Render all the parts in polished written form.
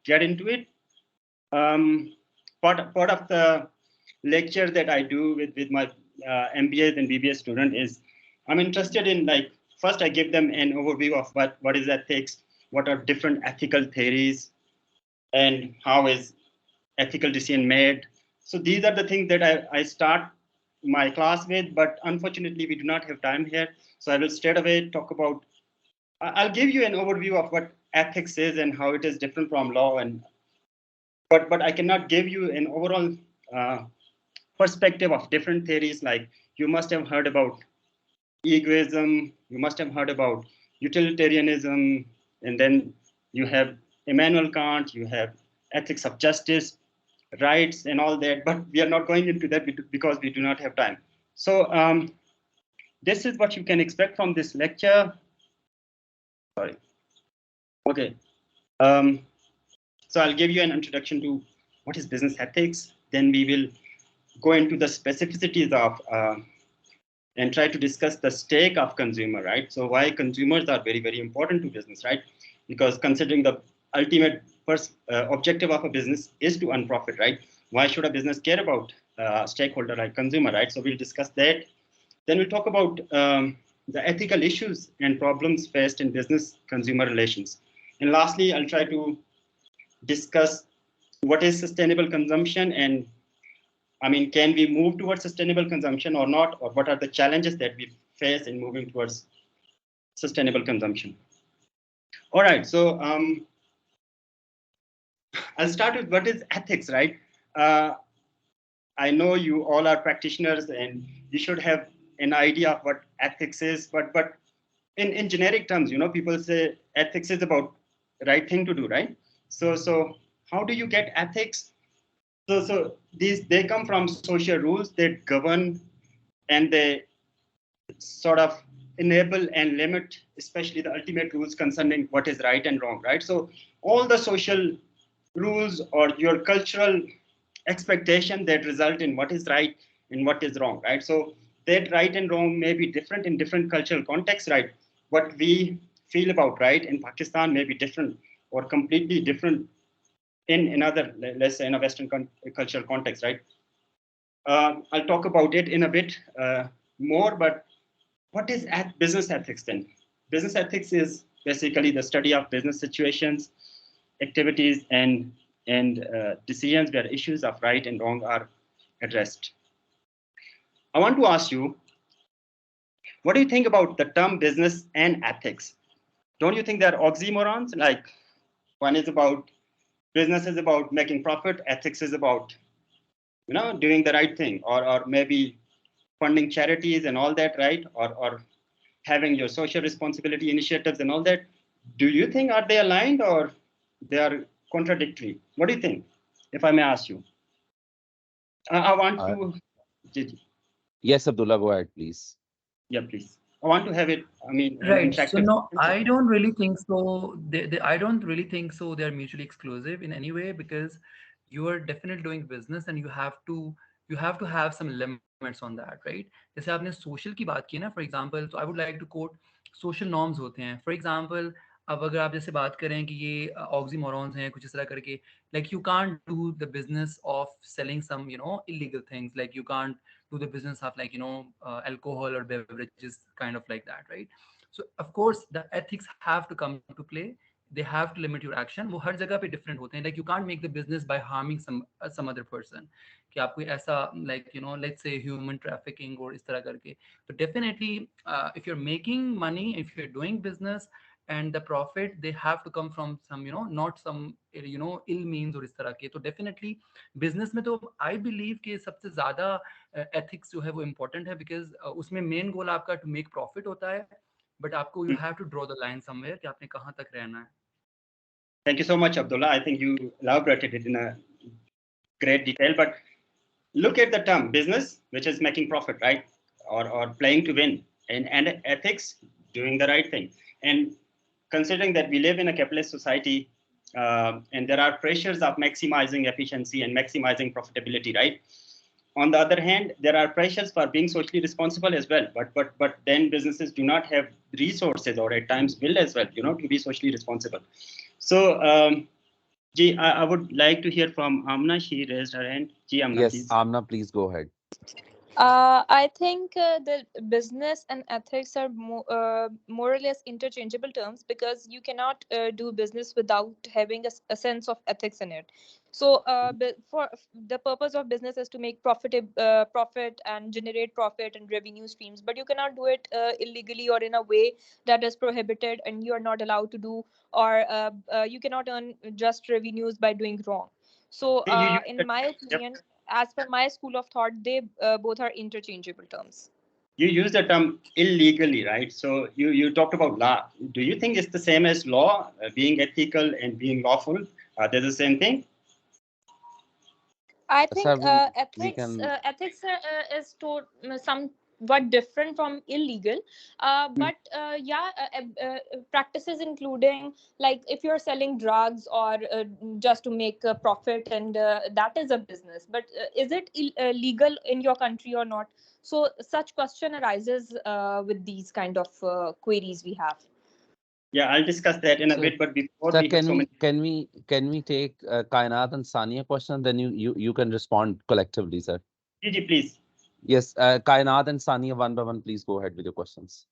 get into it. Part of the lecture that I do with my MBAs and BBA student is I'm interested in, like, first I give them an overview of what is ethics, what are different ethical theories, and how is ethical decision made. So these are the things that I start my class with, but unfortunately we do not have time here. So I will straight away talk about, I'll give you an overview of what ethics is and how it is different from law, and but I cannot give you an overall perspective of different theories. Like, you must have heard about egoism, you must have heard about utilitarianism, and then you have Immanuel Kant, you have ethics of justice, rights, and all that. But we are not going into that because we do not have time. So this is what you can expect from this lecture. Sorry. Okay. So I'll give you an introduction to what is business ethics. Then we will go into the specificities of and try to discuss the stake of consumer, right? So why consumers are very, very important to business, right? Because considering the ultimate objective of a business is to earn profit, right? Why should a business care about stakeholder like consumer, right? So we'll discuss that. Then we'll talk about the ethical issues and problems faced in business-consumer relations. And lastly, I'll try to discuss what is sustainable consumption, and I mean, can we move towards sustainable consumption or not, or what are the challenges that we face in moving towards sustainable consumption? All right, so I'll start with what is ethics, right? I know you all are practitioners and you should have an idea of what ethics is, but in generic terms, you know, people say ethics is about right thing to do, right? So how do you get ethics? So they come from social rules that govern, and they sort of enable and limit, especially the ultimate rules concerning what is right and wrong, right? So all the social rules or your cultural expectation that result in what is right and what is wrong, right? So that right and wrong may be different in different cultural contexts, right? What we feel about right in Pakistan may be different or completely different in another, let's say, in a Western cultural context, right? I'll talk about it in a bit more, but what is business ethics then? Business ethics is basically the study of business situations, activities, and decisions where issues of right and wrong are addressed. I want to ask you, what do you think about the term business and ethics? Don't you think they're oxymorons? Like, one is about business is about making profit, ethics is about, you know, doing the right thing, or maybe funding charities and all that, right? Or having your social responsibility initiatives and all that. Do you think, are they aligned or they are contradictory? What do you think, if I may ask you? I want to, Yes, Abdullah, go ahead, please. yeah, please. I want to have it, I mean, an Right. So interactive. no, I don't really think so. I don't really think so. They're mutually exclusive in any way, because you are definitely doing business and you have to have some limits on that, right? जैसे आपने social की बात की ना, for example, so I would like to quote social norms होते हैं. For example, अब अगर आप जैसे बात करें कि ये oxymorons हैं कुछ इस तरह करके, like you can't do the business of selling some, illegal things. Like you can't do the business of, like, alcohol or beverages, kind of like that, right? So of course the ethics have to come to play. They have to limit your action. वो हर जगह पे different होते हैं. Like you can't make the business by harming some other person, कि आप कोई ऐसा, like, let's say human trafficking और इस तरह करके. So definitely if you're making money, if you're doing business, and the profit, they have to come from some, not some, ill means और इस तरह के. तो definitely business में तो I believe कि सबसे ज़्यादा ethics जो है वो important है, because उसमें main goal आपका to make profit होता है, but आपको you have to draw the line somewhere कि आपने कहाँ तक रहना है. Thank you so much, Abdullah. I think you elaborated it in a great detail, but look at the term business, which is making profit, right? Or playing to win, and ethics, doing the right thing. And considering that we live in a capitalist society, and there are pressures of maximizing efficiency and maximizing profitability, right? On the other hand, there are pressures for being socially responsible as well. But then businesses do not have resources, or at times will as well, to be socially responsible. So Ji, I would like to hear from Amna. She raised her hand. Ji, Amna, Yes, please. Amna, please go ahead. I think the business and ethics are more or less interchangeable terms because you cannot do business without having a sense of ethics in it. So, for the purpose of business is to make profit and generate profit and revenue streams, but you cannot do it illegally or in a way that is prohibited and you are not allowed to do, or you cannot earn just revenues by doing wrong. So, See, you use in the, my yep, opinion, as per my school of thought, they both are interchangeable terms. you use the term illegally, right? So you talked about law. Do you think it's the same as law, being ethical and being lawful? Are they the same thing? I Sir, think we can. ethics is somewhat different from illegal, Hmm. but yeah, practices including like if you're selling drugs or just to make a profit, and that is a business. But is it legal in your country or not? So such question arises with these kind of queries we have. Yeah, I'll discuss that in a So, bit. But before sir, we have so many, can we take Kainat and Sania question? Then you can respond collectively, sir. Gigi, please. Yes, Kainat and Sania, one by one, please go ahead with your questions.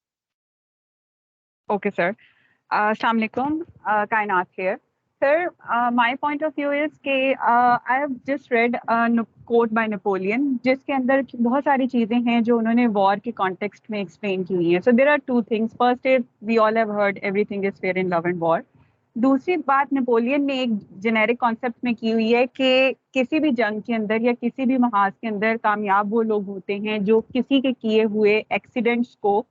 Okay, sir. Assalamu alaikum, Kainat here. Sir, my point of view is कि I have just read a quote by Napoleon जिसके अंदर बहुत सारी चीजें हैं जो उन्होंने war के context में explain की हुई हैं. So there are two things. First is we all have heard everything is fair in love and war. दूसरी बात नेपोलियन ने एक जेनेरिक कॉन्सेप्ट में की हुई है कि किसी भी जंग के अंदर या किसी भी महाज के अंदर कामयाब वो लोग होते हैं जो किसी के किए हुए एक्सीडेंट्स को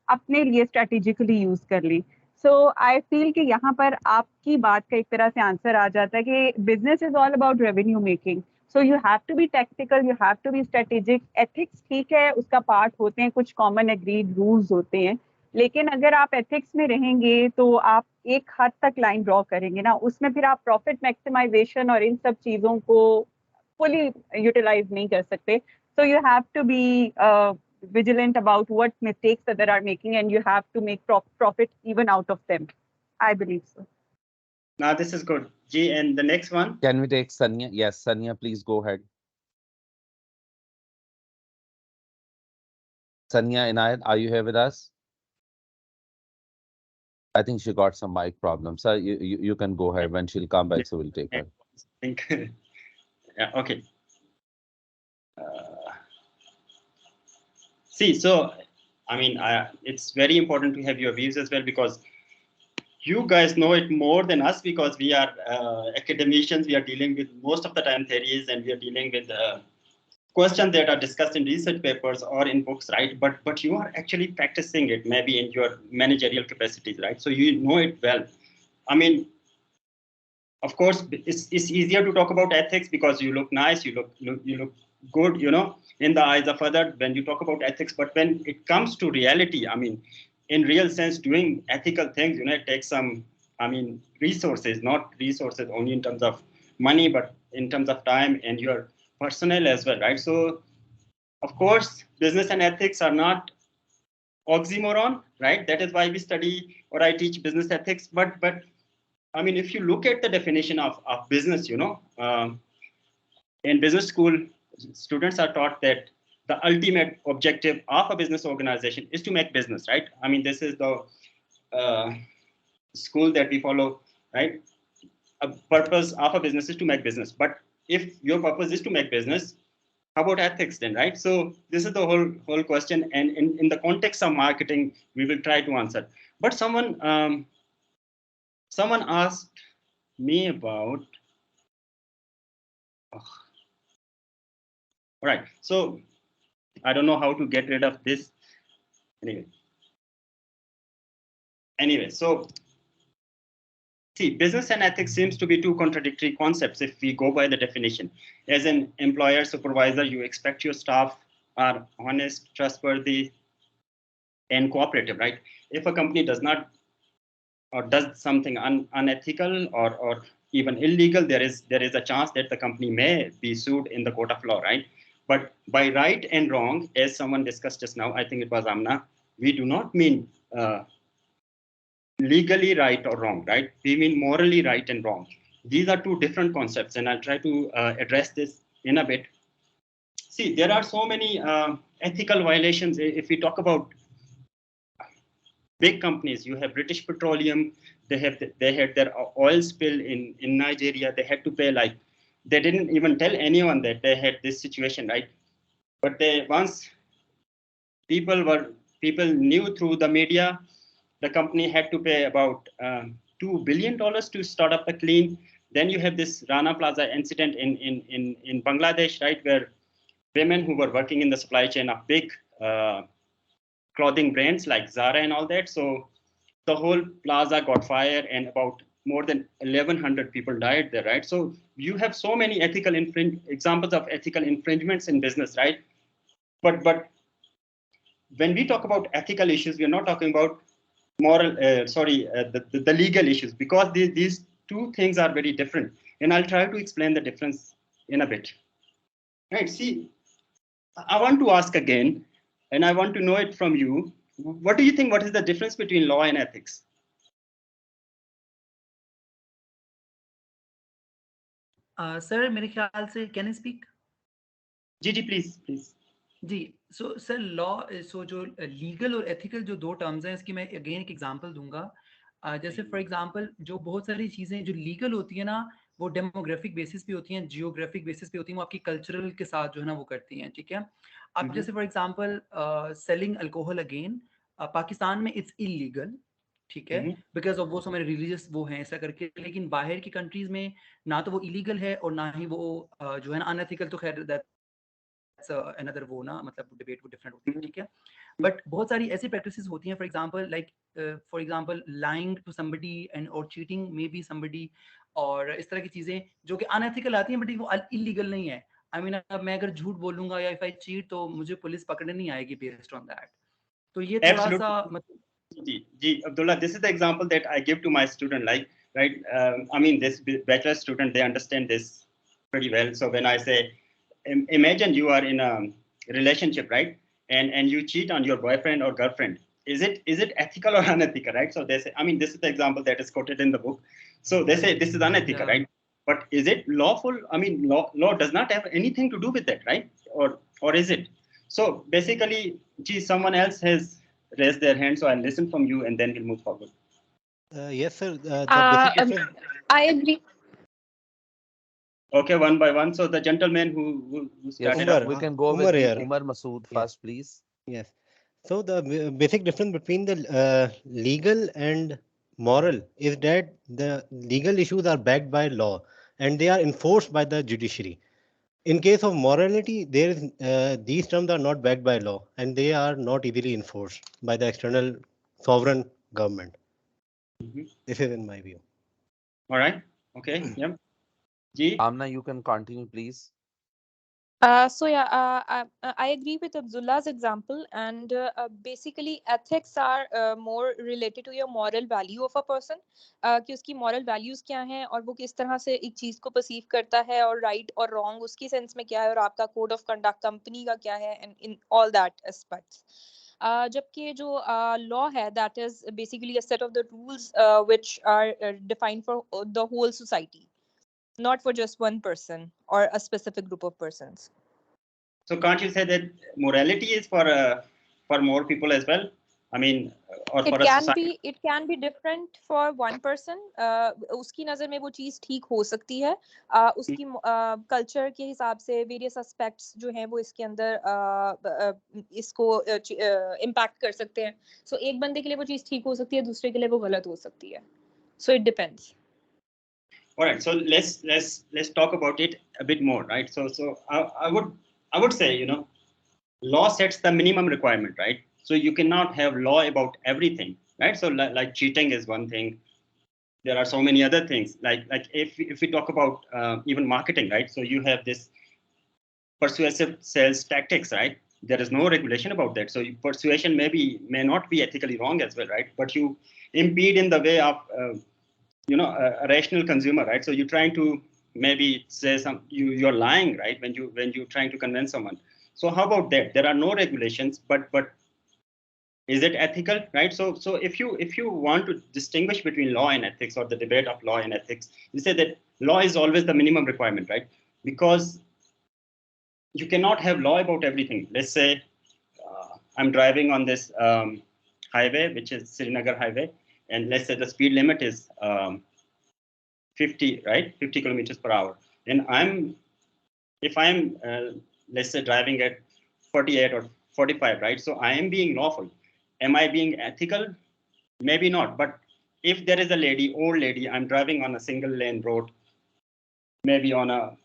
अपने लिए स्ट्रेटेजिकली यूज कर लें. सो आई फील कि यहाँ पर आपकी बात का एक तरह से आंसर आ जाता है कि business is all about revenue making. So you have to be technical, you have to be strategic. Ethics ठीक है, उसका पार्ट होते हैं, कुछ कॉमन एग्रीड रूल्स होते हैं, लेकिन अगर आप एथिक्स में रहेंगे तो आप एक हद तक लाइन ड्रॉ करेंगे ना, उसमें फिर आप प्रॉफिट मैक्सिमाइजेशन और इन सब चीज़ों को फुली यूटिलाइज नहीं कर सकते. So you have to be vigilant about what mistakes that are making, and you have to make profit even out of them. I believe so. Now this is good. G, and the next one. Can we take Sania? Yes, Sania, please go ahead. Sania Inayat, are you here with us? I think she got some mic problems. Sir, you can go ahead. When she'll come back, so we'll take her. Think. Yeah. Okay. Uh, See, so I mean, it's very important to have your views as well because you guys know it more than us because we are academicians. We are dealing with most of the time theories, and we are dealing with questions that are discussed in research papers or in books, right? But you are actually practicing it, maybe in your managerial capacities, right? So you know it well. I mean, of course, it's easier to talk about ethics because you look nice, you look good, in the eyes of others when you talk about ethics. But when it comes to reality, I mean, in real sense, doing ethical things, it takes some, I mean, resources, not resources only in terms of money, but in terms of time and your personnel as well, right? So, of course, business and ethics are not oxymoron, right? That is why we study or I teach business ethics. But I mean, if you look at the definition of business, in business school, students are taught that the ultimate objective of a business organization is to make business, right? I mean, this is the school that we follow, right? A purpose of a business is to make business. But if your purpose is to make business, how about ethics then, right? So this is the whole question. And in the context of marketing, we will try to answer. But someone asked me about. Oh, all right. So I don't know how to get rid of this. Anyway, so see, business and ethics seems to be two contradictory concepts if we go by the definition. As an employer supervisor, you expect your staff are honest, trustworthy, and cooperative, right? If a company does not or does something unethical or even illegal, there is a chance that the company may be sued in the court of law, right? But by right and wrong, as someone discussed just now, I think it was Amna, we do not mean legally right or wrong, right? We mean morally right and wrong. these are two different concepts, and I'll try to address this in a bit. See, there are so many ethical violations. If we talk about big companies, you have British Petroleum. They had their oil spill in Nigeria. They had to pay, like, they didn't even tell anyone that they had this situation, right? But once people knew through the media, the company had to pay about $2 billion to start up the clean. Then you have this Rana Plaza incident in Bangladesh, right, where women who were working in the supply chain of big clothing brands like Zara and all that. So the whole plaza got fire, and about more than 1,100 people died there, right? So you have so many examples of ethical infringements in business, right? But when we talk about ethical issues, we are not talking about the legal issues, because these two things are very different. And I'll try to explain the difference in a bit. Right, see, I want to ask again, and I want to know it from you. What do you think? What is the difference between law and ethics? Sir, मेरे ख्याल से can I speak? Gigi, please. जी, so sir law, so जो legal और ethical जो दो terms हैं, इसकी मैं अगेन एक एग्जांपल दूंगा। जैसे फॉर एग्जांपल जो बहुत सारी चीज़ें जो लीगल होती है ना, वो डेमोग्राफिक बेसिस पे होती हैं, जियोग्राफिक बेसिस पे होती हैं, वो आपकी कल्चरल के साथ जो है ना वो करती हैं, ठीक है। अब जैसे for example selling alcohol again Pakistan में इट्स इलीगल, ठीक है, बिकॉज ऑफ वो सो मेरे रिलीजियस वो हैं ऐसा करके, लेकिन बाहर की कंट्रीज में ना तो वो इलीगल है और ना ही वो जो है ना अनएथिकल, तो खैर another वो ना मतलब डिबेट वो डिफरेंट होती है, ठीक है। बट बहुत सारी ऐसी प्रैक्टिसेस होती हैं, for example like for example lying to somebody and और चीटिंग मे बी समबडी, और इस तरह की चीजें जो कि अनएथिकल आती हैं, बट वो इलीगल नहीं है। आई मीन अब मैं अगर झूठ बोलूंगा या इफ आई चीट, तो मुझे पुलिस पकड़ने नहीं आएगी बेस्ड ऑन दैट। तो ये थोड़ा सा मतलब Ji, Abdullah, this is the example that I give to my student, like, right? I mean, this bachelor student, they understand this pretty well. So when I say, imagine you are in a relationship, right? And you cheat on your boyfriend or girlfriend. Is it ethical or unethical, right? So they say, I mean, this is the example that is quoted in the book. So they say this is unethical, Yeah. right? But is it lawful? I mean, law does not have anything to do with that, right? Or is it? So basically, gee, someone else has raised their hand, so I'll listen from you and then we'll move forward. Yes, sir. The basic difference. I agree. Okay, one by one. So the gentleman who Yes, started. Umar, we can go Umar with here. Umar Masood Yeah. first, please. Yes. So the basic difference between the legal and moral is that the legal issues are backed by law and they are enforced by the judiciary. In case of morality, there is these terms are not backed by law and they are not easily enforced by the external sovereign government. This is in my view. All right. Okay. Yeah. Ji. Amna, you can continue, please. I agree with Abdullah's example, and basically ethics are more related to your moral value of a person, कि उसकी moral values क्या हैं और वो किस तरह से एक चीज को perceive करता है, और right और wrong उसकी sense में क्या है, और आपका code of conduct company का क्या है, and in all that aspects. जबकि जो law है, that is basically a set of the rules which are defined for the whole society, not for just one person or a specific group of persons. So can't you say that morality is for more people as well? I mean, or for a society? It can be different for one person. उसकी नज़र में वो चीज़ ठीक हो सकती है. उसकी culture के हिसाब से various aspects जो हैं वो इसके अंदर इसको impact कर सकते हैं. So एक बंदे के लिए वो चीज़ ठीक हो सकती है, दूसरे के लिए वो गलत हो सकती है. So it depends. All right. So let's talk about it a bit more, right? So I would say, law sets the minimum requirement, right? So you cannot have law about everything, right? So like cheating is one thing. There are so many other things. Like if we talk about even marketing, right? So you have this persuasive sales tactics, right? There is no regulation about that. So persuasion may not be ethically wrong as well, right? But you impede in the way of a rational consumer, right? So you're trying to maybe say you're lying, right? When you're trying to convince someone. So how about that? There are no regulations, but Is it ethical, right? So if you want to distinguish between law and ethics, or the debate of law and ethics, you say that law is always the minimum requirement, right? Because you cannot have law about everything. Let's say I'm driving on this highway, which is Srinagar highway, and let's say the speed limit is 50, right? 50 kilometers per hour. And if I'm, let's say, driving at 48 or 45, right? So I am being lawful. Am I being ethical? Maybe not. But if there is a lady, old lady, I'm driving on a single lane road, maybe on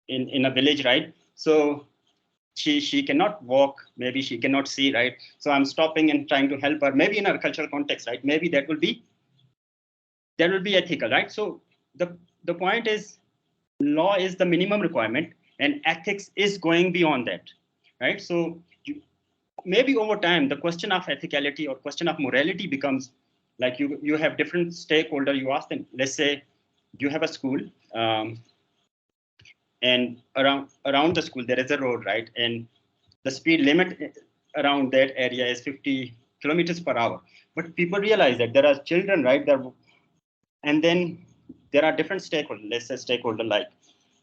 in a village, right? So she cannot walk, maybe she cannot see, right? So I'm stopping and trying to help her, maybe in a cultural context, right? Maybe that will be ethical, right? So the point is, law is the minimum requirement, and ethics is going beyond that, right? So maybe over time, the question of ethicality or question of morality becomes like you have different stakeholder. You ask them. Let's say you have a school, and around the school there is a road, right? And the speed limit around that area is 50 kilometers per hour. But people realize that there are children, right there, and then there are different stakeholders. Let's say stakeholder like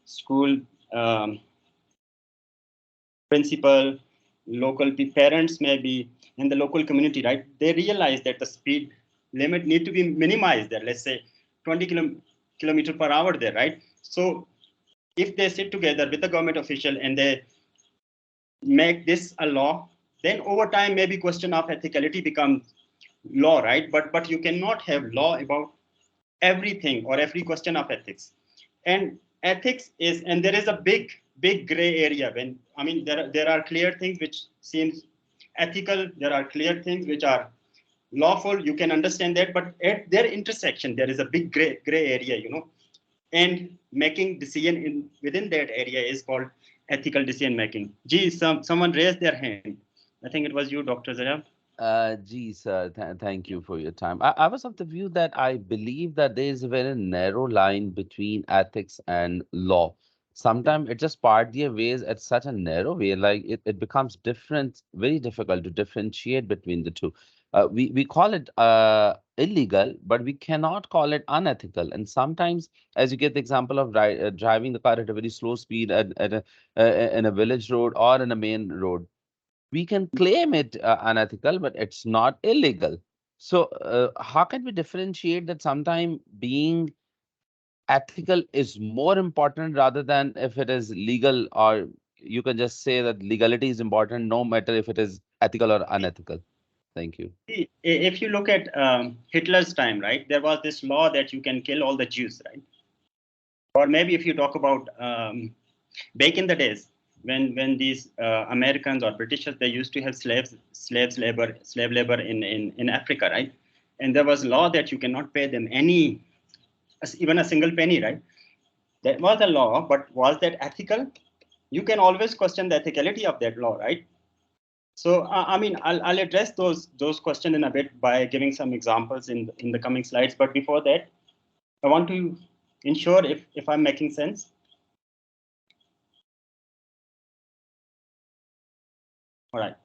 school, um, principal, local parents maybe, and the local community, right? They realize that the speed limit need to be minimized there. Let's say 20 kilometer per hour there, right? So if they sit together with the government official and they make this a law, then over time maybe question of ethicality becomes law, right? But you cannot have law about everything or every question of ethics. And ethics is, and there is a big gray area. When I mean there are clear things which seems ethical, there are clear things which are lawful, you can understand that, but at their intersection there is a big gray area. And making decision in within that area is called ethical decision making. Gee, someone raised their hand. I think it was you, Dr. Zayab. Geez, thank you for your time. I was of the view that I believe that there is a very narrow line between ethics and law. Sometimes it just part their ways at such a narrow way, like it becomes different, very difficult to differentiate between the two. We call it illegal, but we cannot call it unethical. And sometimes, as you get the example of driving the car at a very slow speed in a village road or in a main road, we can claim it unethical, but it's not illegal. So, how can we differentiate that sometime being ethical is more important rather than if it is legal, or you can just say that legality is important no matter if it is ethical or unethical? Thank you. See, if you look at Hitler's time, right, there was this law that you can kill all the Jews, right? Or maybe if you talk about back in the days when these Americans or Britishers, they used to have slave labor in Africa, right? And there was law that you cannot pay them even a single penny, right? That was a law, but was that ethical? You can always question the ethicality of that law, right? So I mean, I'll address those questions in a bit by giving some examples in the coming slides. But before that, I want to ensure if I'm making sense. All right,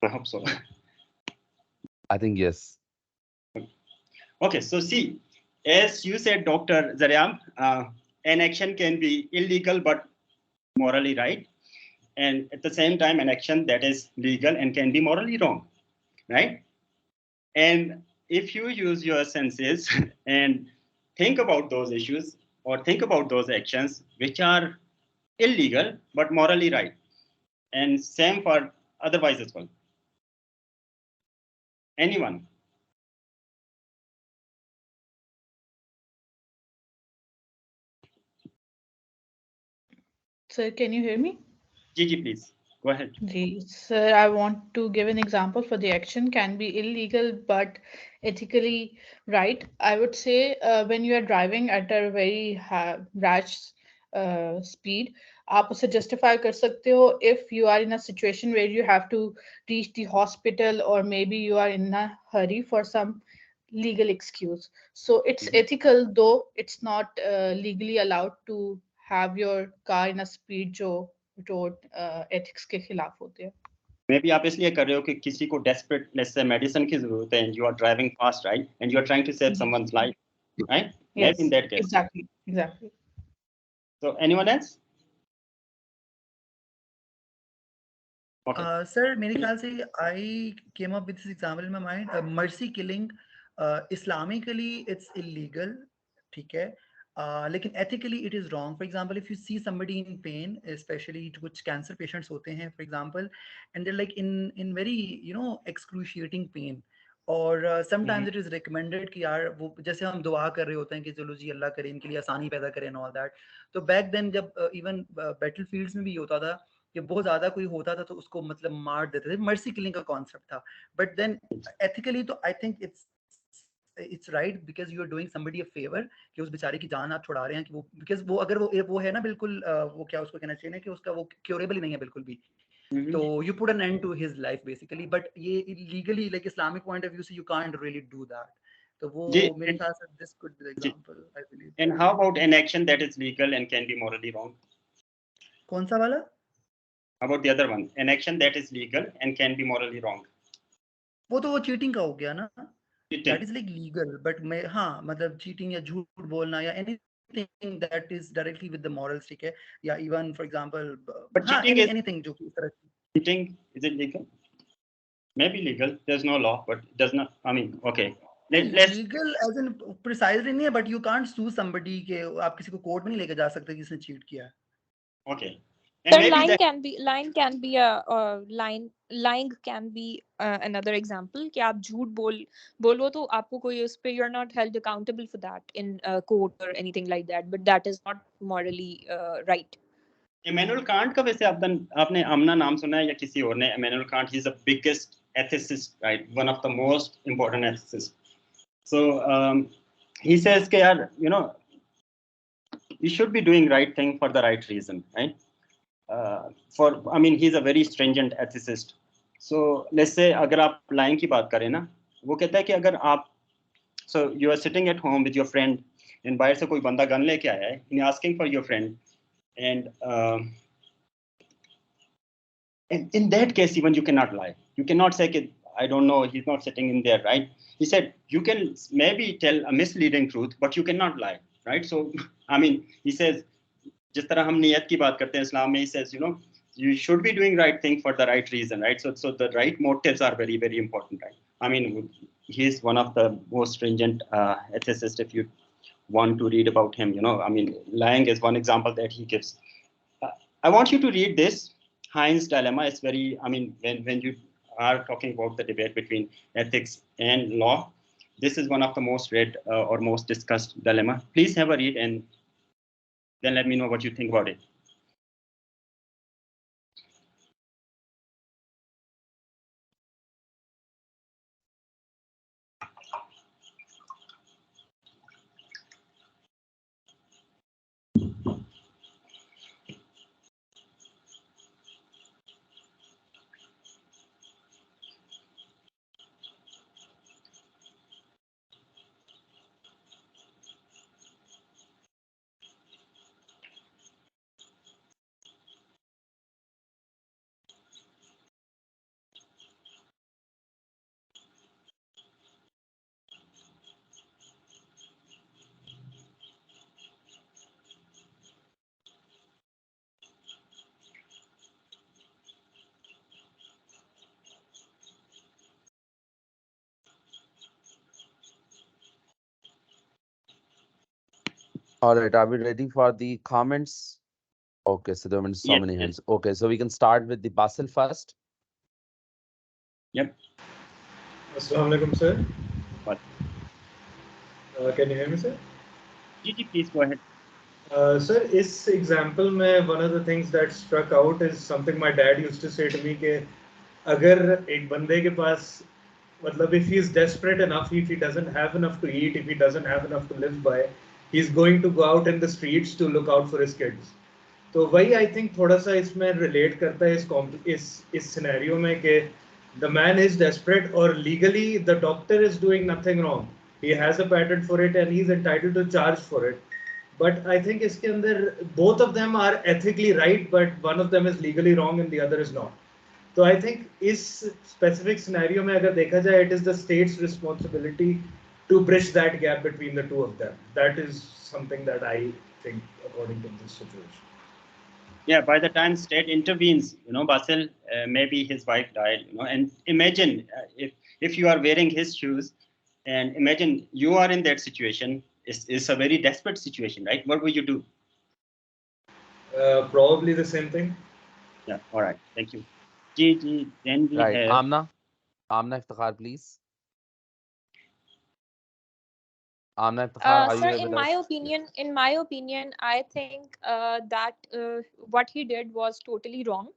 I hope so. I think yes. Okay, so see, as you said, Dr. Zaryam, an action can be illegal but morally right, and at the same time, an action that is legal and can be morally wrong, right? And if you use your senses and think about those issues or think about those actions which are illegal but morally right, and same for otherwise as well. Anyone? Sir, can you hear me? Gigi, please go ahead. Sir, I want to give an example for the action can be illegal but ethically right. I would say when you are driving at a very rash speed, आप उसे justify कर सकते हो if you are in a situation where you have to reach the hospital or maybe you are in a hurry for some legal excuse. So it's ethical though it's not legally allowed to have your car in a speed जो road ethics के खिलाफ होते हैं. May be आप इसलिए कर रहे हो कि किसी को डेस्परेट लेट्स से मेडिसिन की जरूरत है, and you are driving fast, right, and you are trying to save someone's life, right? Maybe in Yes, that case. exactly. So anyone else? Okay. Sir, मेरे ख्याल से I came up with this example in my mind. Mercy killing, Islamically it's illegal, ठीक है? लेकिन ethically it is wrong. For example, if you see somebody in pain, especially कुछ cancer patients होते हैं, for example, and they're like in very excruciating pain. और sometimes it is recommended कि यार वो जैसे हम दुआ कर रहे होते हैं कि चलो जी अल्लाह करे इनके लिए आसानी पैदा करे and all that. तो back then जब even battlefields में भी होता था कि बहुत ज्यादा कोई होता था तो उसको मतलब मार देते थे, मर्सी किलिंग का कॉन्सेप्ट था. बट देन एथिकली तो I think it's right because you are doing somebody a favour कि उस बेचारे की जान आप छुड़ा रहे हैं कि वो बिकॉज वो अगर वो है ना बिल्कुल वो क्या उसको कहना चाहिए ना कि उसका वो क्योरेबल ही नहीं है बिल्कुल भी. तो you put an end to his life basically. But ये legally like Islamic point of view से you can't really do that. तो वो मेरे ख्याल से this could be the example I believe. And how about an action that is legal and can be morally wrong? कौन सा वाला? How about the other one? An action that is legal and can be morally wrong. वो तो वो cheating का हो गया ना. Cheating. That is like legal, but मैं हाँ मतलब cheating या झूठ बोलना या anything that is directly with the morals, ठीक है? या even for example But हाँ cheating is anything जो कि इस तरह की. cheating, is it legal? Maybe legal. There's no law, but it does not. I mean, okay. Let's Legal as in precisely नहीं है, but you can't sue somebody के आप किसी को कोर्ट में नहीं लेके जा सकते जिसने cheat किया है. Okay. And Sir, maybe lying that can be a lying can be another example कि आप झूठ बोलो तो आपको कोई उस पे you're not held accountable for that in court or anything like that, but that is not morally right. Immanuel Kant का वैसे आपने आमना नाम सुना है या किसी और ने? Immanuel Kant, he is the biggest ethicist, right, one of the most important ethicist. So he says कि यार you should be doing right thing for the right reason, right? I mean, he's a very stringent ethicist. So let's say अगर आप lying की बात करें ना, वो कहता है कि अगर आप so you are sitting at home with your friend and बाहर से कोई बंदा गन लेके आया है, and asking for your friend, and in that case even you cannot lie. You cannot say कि I don't know, he's not sitting in there, right? He said you can maybe tell a misleading truth, but you cannot lie, right? So I mean, he says जिस तरह हम नियत की बात करते हैं इस्लाम में, he says you should be doing right thing for the right reason, right? So the right motives are very, very important, right? I mean, he's one of the most stringent ethicists. If you want to read about him, I mean, lying is one example that he gives. I want you to read this Heinz dilemma. It's very, I mean, when you are talking about the debate between ethics and law, this is one of the most read or most discussed dilemma. Please have a read and then let me know what you think about it. All right, are we ready for the comments? Okay, so there have been so many hands. Okay, so we can start with the Basil first. Yep. Assalamu alaikum, sir. What? Can you hear me, sir? Gigi, please go ahead. Sir, इस example में one of the things that struck out is something my dad used to say to me कि अगर एक बंदे के पास मतलब if he is desperate enough, if he doesn't have enough to eat, if he doesn't have enough to live by, he's going to go out in the streets to look out for his kids. तो वही I think थोड़ा सा इसमें relate करता है इस scenario में कि the man is desperate or legally the doctor is doing nothing wrong. He has a patent for it and he's entitled to charge for it. But I think इसके अंदर both of them are ethically right, but one of them is legally wrong and the other is not. तो I think इस specific scenario में अगर देखा जाए, it is the state's responsibility to bridge that gap between the two of them. That is something that I think according to this situation. Yeah, by the time state intervenes, Basil, maybe his wife died, and imagine if you are wearing his shoes, and imagine you are in that situation. It's a very desperate situation, right? What will you do? Probably the same thing. Yeah, all right, thank you. G, then we Right. have. Amna Iftikhar, please. Amna Iftikhar, are you Sir, here with us? Yeah. in my opinion, I think that what he did was totally wrong.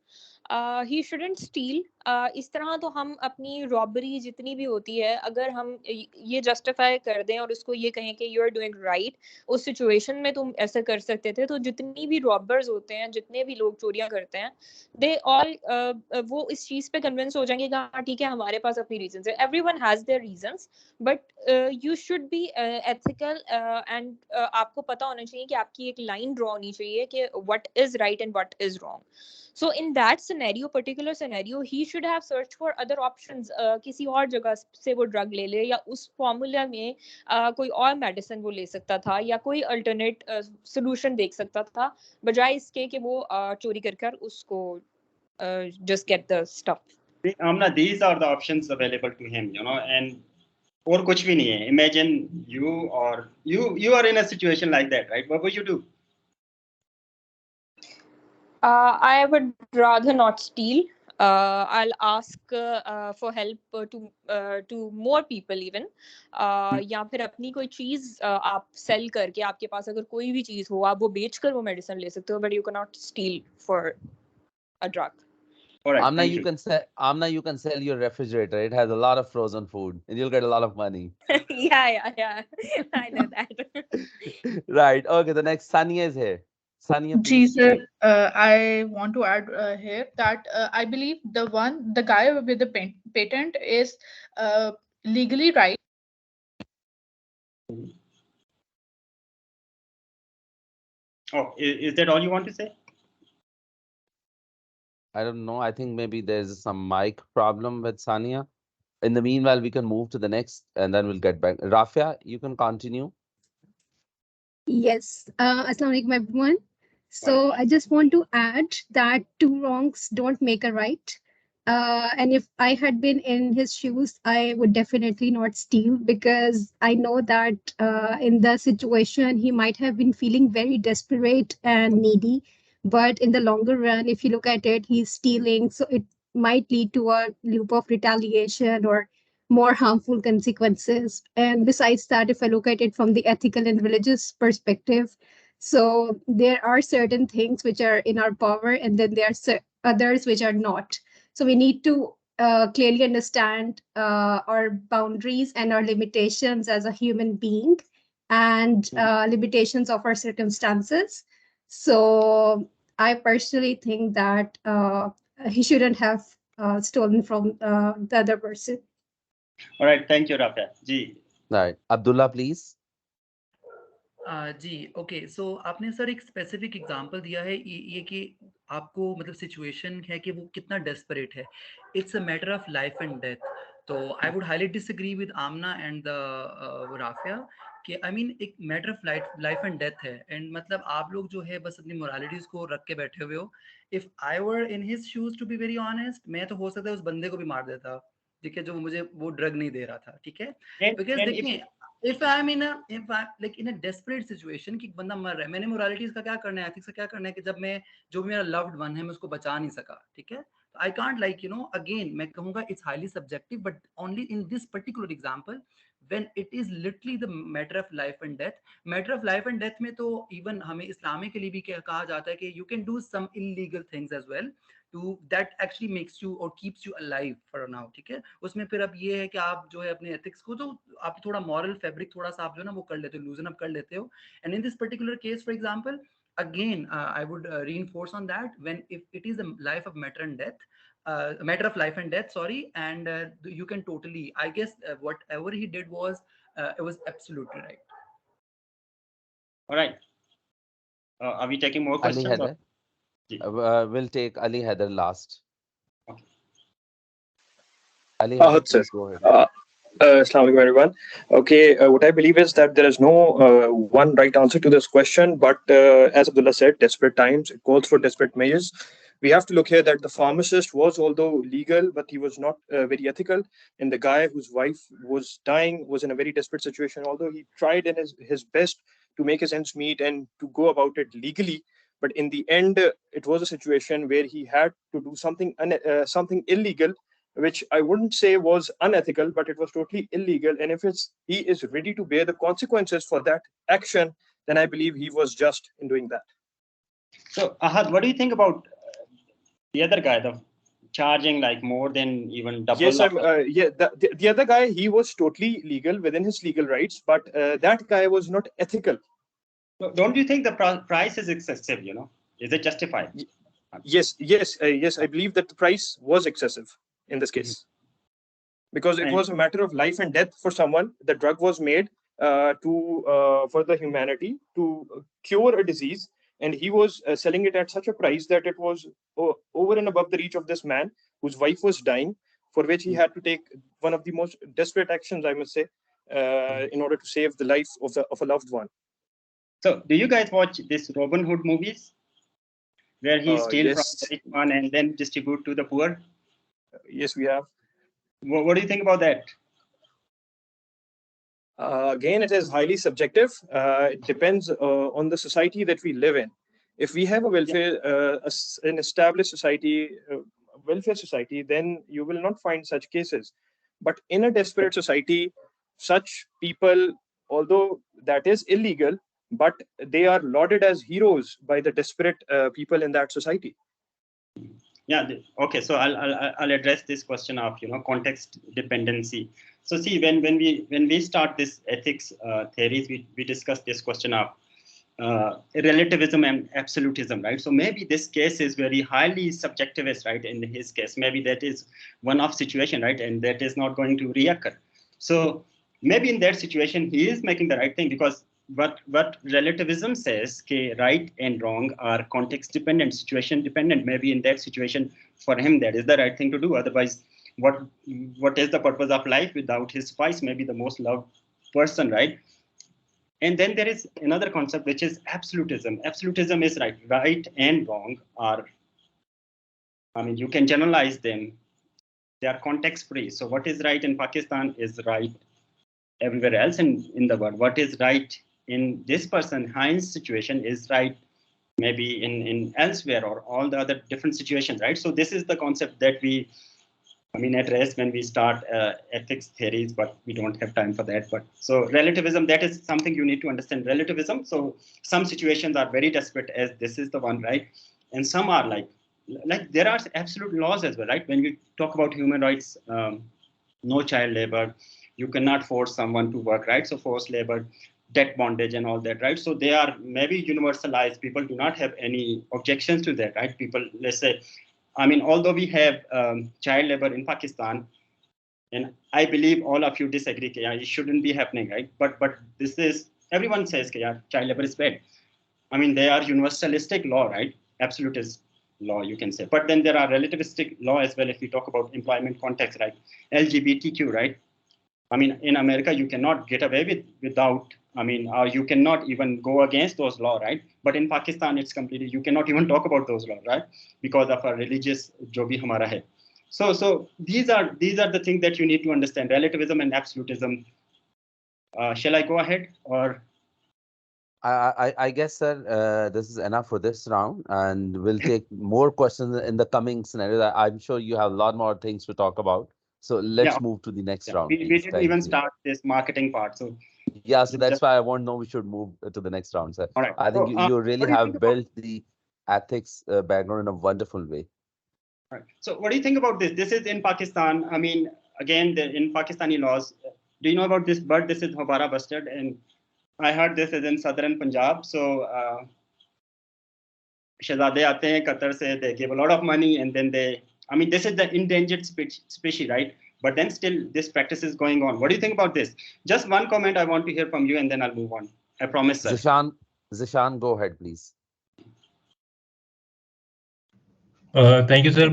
He shouldn't steal. इस तरह तो हम अपनी robbery जितनी भी होती है, अगर हम ये जस्टिफाई कर दें और उसको ये कहें कि यू आर डूइंग राइट, उस सिचुएशन में तुम ऐसा कर सकते थे, तो जितनी भी रॉबर्स होते हैं, जितने भी लोग चोरियां करते हैं, दे ऑल वो इस चीज पे कन्विंस हो जाएंगे कि हाँ ठीक है, हमारे पास अपनी रीजंस है. Everyone has their reasons, but you should be ethical and आपको पता होना चाहिए कि आपकी एक लाइन ड्रॉ होनी चाहिए कि what is right and what is wrong. So in that scenario, particular scenario, he should have searched for other options. किसी और जगह से वो ड्रग ले ले, या उस फॉर्मूला में कोई और मेडिसिन वो ले सकता था, या कोई अल्टरनेट सोल्यूशन देख सकता था, बजाय इसके कि वो चोरी कर कर उसको just get the stuff. Amna, these are the options available to him, and और कुछ भी नहीं है. Imagine you are in a situation like that, right? What would you do? I would rather not steal. I'll ask for help to more people even. या फिर अपनी कोई चीज आप सेल करके, आपके पास अगर कोई भी चीज हो, आप वो बेच कर वो मेडिसिन ले सकते हो, but you cannot steal for a drug. All right, Amna, thank you you. can sell. Amna, you can sell your refrigerator. It has a lot of frozen food, and you'll get a lot of money. Yeah. I know that. Right. Okay. The next Sania is here. Sania, Ji, please. sir, I want to add here that I believe the guy with the patent is legally right. Oh, is that all you want to say? I don't know. I think maybe there's some mic problem with Sania. In the meanwhile, we can move to the next, and then we'll get back. Rafia, you can continue. Yes. Assalamu alaikum, everyone. So I just want to add that two wrongs don't make a right. And if I had been in his shoes, I would definitely not steal, because I know that in the situation, he might have been feeling very desperate and needy. But in the longer run, if you look at it, he's stealing. So it might lead to a loop of retaliation or more harmful consequences. And besides that, if I look at it from the ethical and religious perspective, so there are certain things which are in our power, and then there are others which are not. So we need to clearly understand our boundaries and our limitations as a human being, and limitations of our circumstances. So I personally think that he shouldn't have stolen from the other person. All right, thank you, Rafa. Ji. Right. Abdullah, please. जी okay so आपने sir एक specific example दिया है ये कि आपको मतलब situation है कि वो कितना डेस्परेट है. It's a matter of life and death. तो I would highly disagree with Amna and the Rafia कि आई मीन एक matter of life and death है. एंड मतलब आप लोग जो है बस अपनी मोरालिटीज को रख के बैठे हुए हो. If I were in his shoes to be very honest, मैं तो हो सकता है उस बंदे को भी मार देता, ठीक है, जो मुझे वो ड्रग नहीं दे रहा था, ठीक है. बिकॉज And देखिए, if I'm like in a desperate situation कि बंदा मर रहा है, मैंने मोरालिटीज का क्या करना है, एथिक्स का क्या करना है कि जब मैं जो भी मेरा लव्ड वन है मैं उसको बचा नहीं सका, ठीक है. आई कांट लाइक अगेन मैं कहूंगा it's highly subjective, but only in this particular example when it is literally the matter of life and death में तो इवन हमें इस्लामिकली भी कहा जाता है कि you can do some illegal things as well to that actually makes you or keeps you alive for now, ठीक है. उसमें फिर अब ये है कि आप जो है अपने एथिक्स को तो आप थोड़ा मॉरल फैब्रिक थोड़ा सा आप जो है ना वो कर लेते हो, लूजन अप कर लेते हो. And in this particular case for example again I would reinforce on that when if it is a life of matter of life and death, sorry, and you can totally, I guess whatever he did was it was absolutely right. All right. Are we taking more Ali questions? Heather. We'll take Ali Heather last. Okay. Ali Ahad Hassan, sir. please go ahead. Assalamu alaikum, everyone. Okay, what I believe is that there is no one right answer to this question, but as Abdullah said, desperate times, it calls for desperate measures. We have to look here that the pharmacist was, although legal, but he was not very ethical. And the guy whose wife was dying was in a very desperate situation, although he tried in his best to make his ends meet and to go about it legally. But in the end, it was a situation where he had to do something illegal, which I wouldn't say was unethical, but it was totally illegal. And if he is ready to bear the consequences for that action, then I believe he was just in doing that. So, Ahad, what do you think about the other guy, the charging like more than even double? Yes, the other guy, he was totally legal within his legal rights, but that guy was not ethical. Don't you think the price is excessive? Is it justified? Yes. I believe that the price was excessive in this case, because it And was a matter of life and death for someone. The drug was made for the humanity to cure a disease, and he was selling it at such a price that it was over and above the reach of this man whose wife was dying, for which he had to take one of the most desperate actions, I must say, in order to save the life of a loved one. So, do you guys watch this Robin Hood movies where he steal from Yes, the rich one and then distribute to the poor? yes, we have. What do you think about that? Again, it is highly subjective. It depends on the society that we live in. If we have a an established society, welfare society, then you will not find such cases. But in a desperate society, such people, although that is illegal, but they are lauded as heroes by the desperate people in that society. Yeah. Okay. So I'll address this question of context dependency. So see, when we start this ethics theories, we discuss this question of relativism and absolutism, right? So maybe this case is very highly subjectivist, right? In his case, maybe that is one-off situation, right? And that is not going to reoccur. So maybe in that situation, he is making the right thing, because what relativism says, okay, right and wrong are context dependent, situation dependent. Maybe in that situation, for him, that is the right thing to do. Otherwise, what is the purpose of life without his spouse, maybe the most loved person, right? And then there is another concept, which is absolutism. Absolutism is right and wrong are, I mean, you can generalize them. They are context free. So what is right in Pakistan is right everywhere else in the world. What is right in this person, Heinz situation, is right maybe in elsewhere, or all the other different situations, right? So this is the concept that we, I mean, address when we start ethics theories, but we don't have time for that. But so relativism, that is something you need to understand. Relativism. So some situations are very desperate, as this is the one, right? And some are like there are absolute laws as well, right? When we talk about human rights, no child labor, you cannot force someone to work, right? So forced labor, debt bondage, and all that, right? So they are maybe universalized. People do not have any objections to that, right? People, let's say, I mean, although we have child labor in Pakistan, and I believe all of you disagree, yeah, it shouldn't be happening, right? But this is, everyone says, yeah, child labor is bad. I mean, they are universalistic law, right? Absolutist law, you can say. But then there are relativistic law as well. If we talk about employment context, right? LGBTQ, right? I mean, in America, you cannot get away without, I mean, you cannot even go against those laws, right? But in Pakistan, it's completely, you cannot even talk about those laws, right? Because of a religious jo bhi hamara hai. So these are the things that you need to understand, relativism and absolutism. Shall I go ahead, or? I guess, sir, this is enough for this round, and we'll take more questions in the coming scenario. I'm sure you have a lot more things to talk about. So Yeah, let's move to the next yeah. round, We please. didn't Thank even you. start this marketing part. So Yeah, so that's just, why I want to know we should move to the next round, sir. all right. I think So you what really do you think have about? built the ethics background in a wonderful way. Right. So what do you think about this? This is in Pakistan. I mean, again, in Pakistani laws, do you know about this bird? This is Hobara bustard, and I heard this is in southern Punjab. So Shahzade aate hain Qatar se, they give a lot of money, and then they, I mean, this is the endangered species, right? But then still, this practice is going on. What do you think about this? Just one comment I want to hear from you, and then I'll move on. I promise, sir. Zishan, go ahead, please. Thank you, sir.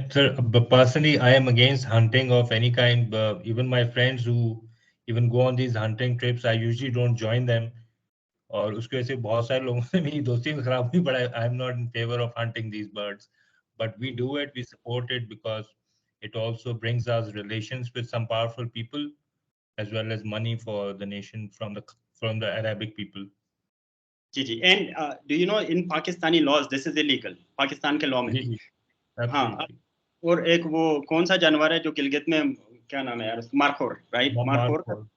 Sir, personally, I am against hunting of any kind. Even my friends who even go on these hunting trips, I usually don't join them. और उसके वजह से बहुत सारे लोगों से मेरी दोस्ती भी खराब हुई, but I am not in favor of hunting these birds. But we do it, we support it because it also brings us relations with some powerful people as well as money for the nation from the Arabic people. Ji ji. And do you know in Pakistani laws this is illegal? Pakistan के law में. जी जी, हाँ. absolutely. और एक वो कौन सा जानवर है जो गिलगित में, क्या नाम है यार, मारखोर, राइट? मारखोर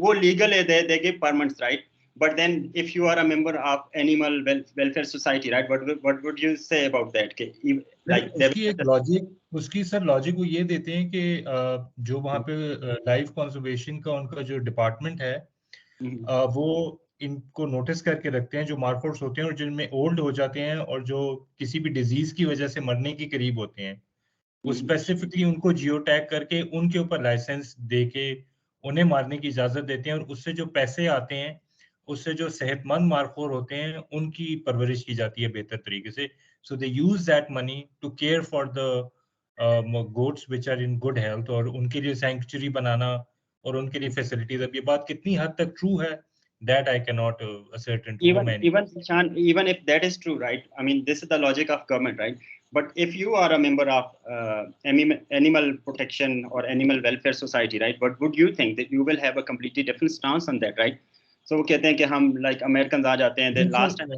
वो लीगल है, they give permits, right? But then if you are a member of animal welfare society, right, what would you say about that? Like उसकी सर लॉजिक वो ये देते हैं कि जो वहाँ पे लाइफ कंजर्वेशन का उनका जो डिपार्टमेंट है, वो इनको नोटिस करके रखते हैं जो मार्कोर्स होते हैं और जिनमें ओल्ड हो जाते हैं और जो किसी भी डिजीज की वजह से मरने के करीब होते हैं, वो स्पेसिफिकली उनको जियो टैग करके उनके ऊपर लाइसेंस दे के उन्हें मारने की इजाजत देते हैं, और उससे जो पैसे आते हैं उससे जो सेहतमंद मारखोर होते हैं उनकी परवरिश की जाती है बेहतर तरीके से. So they use that money to care for the goats which are in good health, और उनके लिए सैंक्चुरी बनाना और उनके लिए फैसिलिटीज. अब ये बात कितनी हद तक ट्रू है, that I cannot ascertain to know many. Even if that is true, right? I mean, this is the logic of government, right? But if you are a member of animal protection or animal welfare society, right? What would you think that you will have a completely different stance on that, right? So वो कहते हैं कि हम like Americans आ जाते हैं. Then last time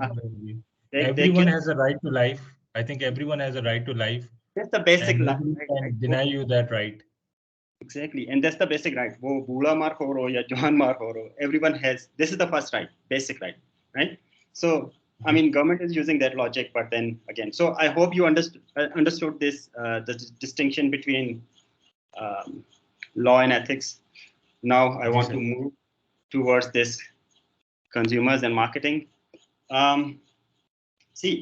everyone has a right to life. I think everyone has a right to life. That's the basic and right. Nobody can deny you that right. Exactly, and that's the basic right. वो बूढ़ा मार हो रो या जवान मार हो रो, everyone has. This is the first right, basic right, right? So I mean, government is using that logic, but then again, so I hope you understood this the distinction between law and ethics. Now I want to move towards this consumers and marketing. See.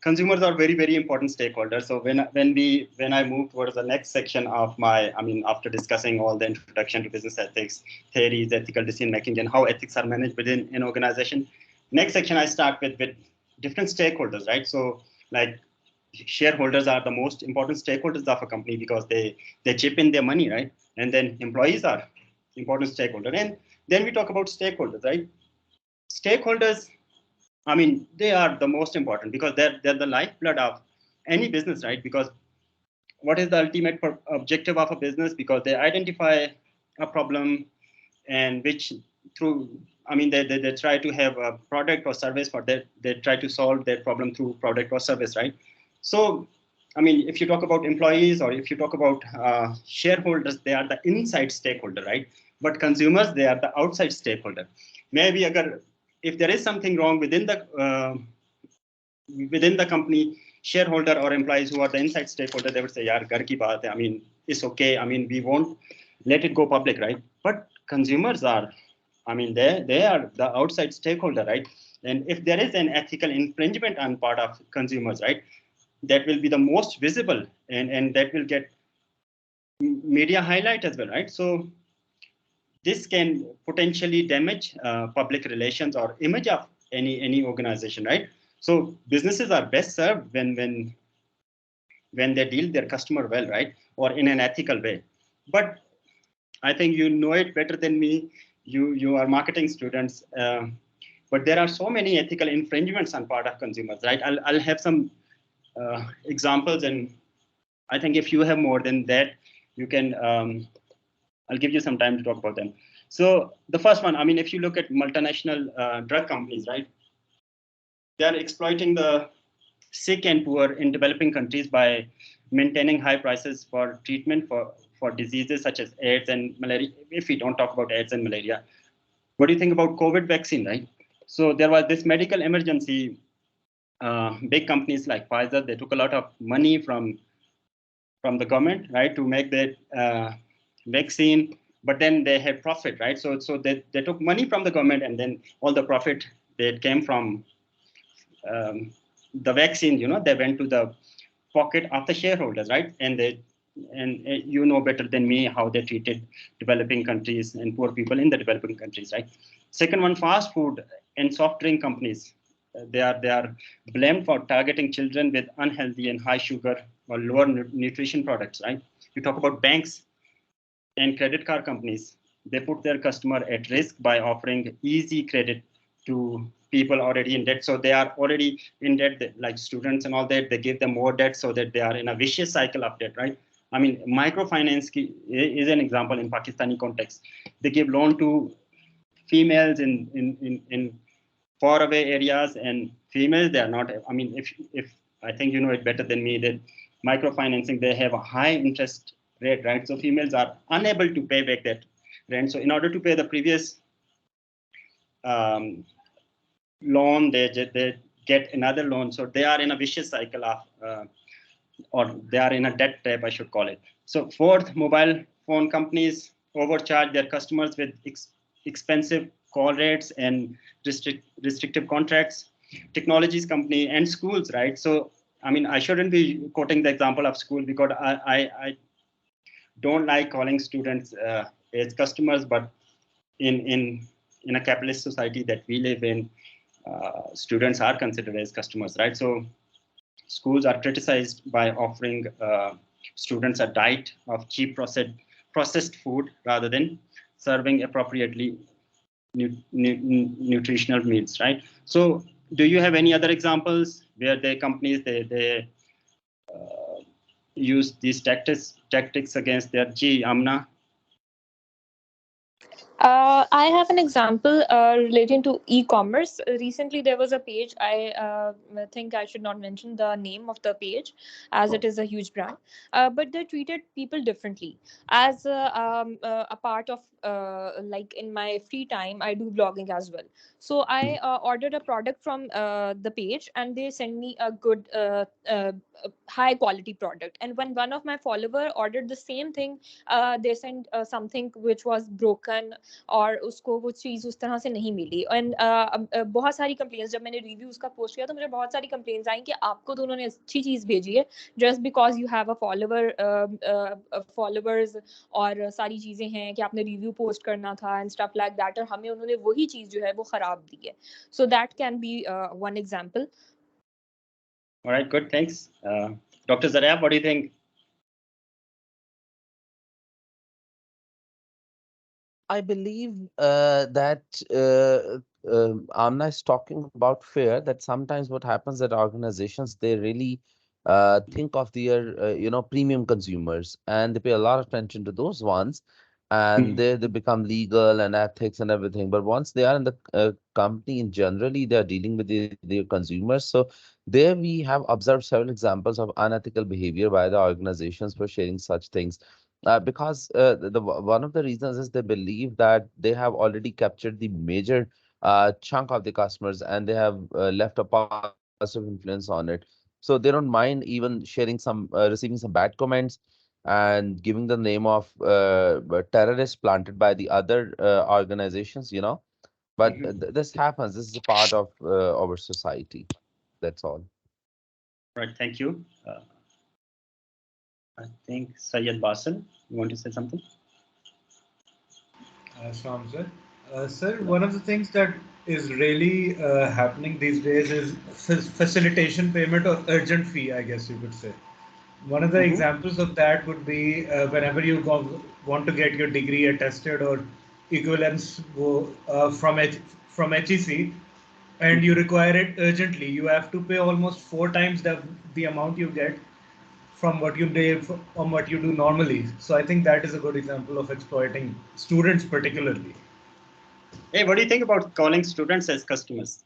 Consumers are very important stakeholders. So when I move towards the next section of my, I mean, after discussing all the introduction to business ethics, theories, ethical decision making, and how ethics are managed within an organization, next section I start with different stakeholders, right? So like shareholders are the most important stakeholders of a company because they chip in their money, right? And then employees are important stakeholders, and then we talk about stakeholders, right? Stakeholders, I mean, they are the most important because they're the lifeblood of any business, right? Because what is the ultimate objective of a business? Because they identify a problem, and which through, I mean, they try to have a product or service for that. They try to solve that problem through product or service, right? So, I mean, if you talk about employees or if you talk about shareholders, they are the inside stakeholder, right? But consumers, they are the outside stakeholder. Maybe if there is something wrong within the company, shareholder or employees who are the inside stakeholder, they would say, "Yaar, ghar ki baat hai. I mean, it's okay. I mean, we won't let it go public, right?" But consumers are, I mean, they are the outside stakeholder, right? And if there is an ethical infringement on part of consumers, right, that will be the most visible, and that will get media highlight as well, right? So this can potentially damage public relations or image of any organization, right? So businesses are best served when they deal their customer well, right, or in an ethical way. But I think you know it better than me. You are marketing students, but there are so many ethical infringements on part of consumers, right? I'll have some examples, and I think if you have more than that, you can. I'll give you some time to talk about them. So the first one, I mean, if you look at multinational drug companies, right, they are exploiting the sick and poor in developing countries by maintaining high prices for treatment for diseases such as AIDS and malaria. If we don't talk about AIDS and malaria, what do you think about COVID vaccine, right? So there was this medical emergency. Big companies like Pfizer, they took a lot of money from the government, right, to make that vaccine, but then they had profit, right? So they took money from the government, and then all the profit that came from the vaccine, they went to the pocket of the shareholders, right? And you know better than me how they treated developing countries and poor people in the developing countries, right? Second one, fast food and soft drink companies. they are blamed for targeting children with unhealthy and high sugar or lower nutrition products, right? You talk about banks and credit card companies. They put their customer at risk by offering easy credit to people already in debt. So they are already in debt, like students and all that. They give them more debt so that they are in a vicious cycle of debt, right? I mean, microfinance is an example in Pakistani context. They give loan to females in faraway areas, and females, they are not. I mean, if I think you know it better than me, that microfinancing, they have a high interest rate, right? So females are unable to pay back that rent. So in order to pay the previous um, loan, they get another loan. So they are in a vicious cycle of, or they are in a debt trap, I should call it. So fourth, mobile phone companies overcharge their customers with expensive call rates and restrictive contracts. Technologies company and schools, right? So I mean, I shouldn't be quoting the example of school because I don't like calling students as customers, but in a capitalist society that we live in, students are considered as customers, right? So schools are criticized by offering students a diet of cheap processed food rather than serving appropriately nutritional meals, right? So do you have any other examples where the companies they use these tactics against their Amna? I have an example relating to e-commerce. Recently, there was a page. I think I should not mention the name of the page, as it is a huge brand. But they treated people differently. As a part of like in my free time, I do blogging as well. So I ordered a product from the page, and they sent me a good, high quality product. And when one of my follower ordered the same thing, they sent something which was broken, और उसको वो चीज़ उस तरह से नहीं मिली। And बहुत सारी complaints, जब मैंने रिव्यू उसका पोस्ट किया तो मुझे बहुत सारी कंप्लेंट्स आई कि आपको तो उन्होंने अच्छी चीज़ भेजी है, just because you have a followers और सारी चीज़ें हैं कि आपने रिव्यू पोस्ट करना था एंड स्टफ लाइक दैट, और हमें उन्होंने वही चीज़ जो है वो ख़राब दी है। So that can be one example. All right, good, thanks. Dr. Zarab, what do you think? I believe that Amna is talking about fear, that sometimes what happens that organizations, they really think of their premium consumers, and they pay a lot of attention to those ones, and they become legal and ethics and everything. But once they are in the company, in generally they are dealing with their consumers. So there we have observed several examples of unethical behavior by the organizations for sharing such things, because one of the reasons is they believe that they have already captured the major chunk of the customers, and they have left a positive influence on it. So they don't mind even sharing some, receiving some bad comments and giving the name of terrorists planted by the other organizations. But this happens. This is a part of our society. That's all. Right, thank you. I think Syed Basil, you want to say something? Shyam sir. Sir, one of the things that is really happening these days is facilitation payment or urgent fee, I guess you could say. One of the examples of that would be whenever you want to get your degree attested or equivalence from HEC, and you require it urgently, you have to pay almost 4 times the amount you get from what you pay from what you do normally. So I think that is a good example of exploiting students particularly. Hey, what do you think about calling students as customers?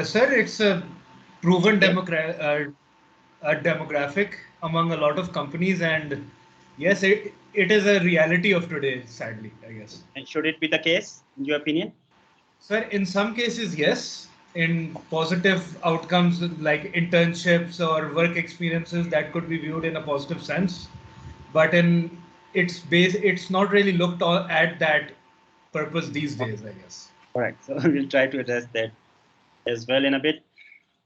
Sir, it's a proven demographic among a lot of companies, and yes, it is a reality of today, sadly, I guess. And should it be the case, in your opinion? Sir, in some cases, yes. In positive outcomes like internships or work experiences, that could be viewed in a positive sense. But in it's not really looked at that purpose these days, I guess. All right, so we'll try to address that as well in a bit.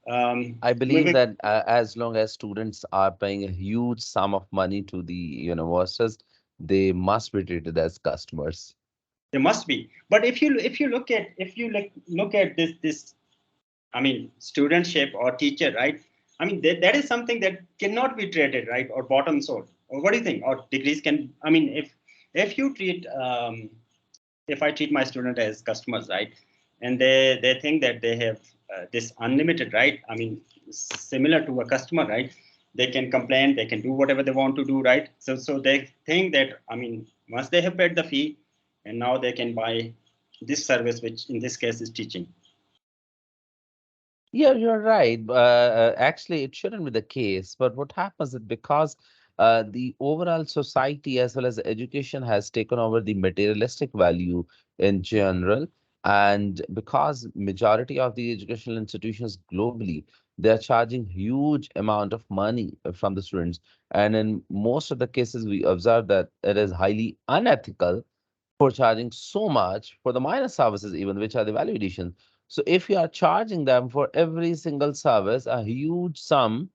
I believe Moving, that as long as students are paying a huge sum of money to the universities, they must be treated as customers. There must be. But if you look at this, I mean, studentship or teacher, right? I mean, that is something that cannot be traded, right? Or bottom sold. Or what do you think? Or degrees can, I mean, if you treat, if I treat my student as customers, right? And they think that they have this unlimited, right? I mean, similar to a customer, right? They can complain, they can do whatever they want to do, right? So they think that, I mean, once they have paid the fee, and now they can buy this service, which in this case is teaching. Yeah, you're right. Actually, it shouldn't be the case. But what happens is because the overall society as well as education has taken over the materialistic value in general, and because majority of the educational institutions globally, they're charging huge amount of money from the students, and in most of the cases, we observe that it is highly unethical for charging so much for the minor services, even which are the value addition. So if you are charging them for every single service a huge sum,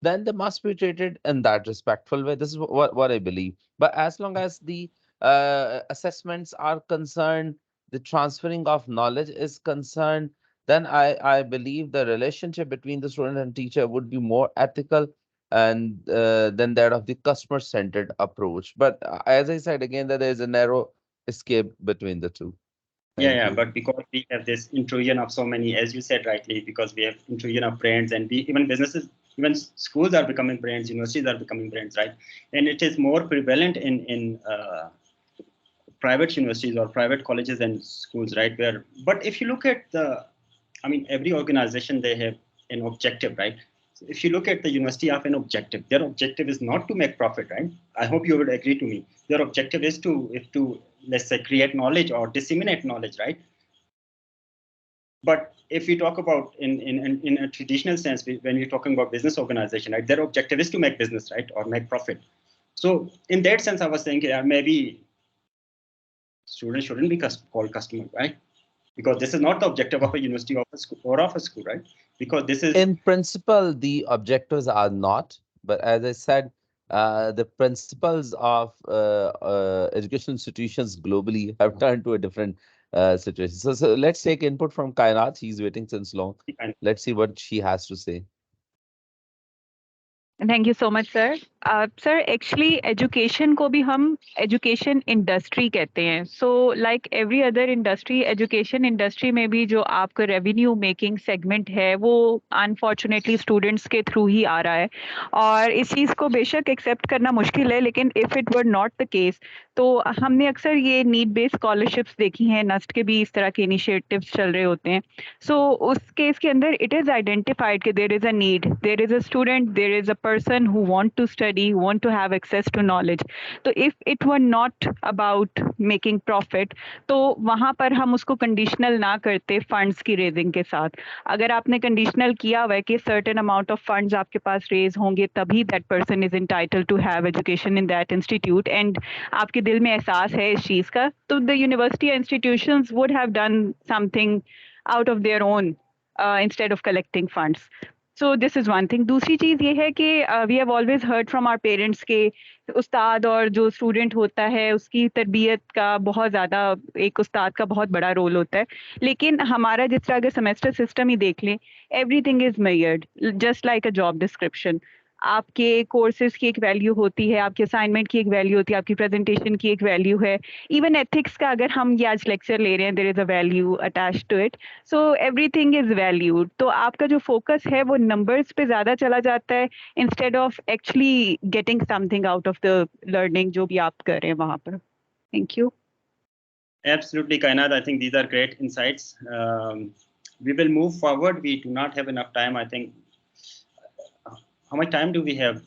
then they must be treated in that respectful way. This is what I believe. But as long as the assessments are concerned, the transferring of knowledge is concerned, then I believe the relationship between the student and teacher would be more ethical and than that of the customer-centered approach. But as I said again, that there is a narrow escape between the two. Thank Yeah, you. but because we have this intrusion of so many, as you said rightly, because we have intrusion of brands, and we even businesses, even schools are becoming brands, universities are becoming brands, right? And it is more prevalent in private universities or private colleges and schools, right? Where, but if you look at the, I mean, every organization, they have an objective, right? So if you look at the university of an objective, their objective is not to make profit, right? I hope you would agree to me. Their objective is to let's say create knowledge or disseminate knowledge, right? But if we talk about in a traditional sense, when we're talking about business organization, right, their objective is to make business, right, or make profit. So in that sense, I was saying, yeah, maybe students shouldn't be called customer, right? Because this is not the objective of a university or a school, right? Because this is In principle, the objectives are not, but as I said, the principles of educational institutions globally have turned to a different situation. So let's take input from Kainat. He's waiting since long. Let's see what she has to say. Thank you so much sir sir actually education को भी हम education industry कहते हैं so like every other industry education industry में भी जो आपका revenue making segment है वो अनफॉर्चुनेटली स्टूडेंट्स के थ्रू ही आ रहा है और इस चीज़ को बेशक एक्सेप्ट करना मुश्किल है लेकिन if it were not the case तो हमने अक्सर ये नीड बेस्ड स्कॉलरशिप्स देखी हैं नस्ट के भी इस तरह के इनिशिएटिव्स चल रहे होते हैं सो उस केस के अंदर इट इज़ आइडेंटिफाइड कि there is a need there is a student there is a person who want to study, want to have access to knowledge. तो if it were not about making profit, तो वहाँ पर हम उसको conditional ना करते funds की raising के साथ. अगर आपने conditional किया हुआ है कि certain amount of funds आपके पास raise होंगे तभी that person is entitled to have education in that institute and आपके दिल में एहसास है इस चीज़ का, तो the university institutions would have done something out of their own instead of collecting funds. So this is one thing दूसरी चीज़ ये है कि we have always heard from our parents के उस्ताद और जो स्टूडेंट होता है उसकी तरबियत का बहुत ज़्यादा एक उस्ताद का बहुत बड़ा रोल होता है लेकिन हमारा जिस तरह अगर सेमेस्टर सिस्टम ही देख लें everything is measured just like a job description आपके कोर्सेज की एक वैल्यू होती है आपके असाइनमेंट की एक वैल्यू होती है आपकी प्रेजेंटेशन की एक वैल्यू है इवन एथिक्स का अगर हम ये आज लेक्चर ले रहे हैं there is a value attach to it so everything is valued तो आपका जो फोकस है वो नंबर्स पे ज़्यादा चला जाता है instead of actually getting something out of the learning जो भी आप कर रहे हैं वहाँ पर thank you absolutely, Kainat. I think these are great insights. We will move forward. We do not have enough time. I think. How much time do we have,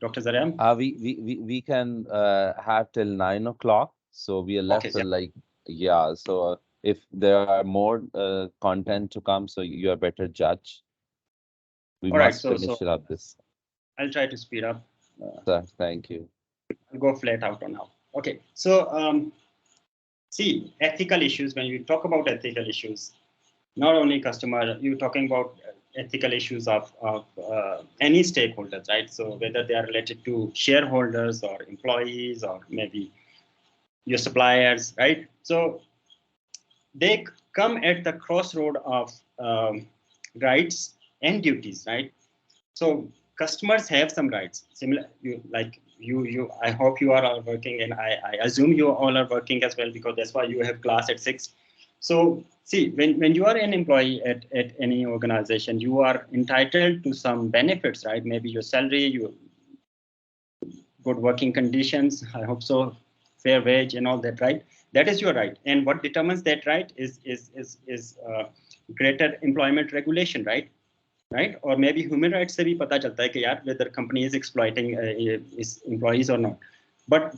Dr. Zaram? We can have till 9 o'clock. So we are left Okay, with yeah. like So if there are more content to come, so you are better judge. We All right, must so finish it up this. I'll try to speed up. Sir, thank you. I'll go flat out on now. Okay, so see, ethical issues. When you talk about ethical issues, not only customer, you're talking about ethical issues of any stakeholders, right? So whether they are related to shareholders or employees or maybe your suppliers, right? So they come at the crossroad of rights and duties, right? So customers have some rights. Similar, you. I hope you are all working, and I assume you all are working as well because that's why you have class at 6. So see, when you are an employee at any organization, you are entitled to some benefits, right? Maybe your salary, your good working conditions. I hope so, fair wage and all that, right? That is your right. And what determines that right is greater employment regulation, right? Right? Or maybe human rights se bhi pata chalta hai ki yaar whether company is exploiting its employees or not. But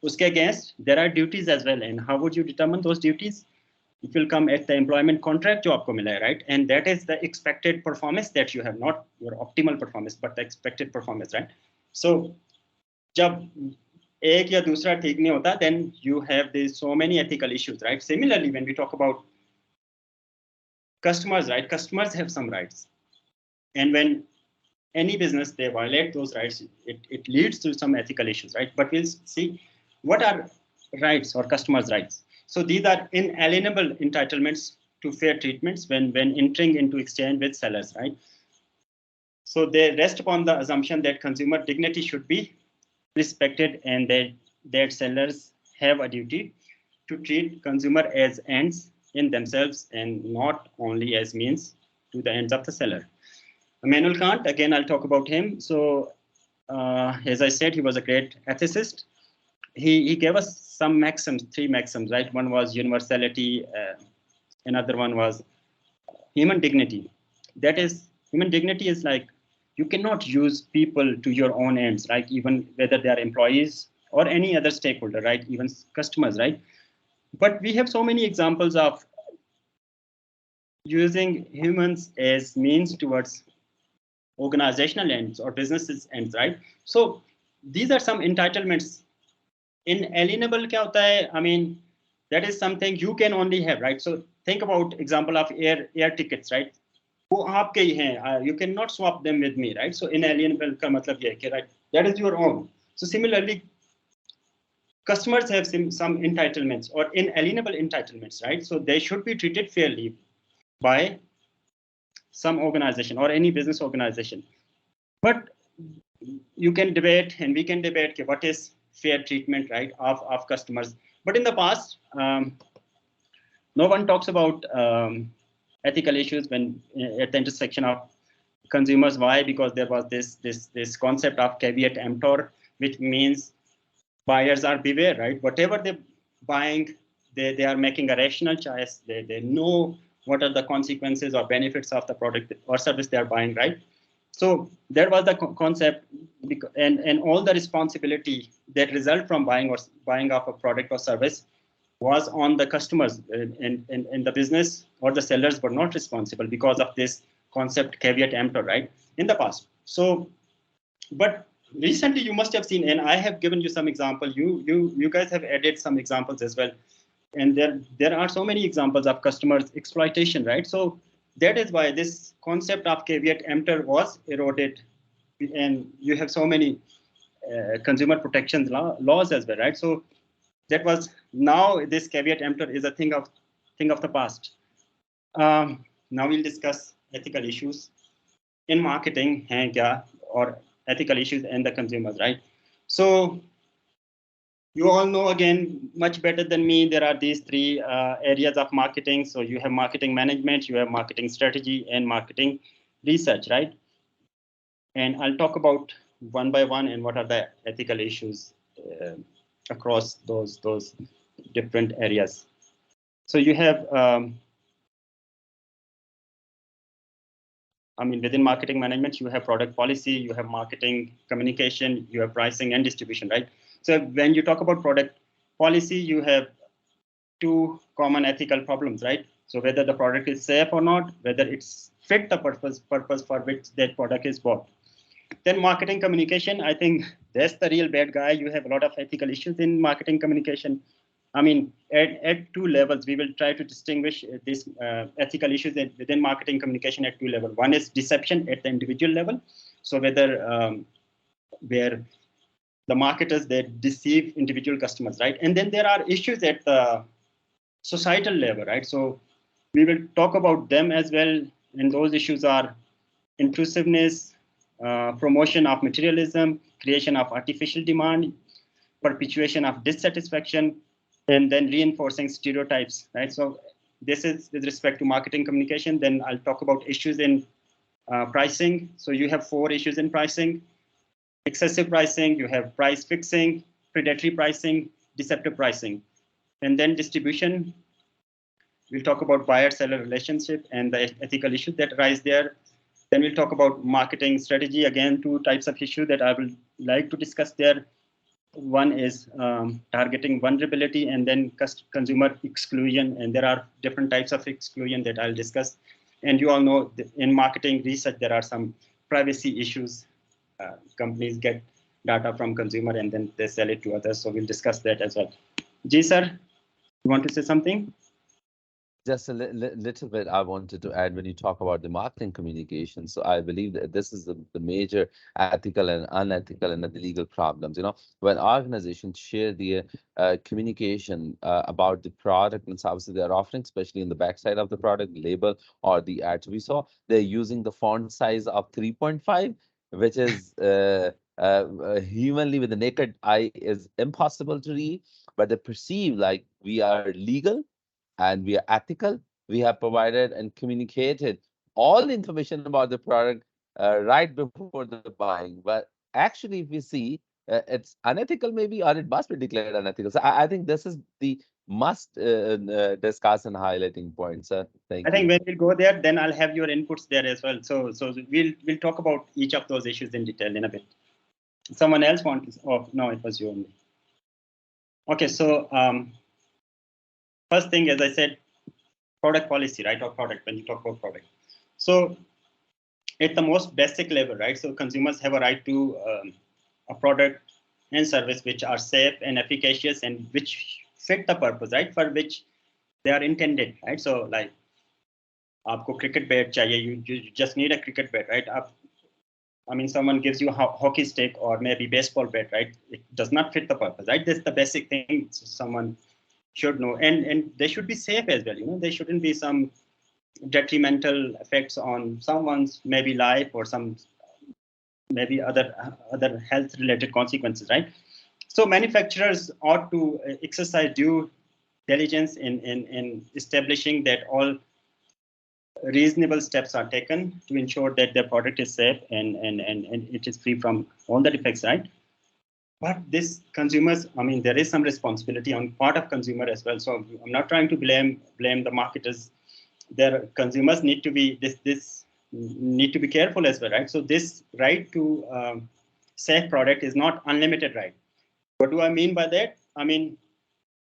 uske against there are duties as well. And how would you determine those duties? It will come at the employment contract jo aapko mila hai, right? And that is the expected performance that you have, not your optimal performance, but the expected performance, right? So जब एक या दूसरा ठीक नहीं होता, then you have these so many ethical issues, right? Similarly, when we talk about customers, right? Customers have some rights, and when any business they violate those rights, it leads to some ethical issues, right? But we'll see what are rights or customers' rights. So these are inalienable entitlements to fair treatments when entering into exchange with sellers, right? So they rest upon the assumption that consumer dignity should be respected and that sellers have a duty to treat consumer as ends in themselves and not only as means to the ends of the seller. Immanuel Kant, again, I'll talk about him. So as I said, he was a great ethicist. He gave us some maxims, 3 maxims, right? One was universality, another one was human dignity. That is, human dignity is like, you cannot use people to your own ends, right? Even whether they are employees or any other stakeholder, right? Even customers, right? But we have so many examples of using humans as means towards organizational ends or businesses ends, right? So these are some entitlements. Inalienable kya hota hai? I mean, that is something you can only have, right? So think about example of air tickets, right? वो आपके ही हैं, you cannot swap them with me, right? So inalienable का मतलब ये है कि, right, that is your own. So similarly, customers have some entitlements or inalienable entitlements, right? So they should be treated fairly by some organization or any business organization. But you can debate and we can debate what is fair treatment, right, of customers. But in the past, no one talks about ethical issues when at the intersection of consumers. Why? Because there was this concept of caveat emptor, which means buyers are beware, right? Whatever they're buying, they are making a rational choice. They know what are the consequences or benefits of the product or service they are buying, right? So that was the concept, and all the responsibility that result from buying of a product or service was on the customers, and the business or the sellers were not responsible because of this concept caveat emptor, right, in the past. So, but recently you must have seen, and I have given you some example. You guys have added some examples as well, and there are so many examples of customers exploitation, right? So that is why this concept of caveat emptor was eroded, and you have so many consumer protections laws as well, right? So that was, now this caveat emptor is a thing of the past. Now we'll discuss ethical issues in marketing hain kya, or ethical issues and the consumers, right? So you all know, again, much better than me, there are these 3 areas of marketing. So you have marketing management, you have marketing strategy, and marketing research, right? And I'll talk about one by one and what are the ethical issues across those different areas. So you have, within marketing management, you have product policy, you have marketing communication, you have pricing and distribution, right? So when you talk about product policy, you have 2 common ethical problems, right? So whether the product is safe or not, whether it's fit the purpose for which that product is bought. Then marketing communication, I think that's the real bad guy. You have a lot of ethical issues in marketing communication. At 2 levels, we will try to distinguish these ethical issues within marketing communication at 2 levels. One is deception at the individual level. So whether where the marketers that deceive individual customers, right? And then there are issues at the societal level, right? So we will talk about them as well. And those issues are intrusiveness, promotion of materialism, creation of artificial demand, perpetuation of dissatisfaction, and then reinforcing stereotypes, right? So this is with respect to marketing communication. Then I'll talk about issues in pricing. So you have 4 issues in pricing: excessive pricing, you have price fixing, predatory pricing, deceptive pricing. And then distribution, we'll talk about buyer-seller relationship and the ethical issues that arise there. Then we'll talk about marketing strategy. Again, 2 types of issues that I will like to discuss there. One is targeting vulnerability, and then consumer exclusion. And there are different types of exclusion that I'll discuss. And you all know in marketing research, there are some privacy issues. Companies get data from consumer and then they sell it to others. So we'll discuss that as well. Ji, sir, you want to say something? Just a little bit I wanted to add when you talk about the marketing communication. So I believe that this is the major ethical and unethical and the legal problems. You know, when organizations share the communication about the product and services they're offering, especially in the backside of the product label or the ads we saw, they're using the font size of 3.5, which is humanly with the naked eye is impossible to read, but they perceive like we are legal and we are ethical. We have provided and communicated all the information about the product right before the buying. But actually, if we see, it's unethical maybe, or it must be declared unethical. So I think this is the must discuss and highlighting point, sir. Thank I think you. when we'll go there, then I'll have your inputs there as well. So we'll talk about each of those issues in detail in a bit. Someone else wants? Oh no, it was you only. Okay, so first thing, as I said, product policy, right, or product, when you talk about product. So at the most basic level, right, so consumers have a right to a product and service which are safe and efficacious and which fit the purpose, right, for which they are intended, right? So like, आपको cricket bat चाहिए, you just need a cricket bat, right? I mean, someone gives you a hockey stick or maybe baseball bat, right? It does not fit the purpose, right? That's the basic thing someone should know, and they should be safe as well. You know, there shouldn't be some detrimental effects on someone's maybe life or some maybe other health related consequences, right? So manufacturers ought to exercise due diligence in establishing that all reasonable steps are taken to ensure that their product is safe and it is free from all the defects, right? But this consumers, I mean, there is some responsibility on part of consumer as well. So I'm not trying to blame the marketers. Their consumers need to be need to be careful as well, right? So this right to safe product is not unlimited right. What do I mean by that? I mean,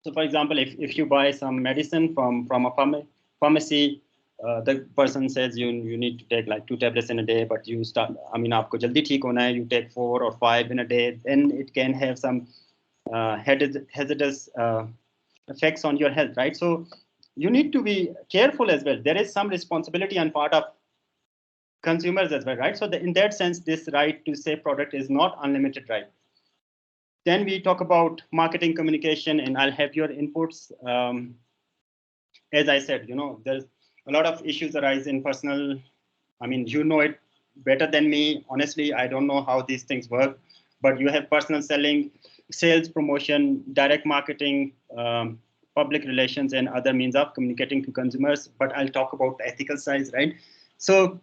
so for example, if you buy some medicine from a pharmacy, the person says you need to take like 2 tablets in a day, but you start, I mean, aapko jaldi theek hona hai, you take 4 or 5 in a day, then it can have some hazardous effects on your health, right? So you need to be careful as well. There is some responsibility on part of consumers as well, right? So in that sense, this right to safe product is not unlimited right. Then we talk about marketing communication, and I'll have your inputs. As I said, you know, there's a lot of issues arise in personal. I mean, you know it better than me. Honestly, I don't know how these things work, but you have personal selling, sales promotion, direct marketing, public relations, and other means of communicating to consumers. But I'll talk about the ethical side, right? So,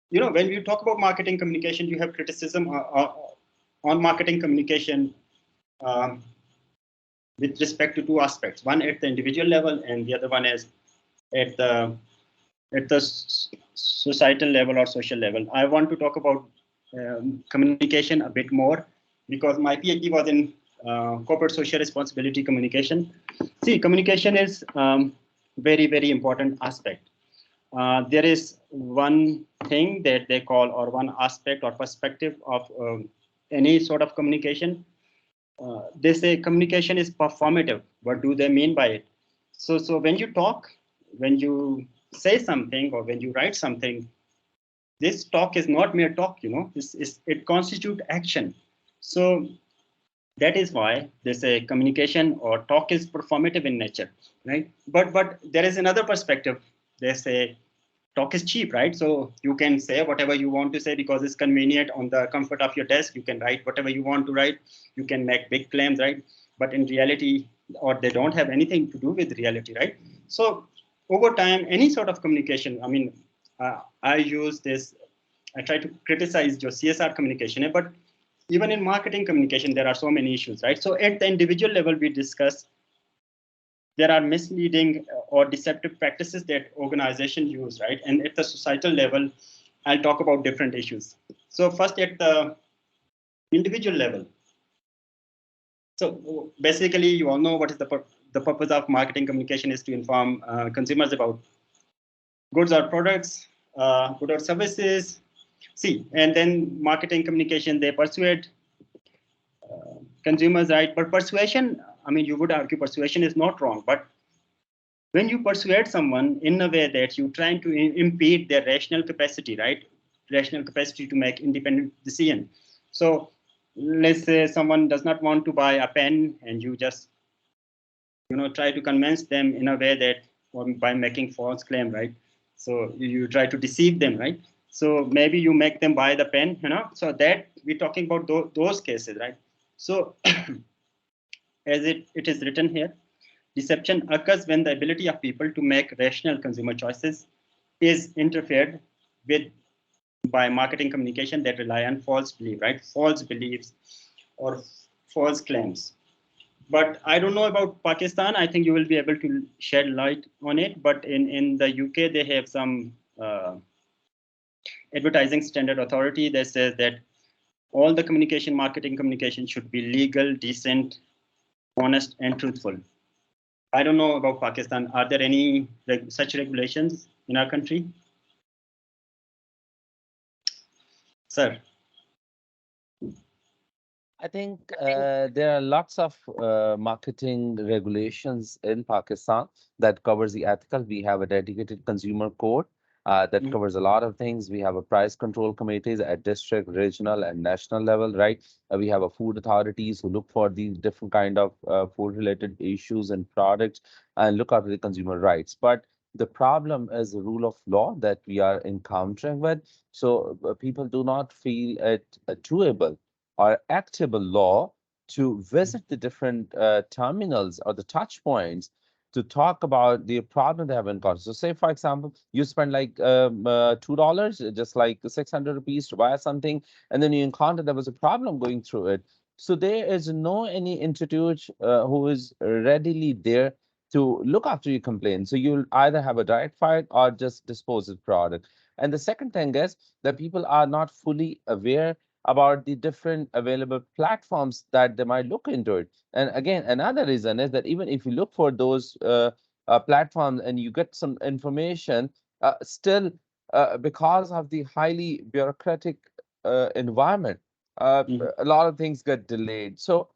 you know, when you talk about marketing communication, you have criticism on marketing communication with respect to 2 aspects. One at the individual level, and the other one is at the societal level or social level. I want to talk about communication a bit more because my PhD was in corporate social responsibility communication. See, communication is very, very important aspect. There is one thing that they call, or one aspect or perspective of any sort of communication. They say communication is performative. What do they mean by it? So when you talk, when you say something, or when you write something, this talk is not mere talk, you know, it constitutes action. So That is why they say communication or talk is performative in nature, right? But there is another perspective. They say talk is cheap, right? So you can say whatever you want to say because it's convenient on the comfort of your desk. You can write whatever you want to write. You can make big claims, right? But in reality, or they don't have anything to do with reality, right? So over time, any sort of communication, I mean, I use this, I try to criticize your CSR communication, but even in marketing communication, there are so many issues, right? So at the individual level, we discuss there are misleading or deceptive practices that organizations use, right? And at the societal level, I'll talk about different issues. So first at the individual level. So basically, you all know what is the purpose of marketing communication is to inform consumers about goods or products, goods or services. See, and then marketing communication, they persuade consumers, right? But persuasion, I mean, you would argue persuasion is not wrong, but when you persuade someone in a way that you're trying to impede their rational capacity, right? Rational capacity to make independent decision. So let's say someone does not want to buy a pen and you just, try to convince them in a way that by making false claim, right? So you try to deceive them, right? So maybe you make them buy the pen, so that we're talking about those cases, right? So as it is written here, deception occurs when the ability of people to make rational consumer choices is interfered with by marketing communication that rely on false belief, right? False beliefs or false claims. But I don't know about Pakistan. I think you will be able to shed light on it. But in the UK, they have some advertising standard authority that says that all the marketing communication should be legal, decent, honest, and truthful. I don't know about Pakistan. Are there any such regulations in our country? Sir. I think there are lots of marketing regulations in Pakistan that covers the ethical. We have a dedicated consumer code that covers a lot of things. We have a price control committees at district, regional, and national level, right? We have a food authorities who look for these different kind of food-related issues and products and look after the consumer rights. But the problem is the rule of law that we are encountering with. So people do not feel it doable or actable law to visit the different terminals or the touch points to talk about the problem they have encountered. So say, for example, you spend like $2, just like 600 rupees to buy something, and then you encounter there was a problem going through it. So there is no any institute who is readily there to look after your complaint. So you'll either have a direct fight or just dispose of product. And the second thing is that people are not fully aware about the different available platforms that they might look into it. And again, another reason is that even if you look for those platforms and you get some information, still because of the highly bureaucratic environment, a lot of things get delayed. So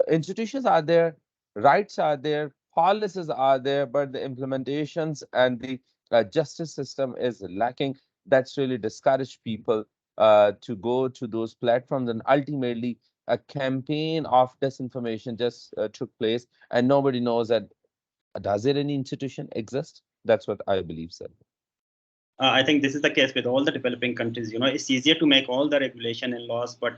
institutions are there, rights are there, policies are there, but the implementations and the justice system is lacking. That's really discouraged people to go to those platforms, and ultimately a campaign of disinformation just took place, and nobody knows that does it any institution exist? That's what I believe, sir. I think this is the case with all the developing countries. It's easier to make all the regulation and laws, but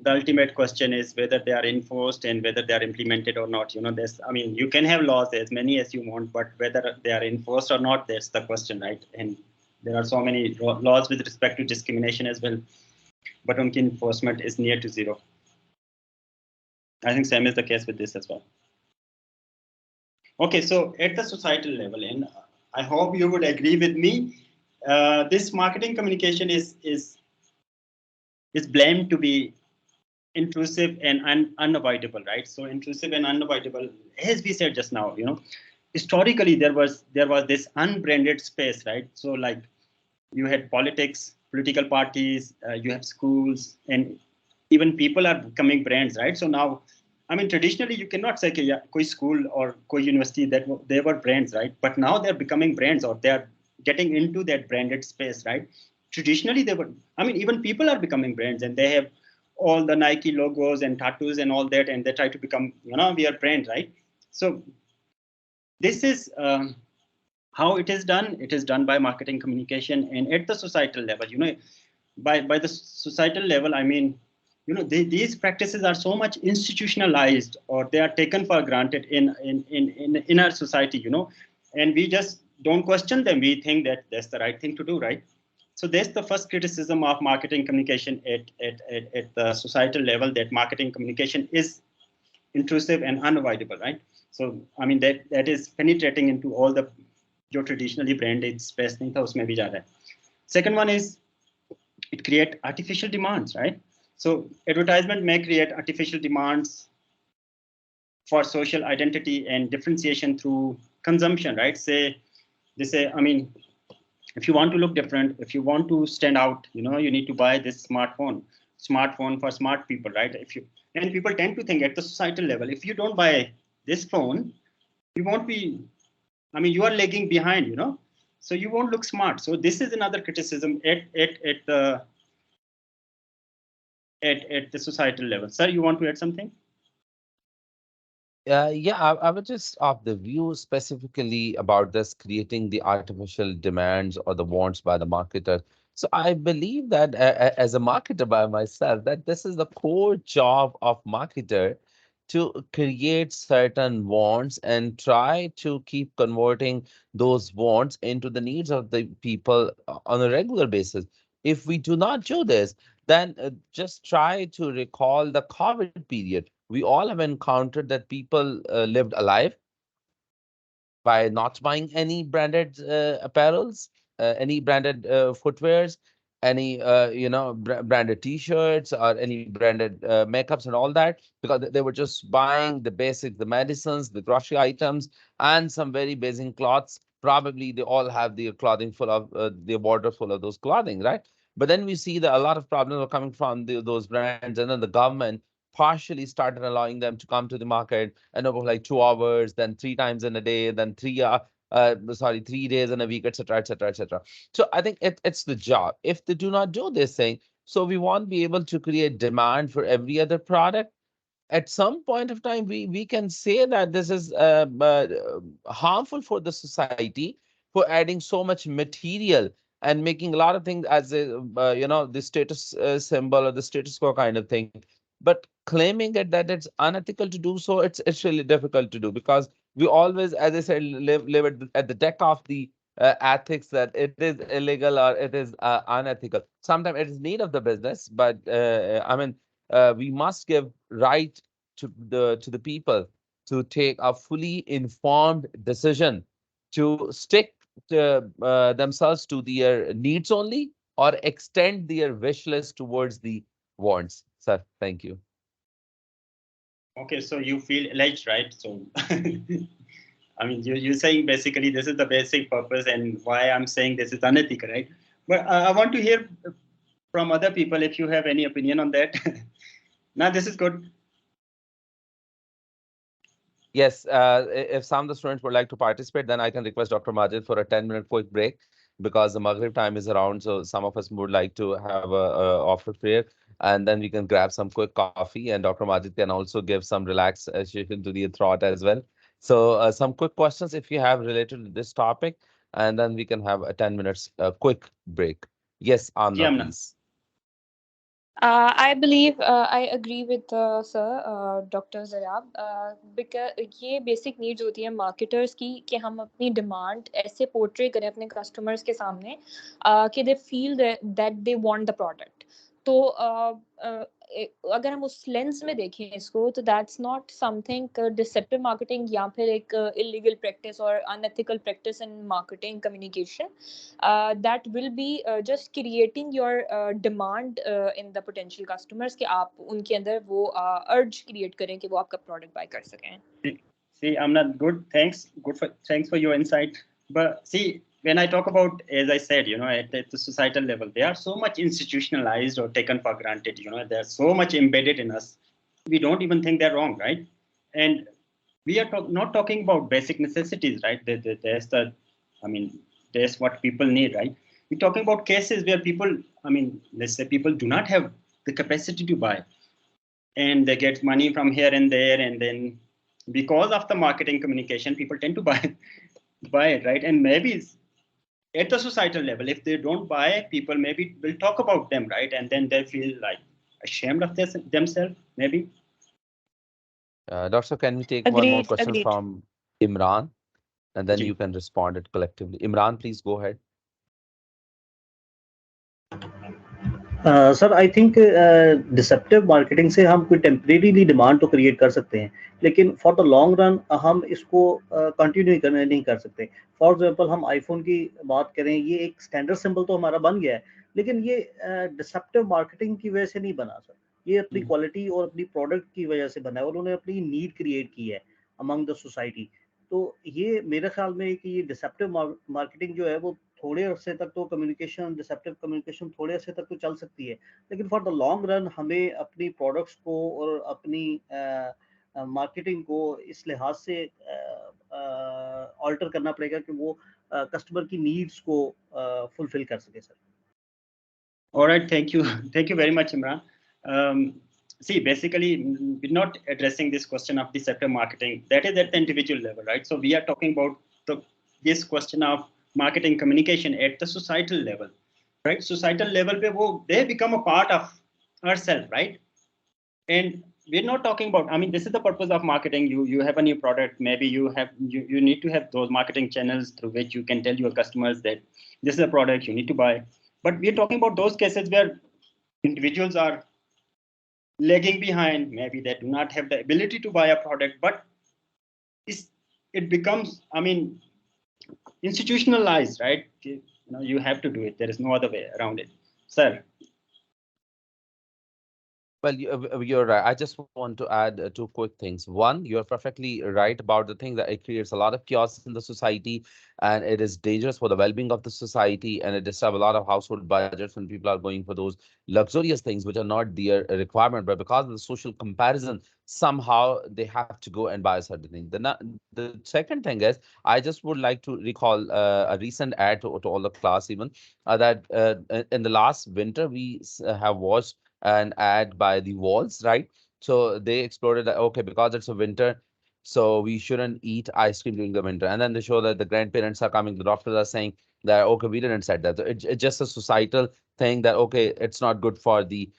the ultimate question is whether they are enforced and whether they are implemented or not. You can have laws as many as you want, but whether they are enforced or not, that's the question, right? And there are so many laws with respect to discrimination as well, but enforcement is near to zero. I think same is the case with this as well. Okay, so at the societal level, and I hope you would agree with me, this marketing communication is blamed to be intrusive and unavoidable, right? So intrusive and unavoidable, as we said just now, historically there was this unbranded space, right? So like you had political parties, you have schools, and even people are becoming brands, right? So now, traditionally you cannot say कि koi school or koi university that they were brands, right? But now they're becoming brands, or they're getting into that branded space, right? Traditionally they were, even people are becoming brands, and they have all the Nike logos and tattoos and all that, and they try to become, we are brand, right? So this is how it is done. It is done by marketing communication and at the societal level. By the societal level, I mean, these practices are so much institutionalized, or they are taken for granted in our society, and we just don't question them. We think that that's the right thing to do, right? So that's the first criticism of marketing communication at the societal level, that marketing communication is intrusive and unavoidable, right? So I mean that is penetrating into all the जो traditionally branded space नहीं था उसमें भी जा रहा है. Second one is it create artificial demands, right? So advertisement may create artificial demands for social identity and differentiation through consumption, right? They say, I mean, if you want to look different, if you want to stand out, you need to buy this smartphone for smart people, right? And people tend to think at the societal level, if you don't buy this phone, you won't be, I mean, you are lagging behind, so you won't look smart. So this is another criticism at the societal level. Sir, you want to add something? Yeah, I was just of the view specifically about this creating the artificial demands or the wants by the marketer. So I believe that as a marketer by myself, that this is the core job of marketer to create certain wants and try to keep converting those wants into the needs of the people on a regular basis. If we do not do this, then just try to recall the COVID period. We all have encountered that people lived alive by not buying any branded apparels, any branded footwears, any branded T-shirts or any branded makeups and all that, because they were just buying the basic, the medicines, the grocery items, and some very basic clothes. Probably they all have their clothing full of their wardrobe full of those clothing, right? But then we see that a lot of problems are coming from those brands, and then the government partially started allowing them to come to the market and over like 2 hours, then 3 times in a day, then 3 days in a week, etc., etc., etc. So I think it's the job. If they do not do this thing, so we won't be able to create demand for every other product. At some point of time, we can say that this is harmful for the society for adding so much material and making a lot of things as a the status symbol or the status quo kind of thing. But claiming it that it's unethical to do so, it's really difficult to do, because we always, as I said, live at the deck of the ethics, that it is illegal or it is unethical. Sometimes it is need of the business, but I mean, we must give right to the people to take a fully informed decision to stick themselves to their needs only, or extend their wish list towards the wants. Sir, thank you. Okay, so you feel alleged, right? So, I mean, you're saying basically this is the basic purpose and why I'm saying this is unethical, right? But I want to hear from other people if you have any opinion on that. Now, this is good. Yes, if some of the students would like to participate, then I can request Dr. Majid for a 10-minute quick break, because the Maghrib time is around. So some of us would like to have a offer prayer, and then we can grab some quick coffee, and Dr. Majid can also give some relaxation to the throat as well. So some quick questions if you have related to this topic, and then we can have a 10 minutes quick break. Yes, Amna, Amna. please. I believe I agree with sir, Dr. Zarab, because ये basic needs होती है marketers की, कि हम अपनी demand ऐसे portray करें अपने customers के सामने कि they feel that they want the product. तो अगर हम उस लेंस में देखें इसको, तो that's not something deceptive marketing या फिर एक इलीगल प्रैक्टिस और unethical practice in marketing communication. That will be just creating your demand in the potential customers, कि आप उनके अंदर वो अर्ज क्रिएट करें कि वो आपका प्रोडक्ट बाय कर सकें. See, I'm not good. Thanks for your insight. But see, when I talk about, as I said, at the societal level, they are so much institutionalized or taken for granted. They're so much embedded in us. We don't even think they're wrong, right? And we are not talking about basic necessities, right? There's what people need, right? We're talking about cases where people, let's say people do not have the capacity to buy, and they get money from here and there, and then because of the marketing communication, people tend to buy it, right? And maybe at the societal level, if they don't buy, people maybe will talk about them, right? And then they feel like ashamed of themselves, maybe. Doctor, can we take one more Agreed, question agreed. from Imran, and then Ji. you can respond it collectively. Imran, please go ahead. Sir I think deceptive marketing से हम कोई temporarily demand तो create कर सकते हैं, लेकिन for the long run हम इसको कंटिन्यू करने नहीं कर सकते। फॉर एग्जांपल हम आईफोन की बात करें, ये एक स्टैंडर्ड सिंबल तो हमारा बन गया है, लेकिन ये डिसेप्टिव मार्केटिंग की वजह से नहीं बना सर, ये अपनी क्वालिटी और अपनी प्रोडक्ट की वजह से बना है, और उन्होंने अपनी नीड क्रिएट की है अमंग द सोसाइटी। तो ये मेरे ख्याल में कि ये डिसेप्टिव मार्केटिंग जो है वो थोड़े अरसे तक तो कम्युनिकेशन, डिसेप्टिव कम्युनिकेशन थोड़े अरसे तक तो चल सकती है, लेकिन फॉर द लॉन्ग रन हमें अपनी प्रोडक्ट्स को और अपनी मार्केटिंग को इस लिहाज से ऑल्टर करना पड़ेगा कि वो कस्टमर की नीड्स को फुलफिल कर सके sir. All right, thank you. Thank you very much, Imran. See, basically, we're not addressing this question of deceptive marketing. That is at the individual level, right? So we are talking about this question of marketing communication at the societal level, right? Societal level, they become a part of ourselves, right? And we're not talking about, I mean, this is the purpose of marketing. You have a new product, maybe you need to have those marketing channels through which you can tell your customers that this is a product you need to buy. But we're talking about those cases where individuals are lagging behind, maybe they do not have the ability to buy a product, but it becomes, I mean, institutionalized, right? You have to do it. There is no other way around it. Sir. Well, you're right. I just want to add two quick things. One, you're perfectly right about the thing that it creates a lot of chaos in the society, and it is dangerous for the well-being of the society, and it disturbs a lot of household budgets when people are going for those luxurious things which are not their requirement, but because of the social comparison, somehow they have to go and buy a certain thing. The second thing is, I just would like to recall a recent ad to all the class even that in the last winter we have watched an ad by the Walls, right? So they explored that, okay, because it's a winter, so we shouldn't eat ice cream during the winter. And then they show that the grandparents are coming, the doctors are saying that, okay, we didn't said that. So it's just a societal thing that, okay, it's not good for the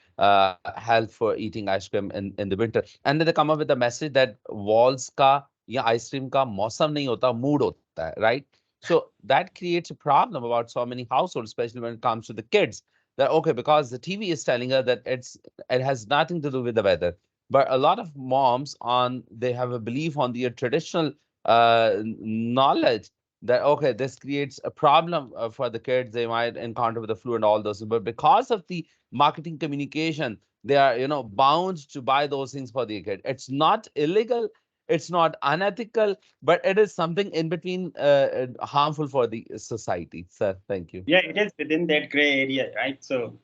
health for eating ice cream in the winter. And then they come up with a message that Walls ka या ice cream का मौसम नहीं होता, mood होता है, right? So that creates a problem about so many households, especially when it comes to the kids, that okay, because the TV is telling her that it has nothing to do with the weather. But a lot of moms they have a belief on their traditional knowledge that okay, this creates a problem for the kids. They might encounter with the flu and all those. But because of the marketing communication, they are bound to buy those things for their kid. It's not illegal. It's not unethical, but it is something in between harmful for the society. Sir, thank you. Yeah, it is within that gray area, right? So,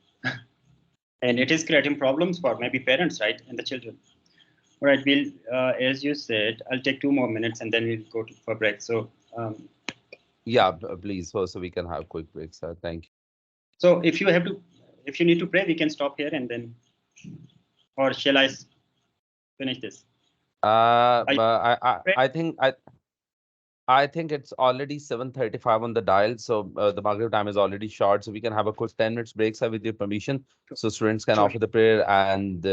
and it is creating problems for maybe parents, right, and the children. All right, we'll, as you said, I'll take 2 more minutes and then we'll go for break. So, yeah, please, so we can have a quick break, sir. Thank you. So, if you need to pray, we can stop here and then, or shall I finish this? I think it's already 7:35 on the dial, so the Maghrib time is already short, so we can have a quick 10 minutes break, sir, with your permission. Sure. So students can Sure. offer the prayer and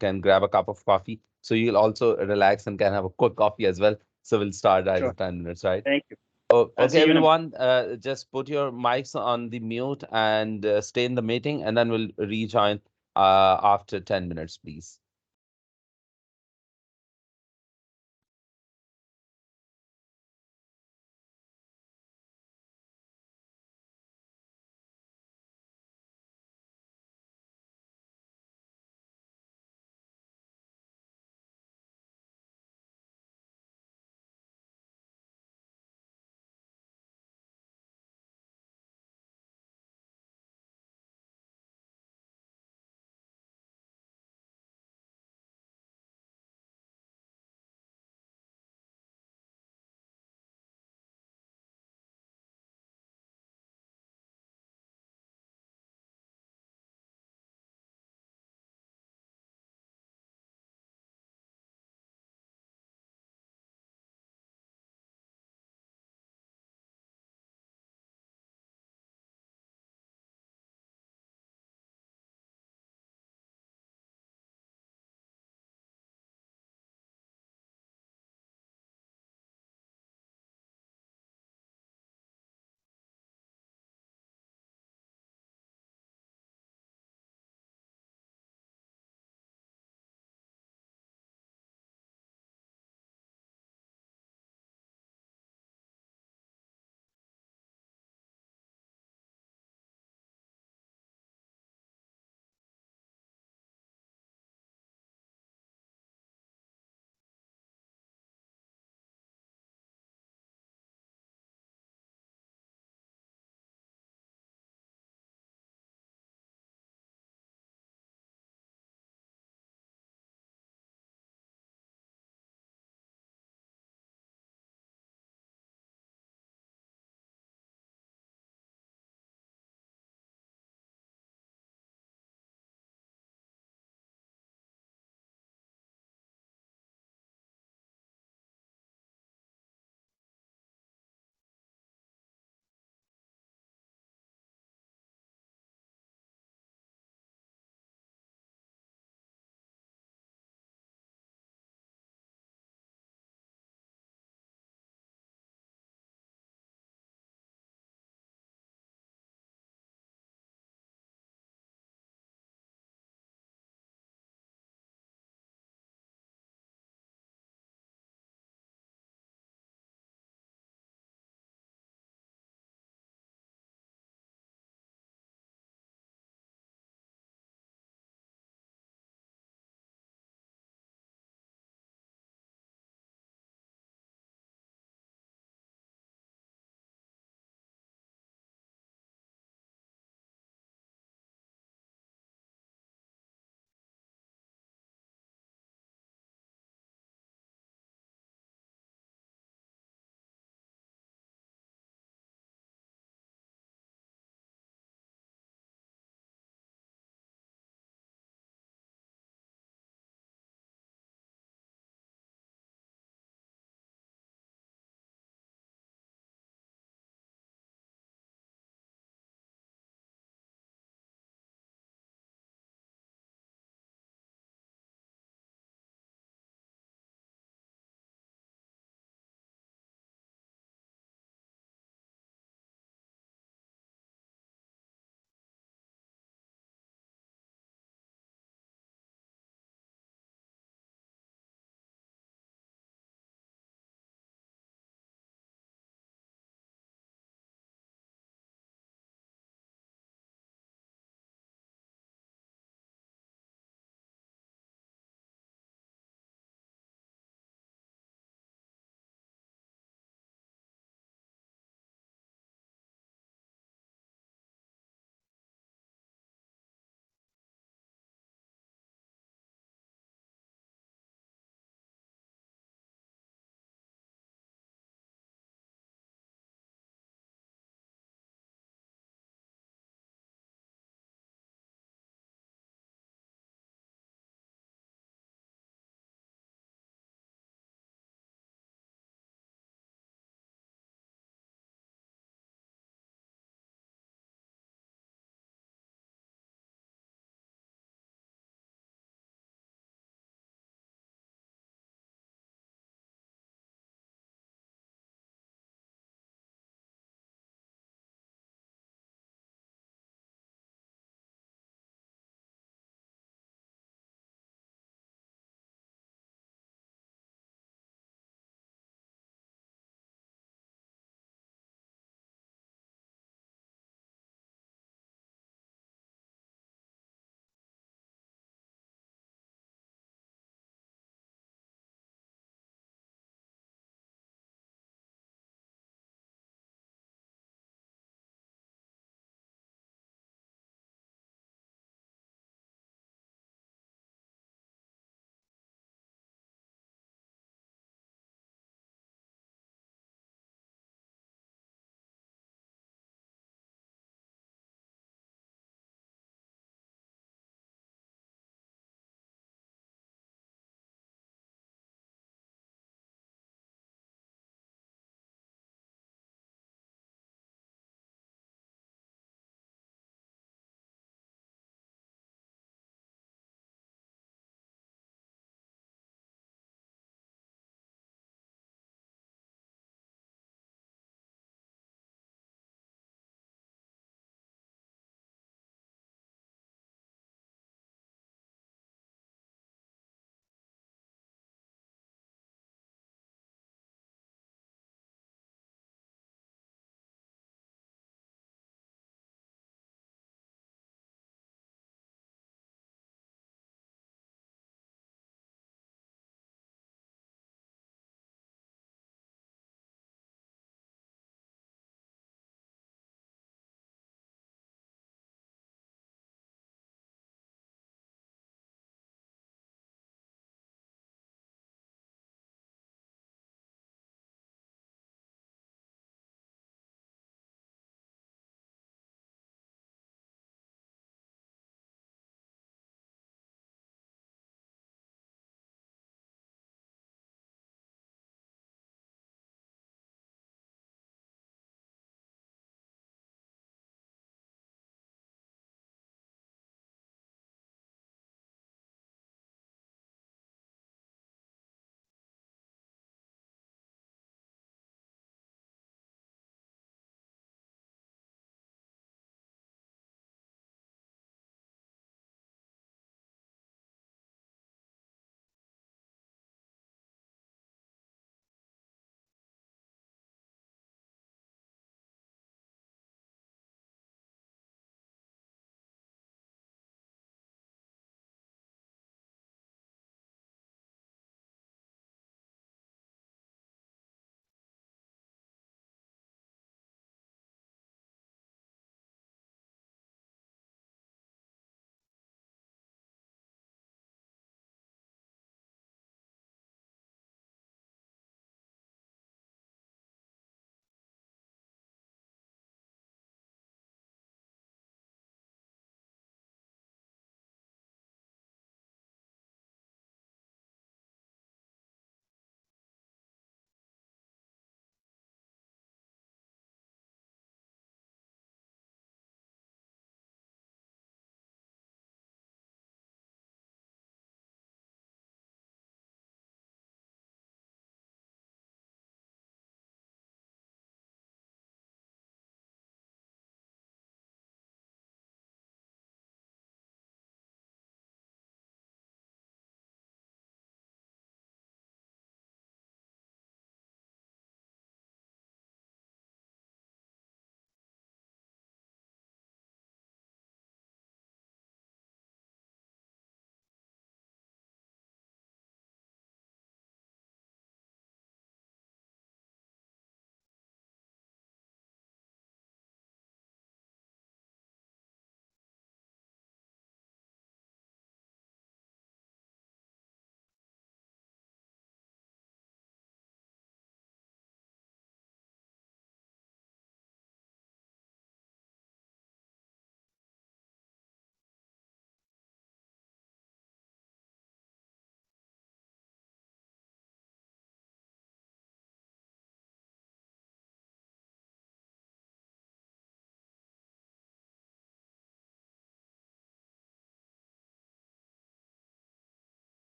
can grab a cup of coffee. So you'll also relax and can have a quick coffee as well. So we'll start at Sure. 10 minutes, right? Thank you. Oh, I'll okay, see you in a everyone, just put your mics on the mute and stay in the meeting, and then we'll rejoin after 10 minutes, please.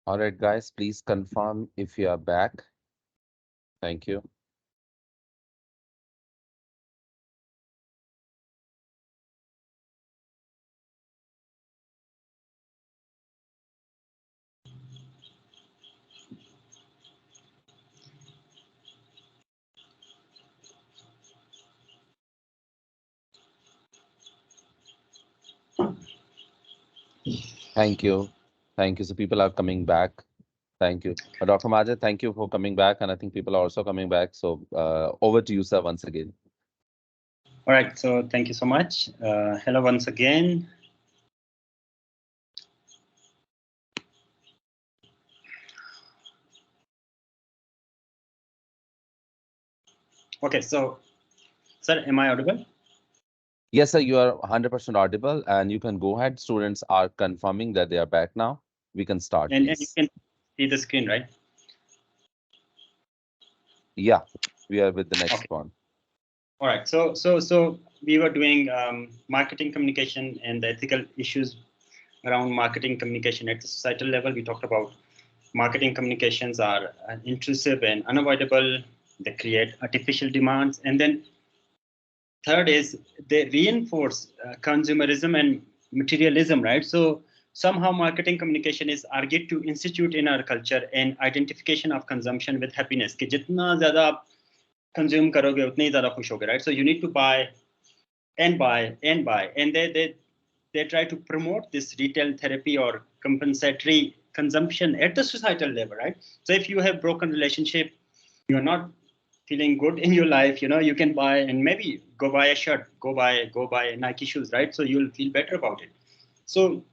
All right, guys, please confirm if you are back. Thank you. Thank you. Thank you. So people are coming back. Thank you. Dr. Majid, thank you for coming back. And I think people are also coming back. So over to you, sir, once again. All right, so thank you so much. Hello once again. Okay, so, sir, am I audible? Yes, sir, you are 100% audible and you can go ahead. Students are confirming that they are back now. We can start, And you please. can see the screen, right? Yeah, we are with the next Okay. one. All right. So we were doing marketing communication and the ethical issues around marketing communication at the societal level. We talked about marketing communications are intrusive and unavoidable. They create artificial demands, and then third is they reinforce consumerism and materialism, right? So somehow marketing communication is argued to institute in our culture an identification of consumption with happiness कि जितना ज़्यादा आप consume करोगे उतने ही ज़्यादा खुश होगे, right? So you need to buy and buy and buy, and they try to promote this retail therapy or compensatory consumption at the societal level, right? So if you have broken relationship, you're not feeling good in your life, you can buy and maybe go buy a shirt, go buy Nike shoes, right? So you'll feel better about it. So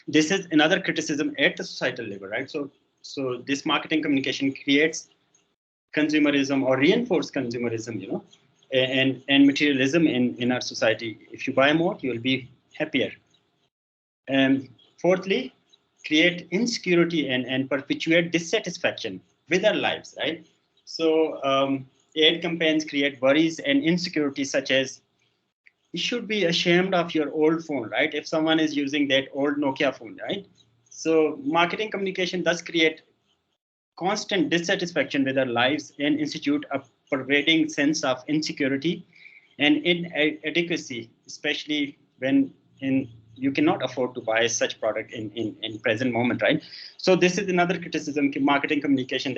this is another criticism at the societal level, right? So this marketing communication creates consumerism or reinforce consumerism, and materialism in our society. If you buy more, you will be happier. And fourthly, create insecurity and perpetuate dissatisfaction with our lives, right? So ad campaigns create worries and insecurities such as you should be ashamed of your old phone, right? If someone is using that old Nokia phone, right? So marketing communication does create constant dissatisfaction with our lives and institute a pervading sense of insecurity and inadequacy, especially when you cannot afford to buy such product in present moment, right? So this is another criticism. Marketing communication,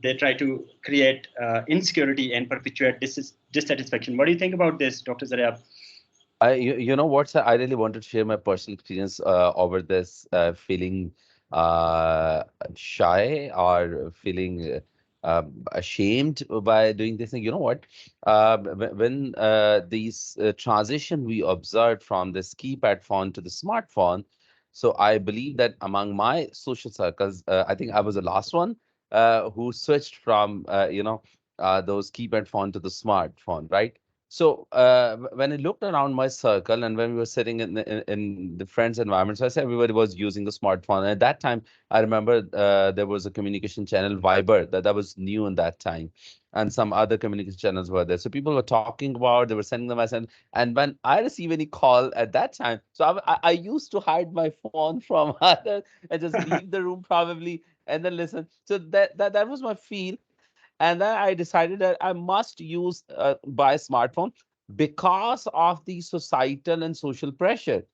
they try to create insecurity and perpetuate dissatisfaction. What do you think about this, Dr. Zaria? You know what, sir? I really wanted to share my personal experience over this feeling uh, shy or feeling ashamed by doing this thing. You know what? When these transition we observed from this keypad phone to the smartphone, so I believe that among my social circles, I think I was the last one who switched from those keypad phone to the smartphone, right? So when I looked around my circle and when we were sitting in the friends' environment, so I said everybody was using the smartphone. And at that time, I remember there was a communication channel, Viber, that was new in that time. And some other communication channels were there. So people were talking about, they were sending them message. And when I receive any call at that time, so I used to hide my phone from others and just leave the room probably and then listen. So that was my feel. And then I decided that I must use buy smartphone because of the societal and social pressure.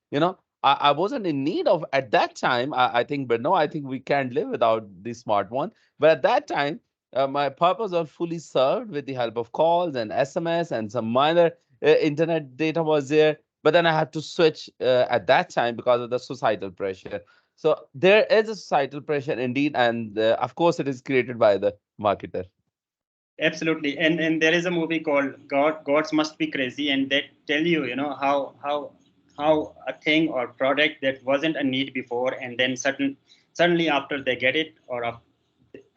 I wasn't in need of at that time. I think, but no, I think we can't live without the smartphone. But at that time, my purpose was fully served with the help of calls and SMS and some minor internet data was there. But then I had to switch at that time because of the societal pressure. So there is a societal pressure indeed, and of course, it is created by the marketer. Absolutely, and there is a movie called Gods Must Be Crazy, and they tell you, how a thing or product that wasn't a need before, and then suddenly after they get it,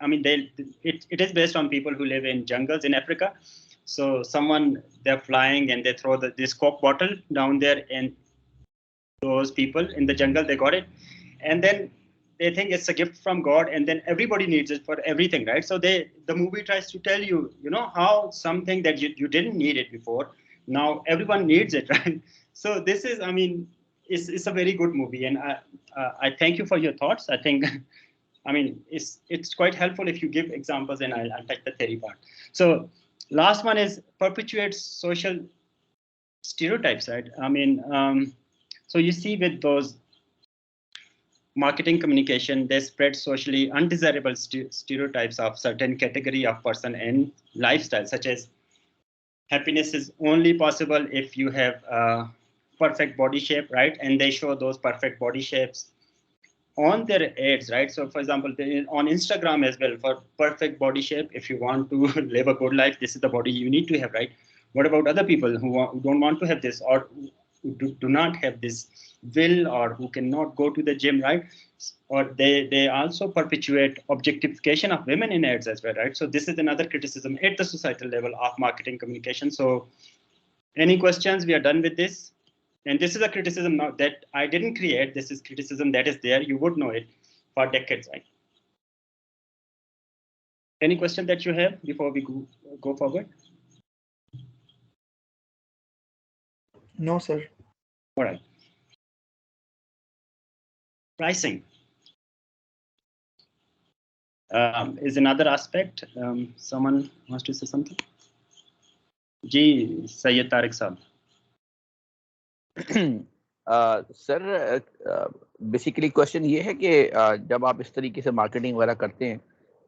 I mean, it is based on people who live in jungles in Africa. So they're flying and they throw this Coke bottle down there, and those people in the jungle they got it, and then they think it's a gift from God, and then everybody needs it for everything, right? So the movie tries to tell you, how something that you didn't need it before, now everyone needs it, right? So this is, I mean, it's a very good movie, and I thank you for your thoughts. I think I mean, it's quite helpful if you give examples, and I'll take the theory part. So last one is perpetuates social stereotypes, right? I mean, so you see with those marketing communication, they spread socially undesirable stereotypes of certain category of person and lifestyle, such as happiness is only possible if you have a perfect body shape, right? And they show those perfect body shapes on their ads, right? So, for example, on Instagram as well, for perfect body shape, if you want to live a good life, this is the body you need to have, right? What about other people who don't want to have this, or who do not have this will, or who cannot go to the gym, right? Or they also perpetuate objectification of women in ads as well, right? So this is another criticism at the societal level of marketing communication. So any questions? We are done with this. And this is a criticism now that I didn't create. This is criticism that is there. You would know it for decades, right? Any question that you have before we go forward? No, sir. All right. Pricing is another aspect. Someone wants to say something? Ji, Sayyid Tariq Saab. Sir basically question ये है कि जब आप इस तरीके से marketing वगैरह करते हैं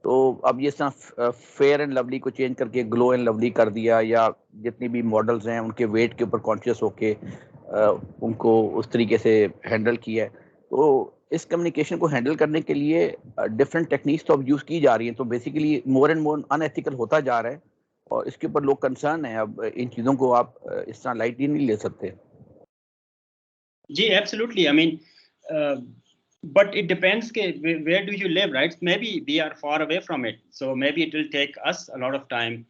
तो अब ये फेयर एंड लवली को चेंज करके ग्लो एंड लवली कर दिया, या जितनी भी मॉडल्स हैं उनके वेट के ऊपर कॉन्शियस होके उनको उस तरीके से हैंडल किया है, तो इस कम्युनिकेशन को हैंडल करने के लिए डिफरेंट टेक्निक्स तो अब यूज़ की जा रही हैं, तो basically more and more unethical होता जा रहा है और इसके ऊपर लोग कंसर्न है। अब इन चीज़ों को आप इस तरह लाइटली नहीं ले सकते। Gee, absolutely. I mean, but it depends where do you live, right? Maybe we are far away from it, so maybe it will take us a lot of time.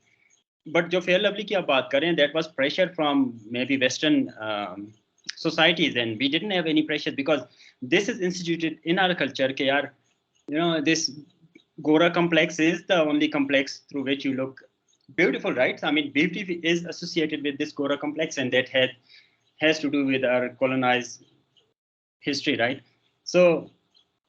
But जो fair lovely की आप बात करें, that was pressure from maybe Western societies, and we didn't have any pressure because this is instituted in our culture. कि यार, you know, this Gora complex is the only complex through which you look beautiful, right? I mean, beauty is associated with this Gora complex, and that has to do with our colonized history, right? So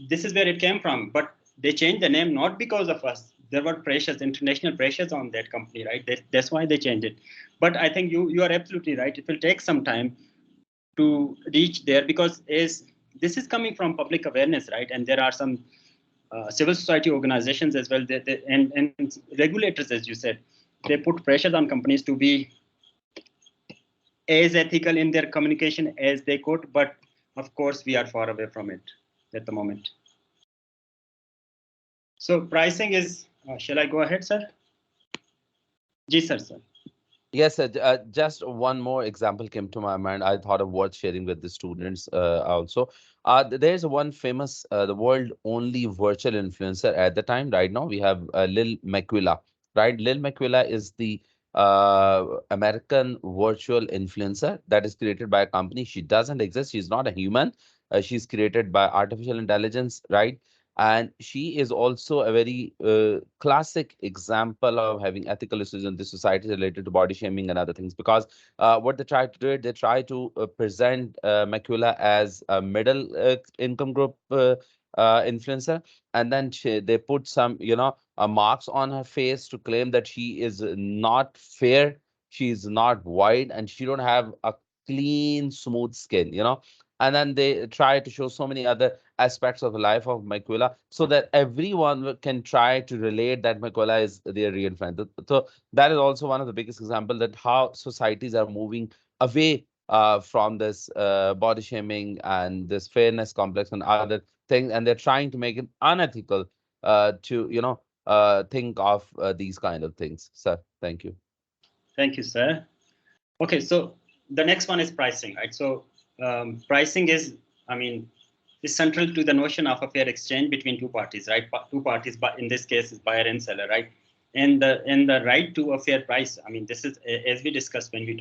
this is where it came from, but they changed the name not because of us. There were pressures, international pressures on that company, right? That's why they changed it. But I think you are absolutely right. It will take some time to reach there because this is coming from public awareness, right? And there are some civil society organizations as well, and regulators, as you said, they put pressures on companies to be as ethical in their communication as they could, but of course we are far away from it at the moment. So pricing is, shall I go ahead, sir? Ji, sir. Yes, sir. Just one more example came to my mind. I thought of worth sharing with the students also. There's one famous, the world only virtual influencer at the time. Right now, we have Lil Maquila, right? Lil Maquila is the American virtual influencer that is created by a company. She doesn't exist. She's not a human. She's created by artificial intelligence, right? And she is also a very classic example of having ethical issues in the society related to body shaming and other things. Because what they try to do, they try to present Maquila as a middle income group influencer, and then they put some, marks on her face to claim that she is not fair, she is not white, and she don't have a clean, smooth skin, and then they try to show so many other aspects of the life of Maquila so that everyone can try to relate that Maquila is their real friend. So that is also one of the biggest examples that how societies are moving away from this body shaming and this fairness complex and other things, and they're trying to make it unethical to think of these kind of things. Sir, thank you. Thank you, sir. Okay, so the next one is pricing, right? So pricing is, is central to the notion of a fair exchange between two parties, right? Two parties, but in this case, is buyer and seller, right? And the right to a fair price. This is, as we discussed when we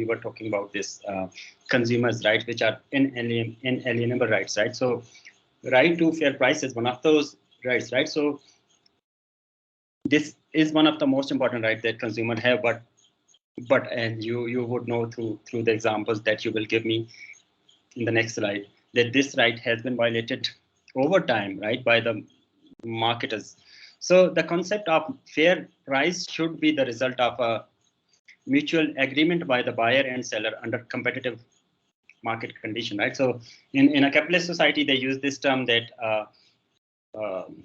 were talking about this consumers, right, which are inalienable rights, right? So right to fair price is one of those rights, right? So this is one of the most important rights that consumers have, but and you would know through the examples that you will give me in the next slide that this right has been violated over time, right, by the marketers. So the concept of fair price should be the result of a mutual agreement by the buyer and seller under competitive market condition, right? So in a capitalist society, they use this term that um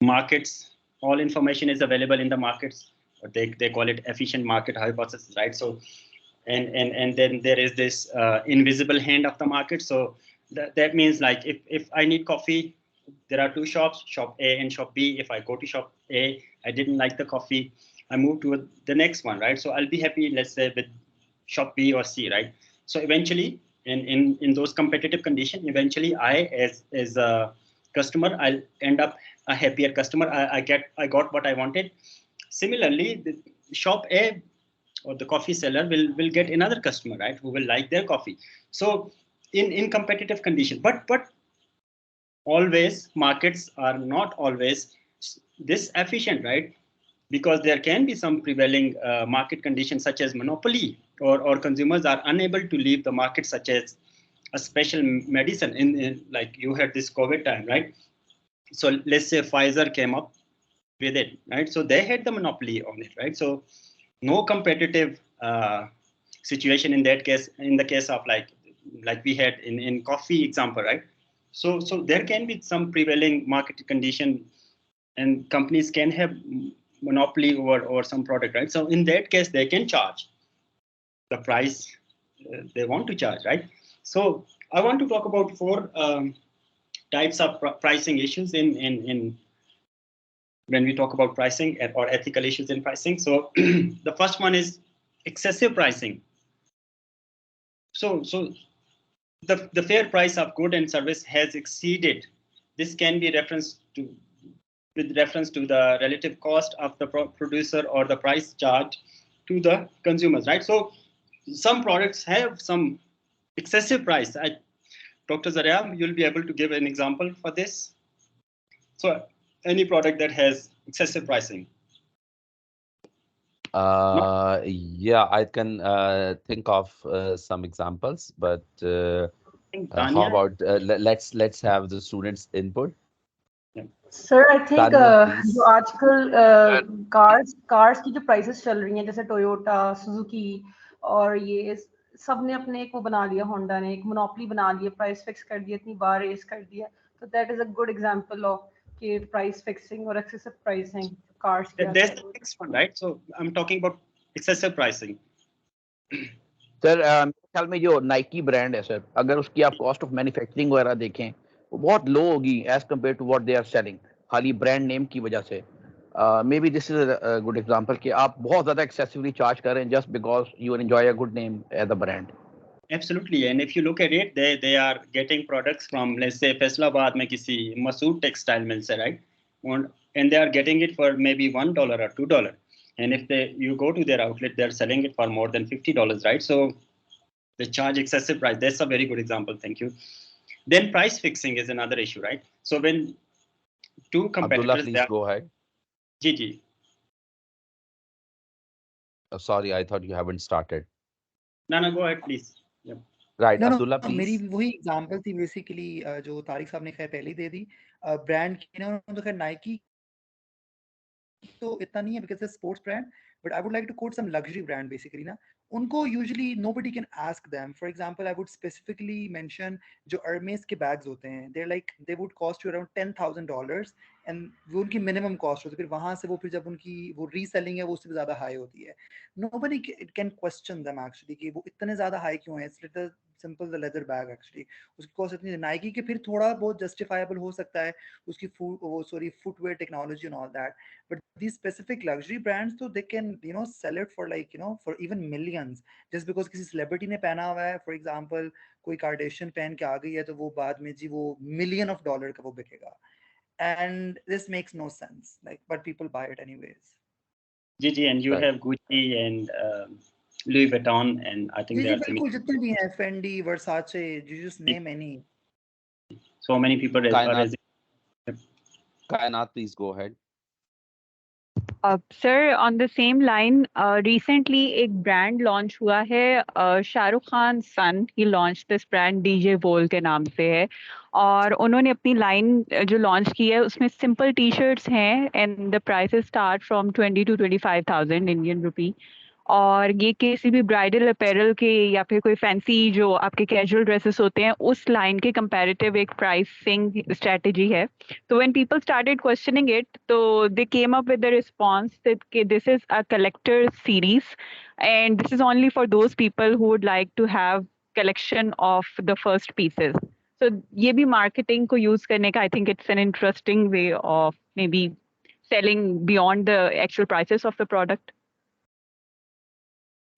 markets, all information is available in the markets. They call it efficient market hypothesis, right? So and then there is this invisible hand of the market. So that means like if I need coffee, there are two shops, shop A and shop B. If I go to shop A, I didn't like the coffee, I move to the next one, right? So I'll be happy, let's say, with shop B or C, right? So eventually, in those competitive conditions, eventually as a customer, I'll end up a happier customer. I got what I wanted. Similarly, the shop A or the coffee seller will get another customer, right, who will like their coffee. So in competitive condition, but always markets are not always this efficient, right? Because there can be some prevailing market conditions such as monopoly, or consumers are unable to leave the market, such as a special medicine in like you had this COVID time, right? So let's say Pfizer came up with it, right? So they had the monopoly on it, right? So no competitive situation in that case, in the case of like we had in coffee example, right? So there can be some prevailing market condition, and companies can have monopoly over some product, right? So in that case, they can charge the price they want to charge, right? So I want to talk about four types of pricing issues in when we talk about pricing or ethical issues in pricing. So the first one is excessive pricing. So the fair price of good and service has exceeded. This can be reference to with reference to the relative cost of the producer or the price charged to the consumers, right? So some products have some excessive price. Dr. Zaria, you'll be able to give an example for this. So any product that has excessive pricing. Yeah, I can think of some examples, but how Tanya, about let's have the students' input. Sir I think Tanya, please. जो आजकल cars की जो prices चल रही हैं जैसे Toyota Suzuki और ये सब ने अपने एक वो बना लिया, होंडा ने एक मोनोपोली बना लिया, प्राइस फिक्स कर दिया, इतनी बार रेस कर दिया, तो that is a good example of कि प्राइस फिक्सिंग और एक्सेसिव प्राइसिंग कार्स की there's the next one, right? So I'm talking about excessive pricing. Sir मेरे ख्याल में जो नाइकी ब्रांड है सर, अगर उसकी आप कॉस्ट ऑफ मैन्युफैक्चरिंग वगैरह देखें वो बहुत लो होगी as compare to what they are selling, खाली ब्रांड नेम की वजह से। Maybe this is a good example कि आप बहुत ज़्यादा एक्सेसिवली चार्ज कर रहे हैं just because you enjoy a good name as a brand. Absolutely, and if you look at it, they are getting products from, let's say, Faisalabad में किसी Masood textile mill से, right? And they are getting it for maybe $1 or $2. And if you go to their outlet, they're selling it for more than $50, right? So they charge excessive price. That's a very good example. Thank you. Then price fixing is another issue, right? So when two Abdullah, competitors, please go ahead. Gigi. Sorry, I thought you haven't started. No, go ahead, please. Yeah. Right, No, Abdullah, मेरी please. वही example थी basically जो तारिक साहब ने खैर पहले ही दे the brand की ना, तो खैर नाइकी तो इतना नहीं है because it's sports brand, but I would like to quote some luxury brand basically ना, उनको usually nobody can ask them. For example I would specifically mention जो अर्मेस के बैग्स होते हैं, they like they would cost you around $10,000 and वो उनकी minimum cost होती है, फिर वहां से वो फिर जब उनकी वो रीसेलिंग है वो उससे ज़्यादा हाई होती है। Nobody can question them actually कि वो इतने ज़्यादा हाई क्यों है। It's simple the leather bag actually उसकी कॉस्ट इतनी, नाइकी के फिर थोड़ा बहुत जस्टिफाइबल हो सकता है उसकी footwear technology and all that, but these specific luxury brands so they can sell it for like for even millions just because किसी celebrity ने पहना हुआ है। for example कोई कार्डेशियन पहन के आ गई है तो वो बाद में जी वो $1 million का वो बिकेगा, and this makes no sense like but people buy it anyways. Gigi, and you Right. have Gucci and Louis Vuitton, and I think ji they ji are बिल्कुल, similar. जितने भी हैं Fendi, Versace, you just name any. So many people are Kainat, raising. Kainat, please go ahead. Sir on the same line recently एक brand launch हुआ है शाहरुख खान सन ही launch this brand DJ बोल के नाम से है और उन्होंने अपनी लाइन जो लॉन्च की है उसमें सिंपल टी शर्ट्स हैं and the prices start from 20 to 25,000 Indian rupee और ये किसी भी ब्राइडल अपैरल के या फिर कोई फैंसी जो आपके कैजुअल ड्रेसेस होते हैं उस लाइन के कंपैरेटिव एक प्राइसिंग स्ट्रेटजी है. So when people started questioning it, so they came up with the response that okay, this is a collector series, and this is only for those people who would like to have collection of the first pieces. So ये भी marketing को use करने का I think it's an interesting way of maybe selling beyond the actual prices of the product.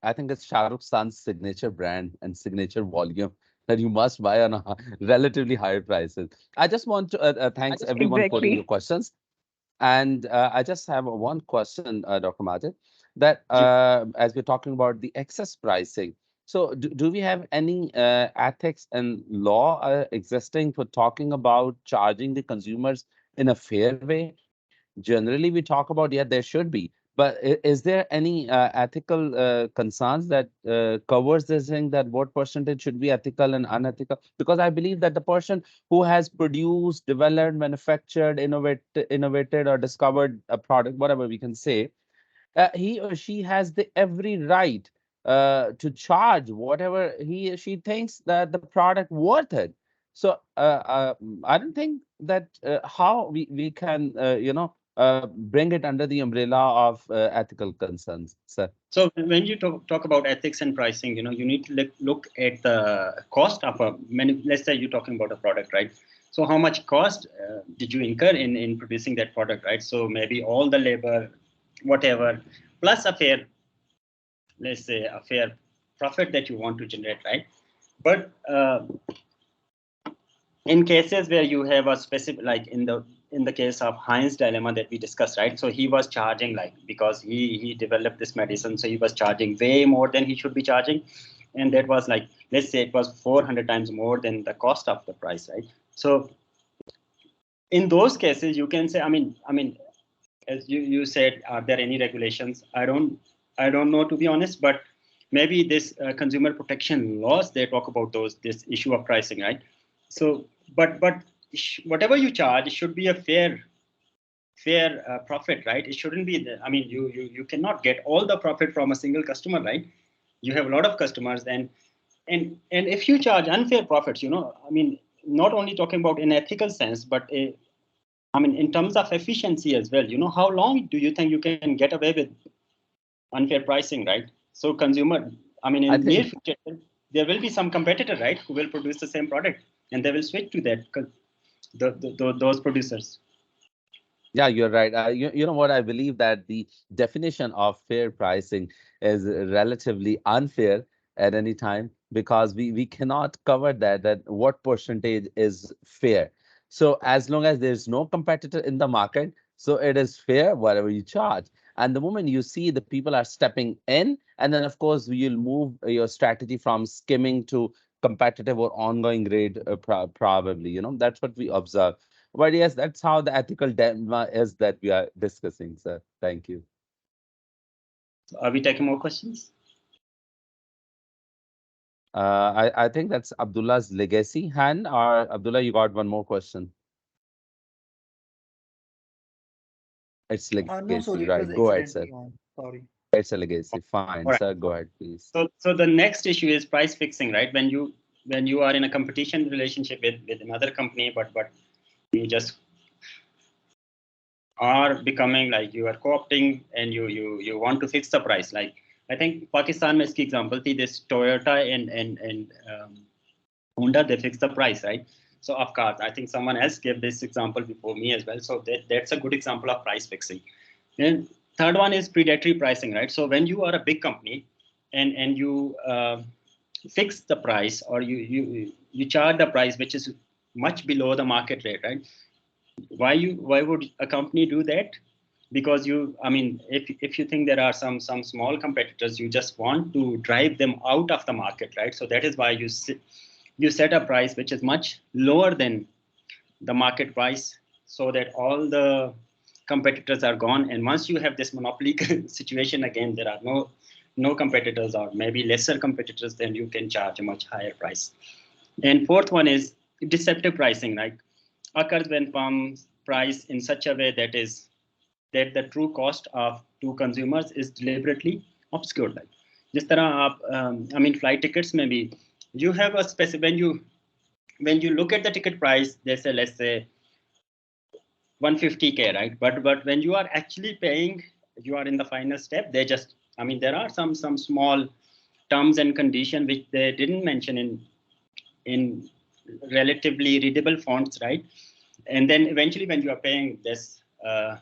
I think it's Shah Rukh Khan's signature brand and signature volume that you must buy on a relatively higher prices. I just want to thanks everyone for your Exactly. questions. And I just have one question, Dr. Majid, that Ji. as we're talking about the excess pricing, so do we have any ethics and law existing for talking about charging the consumers in a fair way? Generally, we talk about, yeah, there should be, but is there any ethical concerns that covers this thing that what percentage should be ethical and unethical? Because I believe that the person who has produced, developed, manufactured, innovated or discovered a product, whatever we can say, he or she has the every right to charge whatever he or she thinks that the product worth it. So I don't think that how we can bring it under the umbrella of ethical concerns, sir. So when you talk about ethics and pricing, you need to look at the cost of let's say you're talking about a product, right? So how much cost did you incur in producing that product, right? So maybe all the labor, whatever, plus a fair, let's say a fair profit that you want to generate, right? But in cases where you have a specific, like in the case of Heinz dilemma that we discussed, right? So he was charging, like, because he developed this medicine, so he was charging way more than he should be charging, and that was like, let's say it was 400 times more than the cost of the price, right? So in those cases, you can say, I mean, as you said, are there any regulations? I don't know, to be honest, but maybe this consumer protection laws, they talk about this issue of pricing, right? So but whatever you charge, it should be a fair profit, right? It shouldn't be I mean, you cannot get all the profit from a single customer, right? You have a lot of customers, and if you charge unfair profits, I mean, not only talking about in ethical sense, but I mean, in terms of efficiency as well, how long do you think you can get away with unfair pricing, right? So consumer, I mean, I in near think future, there will be some competitor, right, who will produce the same product, and they will switch to that, those producers. yeah, you're right. You know what? I believe that the definition of fair pricing is relatively unfair at any time because we cannot cover that what percentage is fair. So as long as there's no competitor in the market, so it is fair whatever you charge. And the moment you see the people are stepping in, and then of course you'll move your strategy from skimming to competitive or ongoing grade, probably. That's what we observe. But yes, that's how the ethical dilemma is that we are discussing, sir. Thank you. So are we taking more questions? I think that's Abdullah's legacy hand, or Abdullah, you got one more question. It's No, legacy, sorry, it right? was Go ahead, sir. accidentally on. Sorry. It's a legacy. Fine, All right. sir. Go ahead, please. So the next issue is price fixing, right? When you are in a competition relationship with another company, but you just are becoming like you are co-opting, and you want to fix the price. Like, I think Pakistan mein iski example thi, this Toyota and Honda, they fix the price, right? So of cars, I think someone else gave this example before me as well. So that's a good example of price fixing. And third one is predatory pricing, right? So when you are a big company and you fix the price, or you charge the price which is much below the market rate, right? Why would a company do that? Because I mean, if you think there are some small competitors, you just want to drive them out of the market, right? So that is why you set a price which is much lower than the market price, so that all the competitors are gone, and once you have this monopoly situation again, there are no competitors, or maybe lesser competitors, then you can charge a much higher price. And fourth one is deceptive pricing, like occurs when firms price in such a way that the true cost of to consumers is deliberately obscured. Like जिस तरह आप I mean flight tickets में भी you have a specific when you look at the ticket price, they say, let's say 150K, right? But when you are actually paying, you are in the final step, they just, I mean, there are some small terms and condition which they didn't mention in relatively readable fonts, right? And then eventually when you are paying this a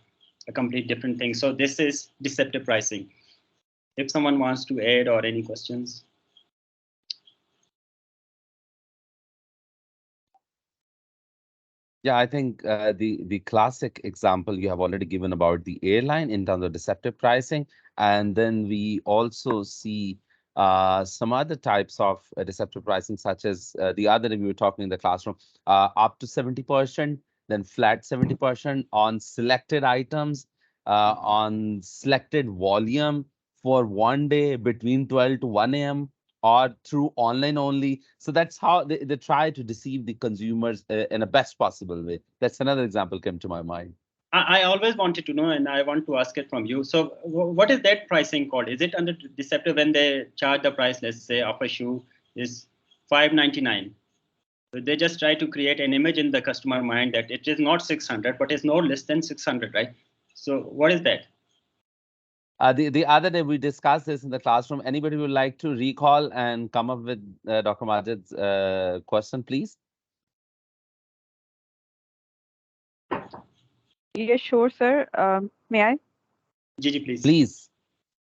complete different thing. So this is deceptive pricing. If someone wants to add or any questions. Yeah, I think the classic example you have already given about the airline in terms of deceptive pricing, and then we also see some other types of deceptive pricing, such as the other day we were talking in the classroom, up to 70%, then flat 70% on selected items, on selected volume for one day between 12 to 1 a.m. or through online only. So that's how they try to deceive the consumers in a best possible way. That's another example came to my mind. I always wanted to know, and I want to ask it from you. So what is that pricing called? Is it under deceptive when they charge the price, let's say, of a shoe is $599? So they just try to create an image in the customer mind that it is not 600, but it's no less than 600, right? So what is that? The other day we discussed this in the classroom. Anybody would like to recall and come up with Dr. Majid's question, please? Yes, sure, sir. May I? Gigi, please. Please.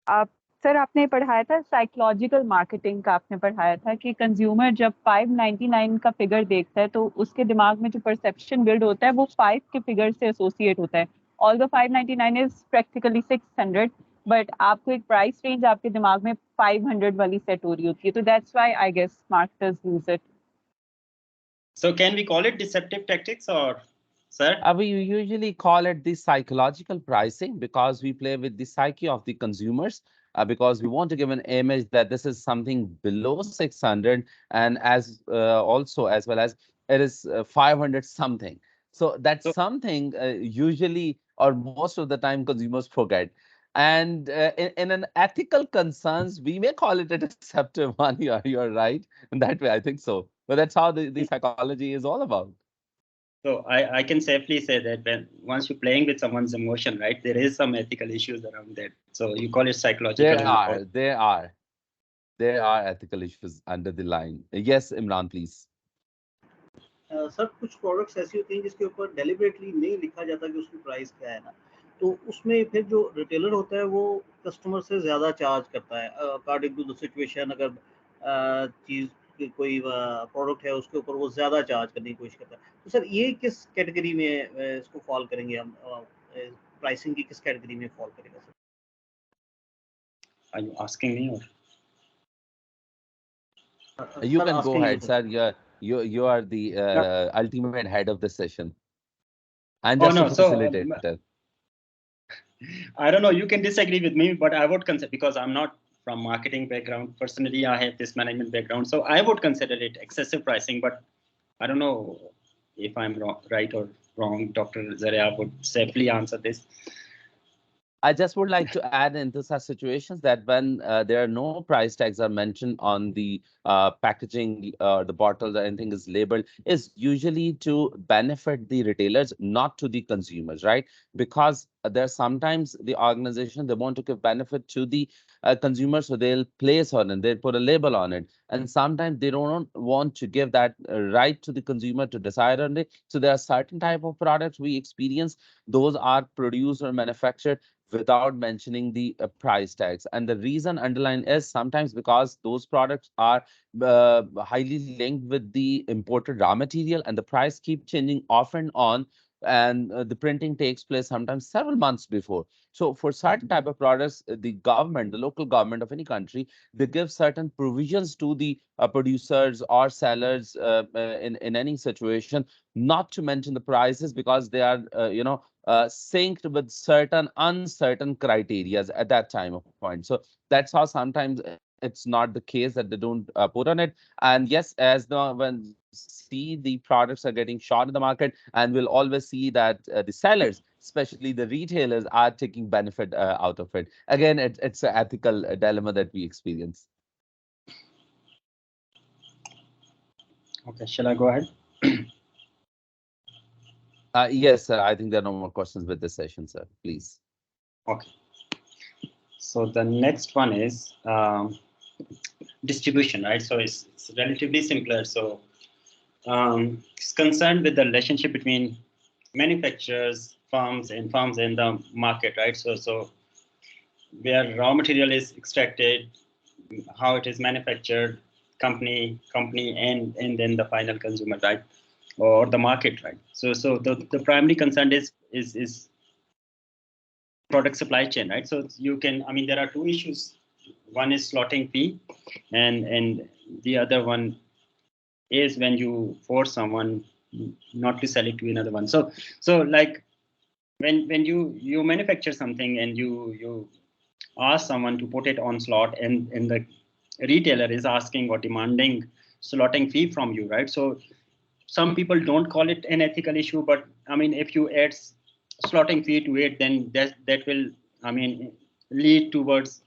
Sir आपने पढ़ाया था psychological marketing का, आपने पढ़ाया था कि consumer जब 599 का फिगर देखता है तो उसके दिमाग में जो परसेप्शन बिल्ड होता है वो 5 के फिगर से एसोसिएट होता है. ऑल्दो 599 इज प्रैक्टिकली 600, बट आपको एक प्राइस रेंज आपके दिमाग में 500 वाली सेट हो रही होती है. तो that's why I guess marketers use it. So can we call it deceptive tactics, or sir? We usually call it the psychological pricing because we play with the psyche of the consumers, because we want to give an image that this is something below 600, and also as well as it is 500 something. So that's something usually or most of the time consumers forget. And in an ethical concerns, we may call it a deceptive one. You're right. In that way, I think so. But that's how the psychology is all about. So I can safely say that when once you're playing with someone's emotion, right, there is some ethical issues around that. So you call it psychological. There are ethical issues under the line. Yes, Imran, please. Sir कुछ products ऐसी होती हैं जिसके ऊपर deliberately नहीं लिखा जाता कि उसकी प्राइस क्या है ना, तो उसमें फिर जो रिटेलर होता है वो कस्टमर से ज़्यादा चार्ज करता है अकॉर्डिंग टू द सिचुएशन. अगर चीज़ कोई प्रोडक्ट है उसके ऊपर वो ज़्यादा चार्ज करने की कोशिश करता है. तो सर ये किस कैटेगरी में इसको फॉल करेंगे हम, प्राइसिंग की किस कैटेगरी में फॉल करेगा sir? Are you asking me or? You can go ahead, sir. You are the ultimate head of the session. I'm just a facilitator. I don't know. You can disagree with me, but I would consider, because I'm not from marketing background. Personally, I have this management background, so I would consider it excessive pricing. But I don't know if I'm right or wrong. Dr. Zaria would safely answer this. I just would like to add into such situations that when there are no price tags are mentioned on the packaging, the bottles or anything is labeled, is usually to benefit the retailers, not to the consumers, right? Because there's sometimes the organization, they want to give benefit to the consumer, so they'll place on it, they'll put a label on it. And sometimes they don't want to give that right to the consumer to decide on it. So there are certain type of products we experience, those are produced or manufactured without mentioning the price tags. And the reason underlying is sometimes because those products are highly linked with the imported raw material, and the price keep changing off and on, and the printing takes place sometimes several months before. So for certain type of products, the government, the local government of any country, they give certain provisions to the producers or sellers in any situation, not to mention the prices, because they are synced with certain uncertain criterias at that time of point. So that's how sometimes it's not the case that they don't put on it. And yes, as the when see the products are getting shot in the market, and we'll always see that the sellers, especially the retailers, are taking benefit out of it. Again, it's an ethical dilemma that we experience. Okay, shall I go ahead? Yes, sir. I think there are no more questions with this session, sir. Please. Okay. So the next one is distribution, right? So it's relatively simpler. So it's concerned with the relationship between manufacturers, firms in the market, right? So where raw material is extracted, how it is manufactured, company, and then the final consumer, right? Or the market, right? So the primary concern is product supply chain, right? So you can, I mean, there are two issues. One is slotting fee, and the other one is when you force someone not to sell it to another one. So like when you manufacture something and you ask someone to put it on slot, and the retailer is asking or demanding slotting fee from you, right? So some people don't call it an ethical issue, but I mean, if you add slotting fee to it, then that will, I mean, lead towards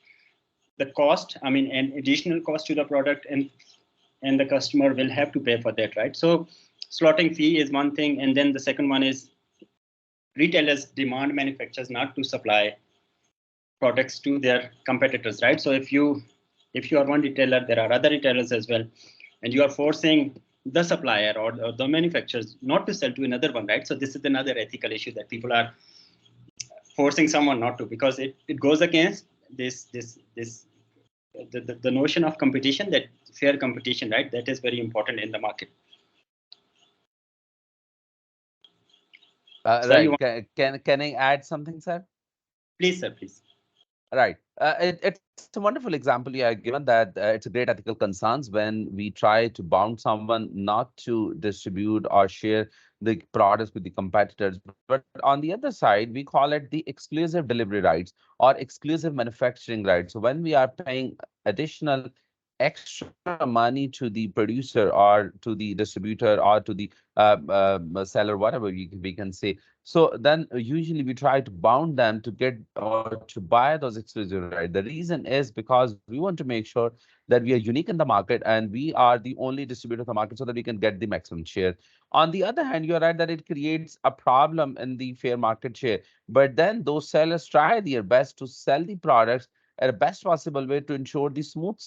the cost, I mean, an additional cost to the product, and the customer will have to pay for that, right? So slotting fee is one thing, and then the second one is retailers demand manufacturers not to supply products to their competitors, right? So if you are one retailer, there are other retailers as well, and you are forcing the supplier or the manufacturers not to sell to another one, right? So this is another ethical issue that people are forcing someone not to, because it goes against the notion of competition, that fair competition, right? That is very important in the market. Sir, you Right. want, Can I add something, sir? please, sir, please. Right. It's a wonderful example you have given that it's a great ethical concerns when we try to bound someone not to distribute or share the products with the competitors. But on the other side, we call it the exclusive delivery rights or exclusive manufacturing rights. So when we are paying additional extra money to the producer or to the distributor or to the seller, whatever we can say, so then usually we try to bound them to get or to buy those exclusive rights. The reason is because we want to make sure that we are unique in the market and we are the only distributor of the market so that we can get the maximum share. On the other hand, you're right that it creates a problem in the fair market share. But then those sellers try their best to sell the products at a best possible way to ensure the smooth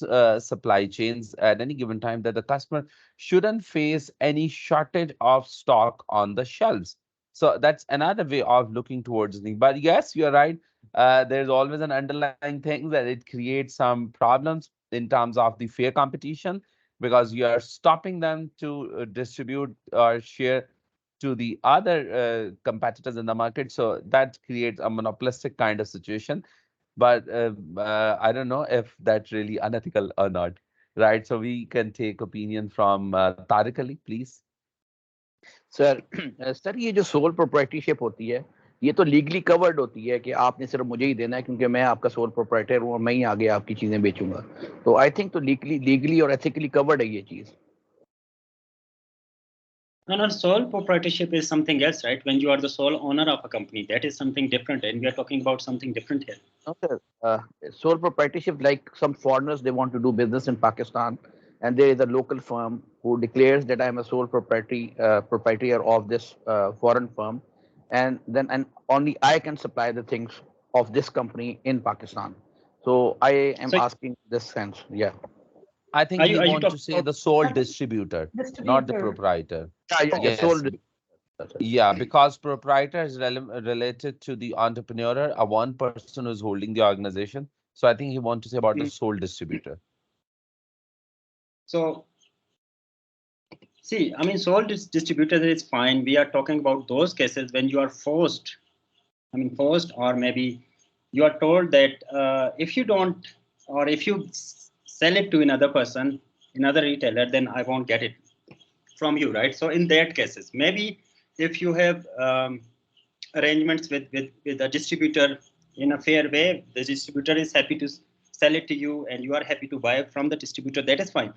supply chains at any given time, that the customer shouldn't face any shortage of stock on the shelves. So that's another way of looking towards things. But yes, you're right. There's always an underlying thing that it creates some problems in terms of the fair competition, because you are stopping them to distribute or share to the other competitors in the market. So that creates a monopolistic kind of situation. But I don't know if that's really unethical or not. Right. So we can take opinion from Tariq Ali, please. Sir sir ये जो sole proprietorship होती है, ये तो legally covered होती है कि आपने सिर्फ मुझे ही देना है क्योंकि मैं आपका सोल प्रोप्राइटर हूँ और मैं ही आगे आपकी चीजें बेचूंगा. तो आई थिंक तो लीगली और एथिकली कवर्ड है ये चीज. No, sole proprietorship is something else, right? When you are the sole owner of a company, that is something different, and we are talking about something different here. No, sir. Sole proprietorship, like some foreigners, they want to do business in Pakistan, and there is a local firm who declares that I am a sole proprietor of this foreign firm, and only I can supply the things of this company in Pakistan. So I am So asking this sense, yeah. I think he are you wants to talking say about? the sole distributor, not the Distributor. proprietor. Yeah, Yes. sole. Yeah, because proprietor is related to the entrepreneur, a one person who's holding the organization. So I think he wants to say about the sole distributor. So see, I mean, sole distributor is fine. We are talking about those cases when you are forced. I mean, forced, or maybe you are told that if you don't, or if you sell it to another person, another retailer, then I won't get it from you, right? So in that cases, maybe if you have arrangements with a distributor in a fair way. The distributor is happy to sell it to you, and you are happy to buy from the distributor. That is fine.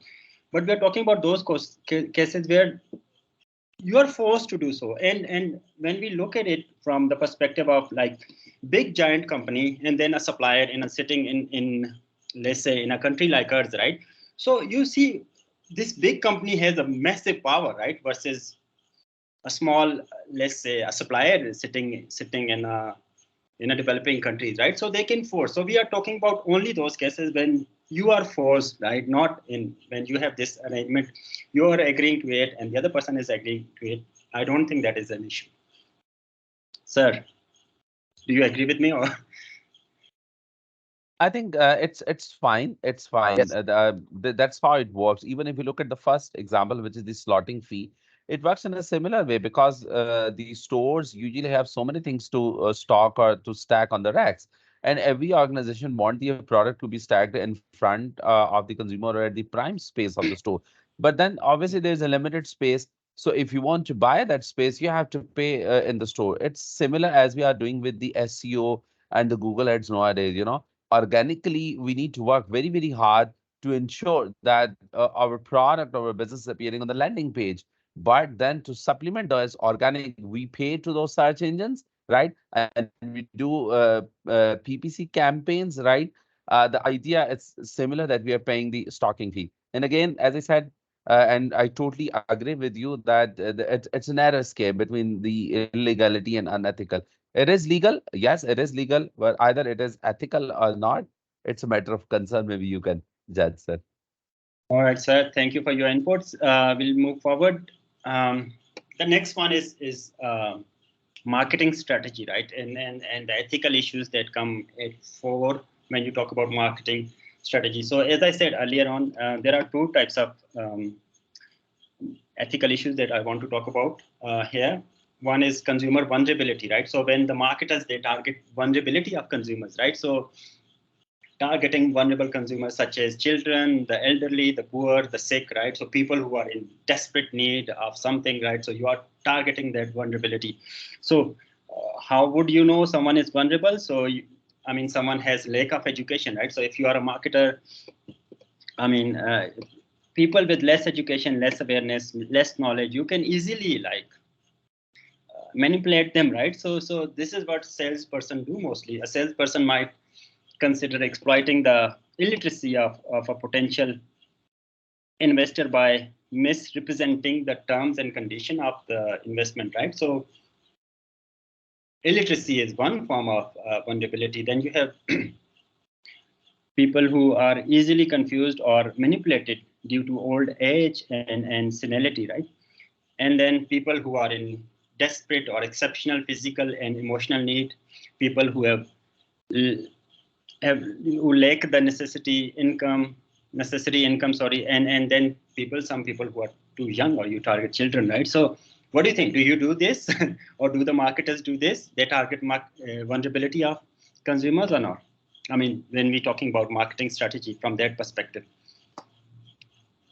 But we are talking about those cases where you are forced to do so. And when we look at it from the perspective of like big giant company and then a supplier in a sitting in let's say in a country like ours, right? So you see this big company has a massive power, right, versus a small, let's say a supplier sitting in a developing countries, right? So they can force. So we are talking about only those cases when you are forced, right? Not in when you have this arrangement, you are agreeing to it, and the other person is agreeing to it. I don't think that is an issue, sir. Do you agree with me, or? I think it's fine. It's fine. Yes. That's how it works. Even if you look at the first example, which is the slotting fee, it works in a similar way because the stores usually have so many things to stock or to stack on the racks, and every organization want their product to be stacked in front of the consumer or at the prime space of the store. But then obviously there is a limited space. So if you want to buy that space, you have to pay in the store. It's similar as we are doing with the SEO and the Google ads nowadays. Organically, we need to work very, very hard to ensure that our product or our business is appearing on the landing page. But then to supplement those organic, we pay to those search engines, right? And we do PPC campaigns, right? The idea is similar that we are paying the stocking fee. And again, as I said, and I totally agree with you that it's a narrow scale between the illegality and unethical. It is legal. Yes, it is legal, but either it is ethical or not. It's a matter of concern. Maybe you can judge, sir. All right, sir. Thank you for your inputs. We'll move forward. The next one is marketing strategy, right? And the ethical issues that come forward when you talk about marketing strategy. So as I said earlier on, there are two types of ethical issues that I want to talk about here. One is consumer vulnerability, right? So when the marketers, they target vulnerability of consumers, right? So targeting vulnerable consumers such as children, the elderly, the poor, the sick, right? So people who are in desperate need of something, right? So you are targeting that vulnerability. So how would you know someone is vulnerable? So I mean, someone has lack of education, right? So if you are a marketer, I mean, people with less education, less awareness, less knowledge, you can easily like manipulate them, right? So this is what salesperson do mostly. A salesperson might consider exploiting the illiteracy of a potential investor by misrepresenting the terms and condition of the investment, right? So illiteracy is one form of vulnerability. Then you have people who are easily confused or manipulated due to old age and senility, right? And then people who are in desperate or exceptional physical and emotional need, people who who lack the necessary income, sorry, and then some people who are too young, or you target children, right? So what do you think? Do you do this or do the marketers do this? They target vulnerability of consumers or not? I mean, when we're talking about marketing strategy from that perspective.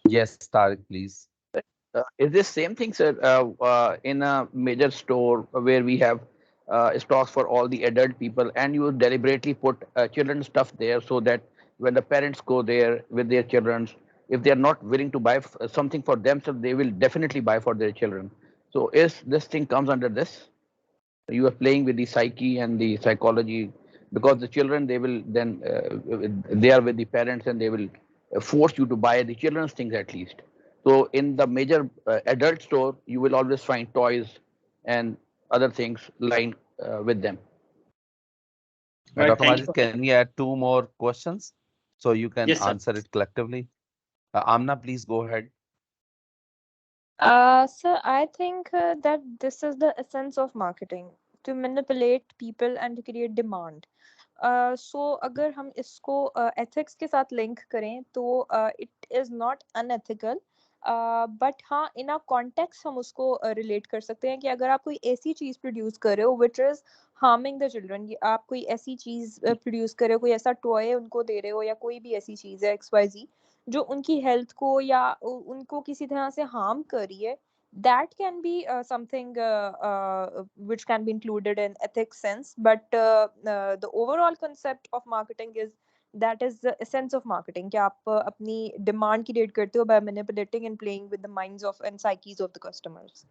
Yes, Tariq, please. Is this same thing, sir, in a major store where we have stocks for all the adult people, and you deliberately put children stuff there so that when the parents go there with their children, if they are not willing to buy something for themselves, they will definitely buy for their children. So is this thing comes under this? You are playing with the psyche and the psychology, because the children, they will then they are with the parents and they will force you to buy the children's things at least. So in the major adult store, you will always find toys and other things lying with them. Right. Dr. Thank you. Majid, can we add two more questions so you can Yes, sir. answer it collectively? Amna, please go ahead. So I think that this is the essence of marketing, to manipulate people and to create demand. So अगर हम इसको ethics के साथ link करें तो it is not unethical, but हाँ in a context हम उसको relate कर सकते हैं कि अगर आप कोई ऐसी चीज़ produce कर रहे हो which is harming the children, आप कोई ऐसी चीज़ produce कर रहे हो, कोई ऐसा toy उनको दे रहे हो या कोई भी ऐसी चीज़ है XYZ जो उनकी हेल्थ को या उनको किसी तरह से हार्म कर रही है, that can be something which can be included in ethics sense, but the overall concept of marketing is that is the essence of marketing कि आप अपनी demand create करते हो by manipulating and playing with the minds of and psyches of the customers.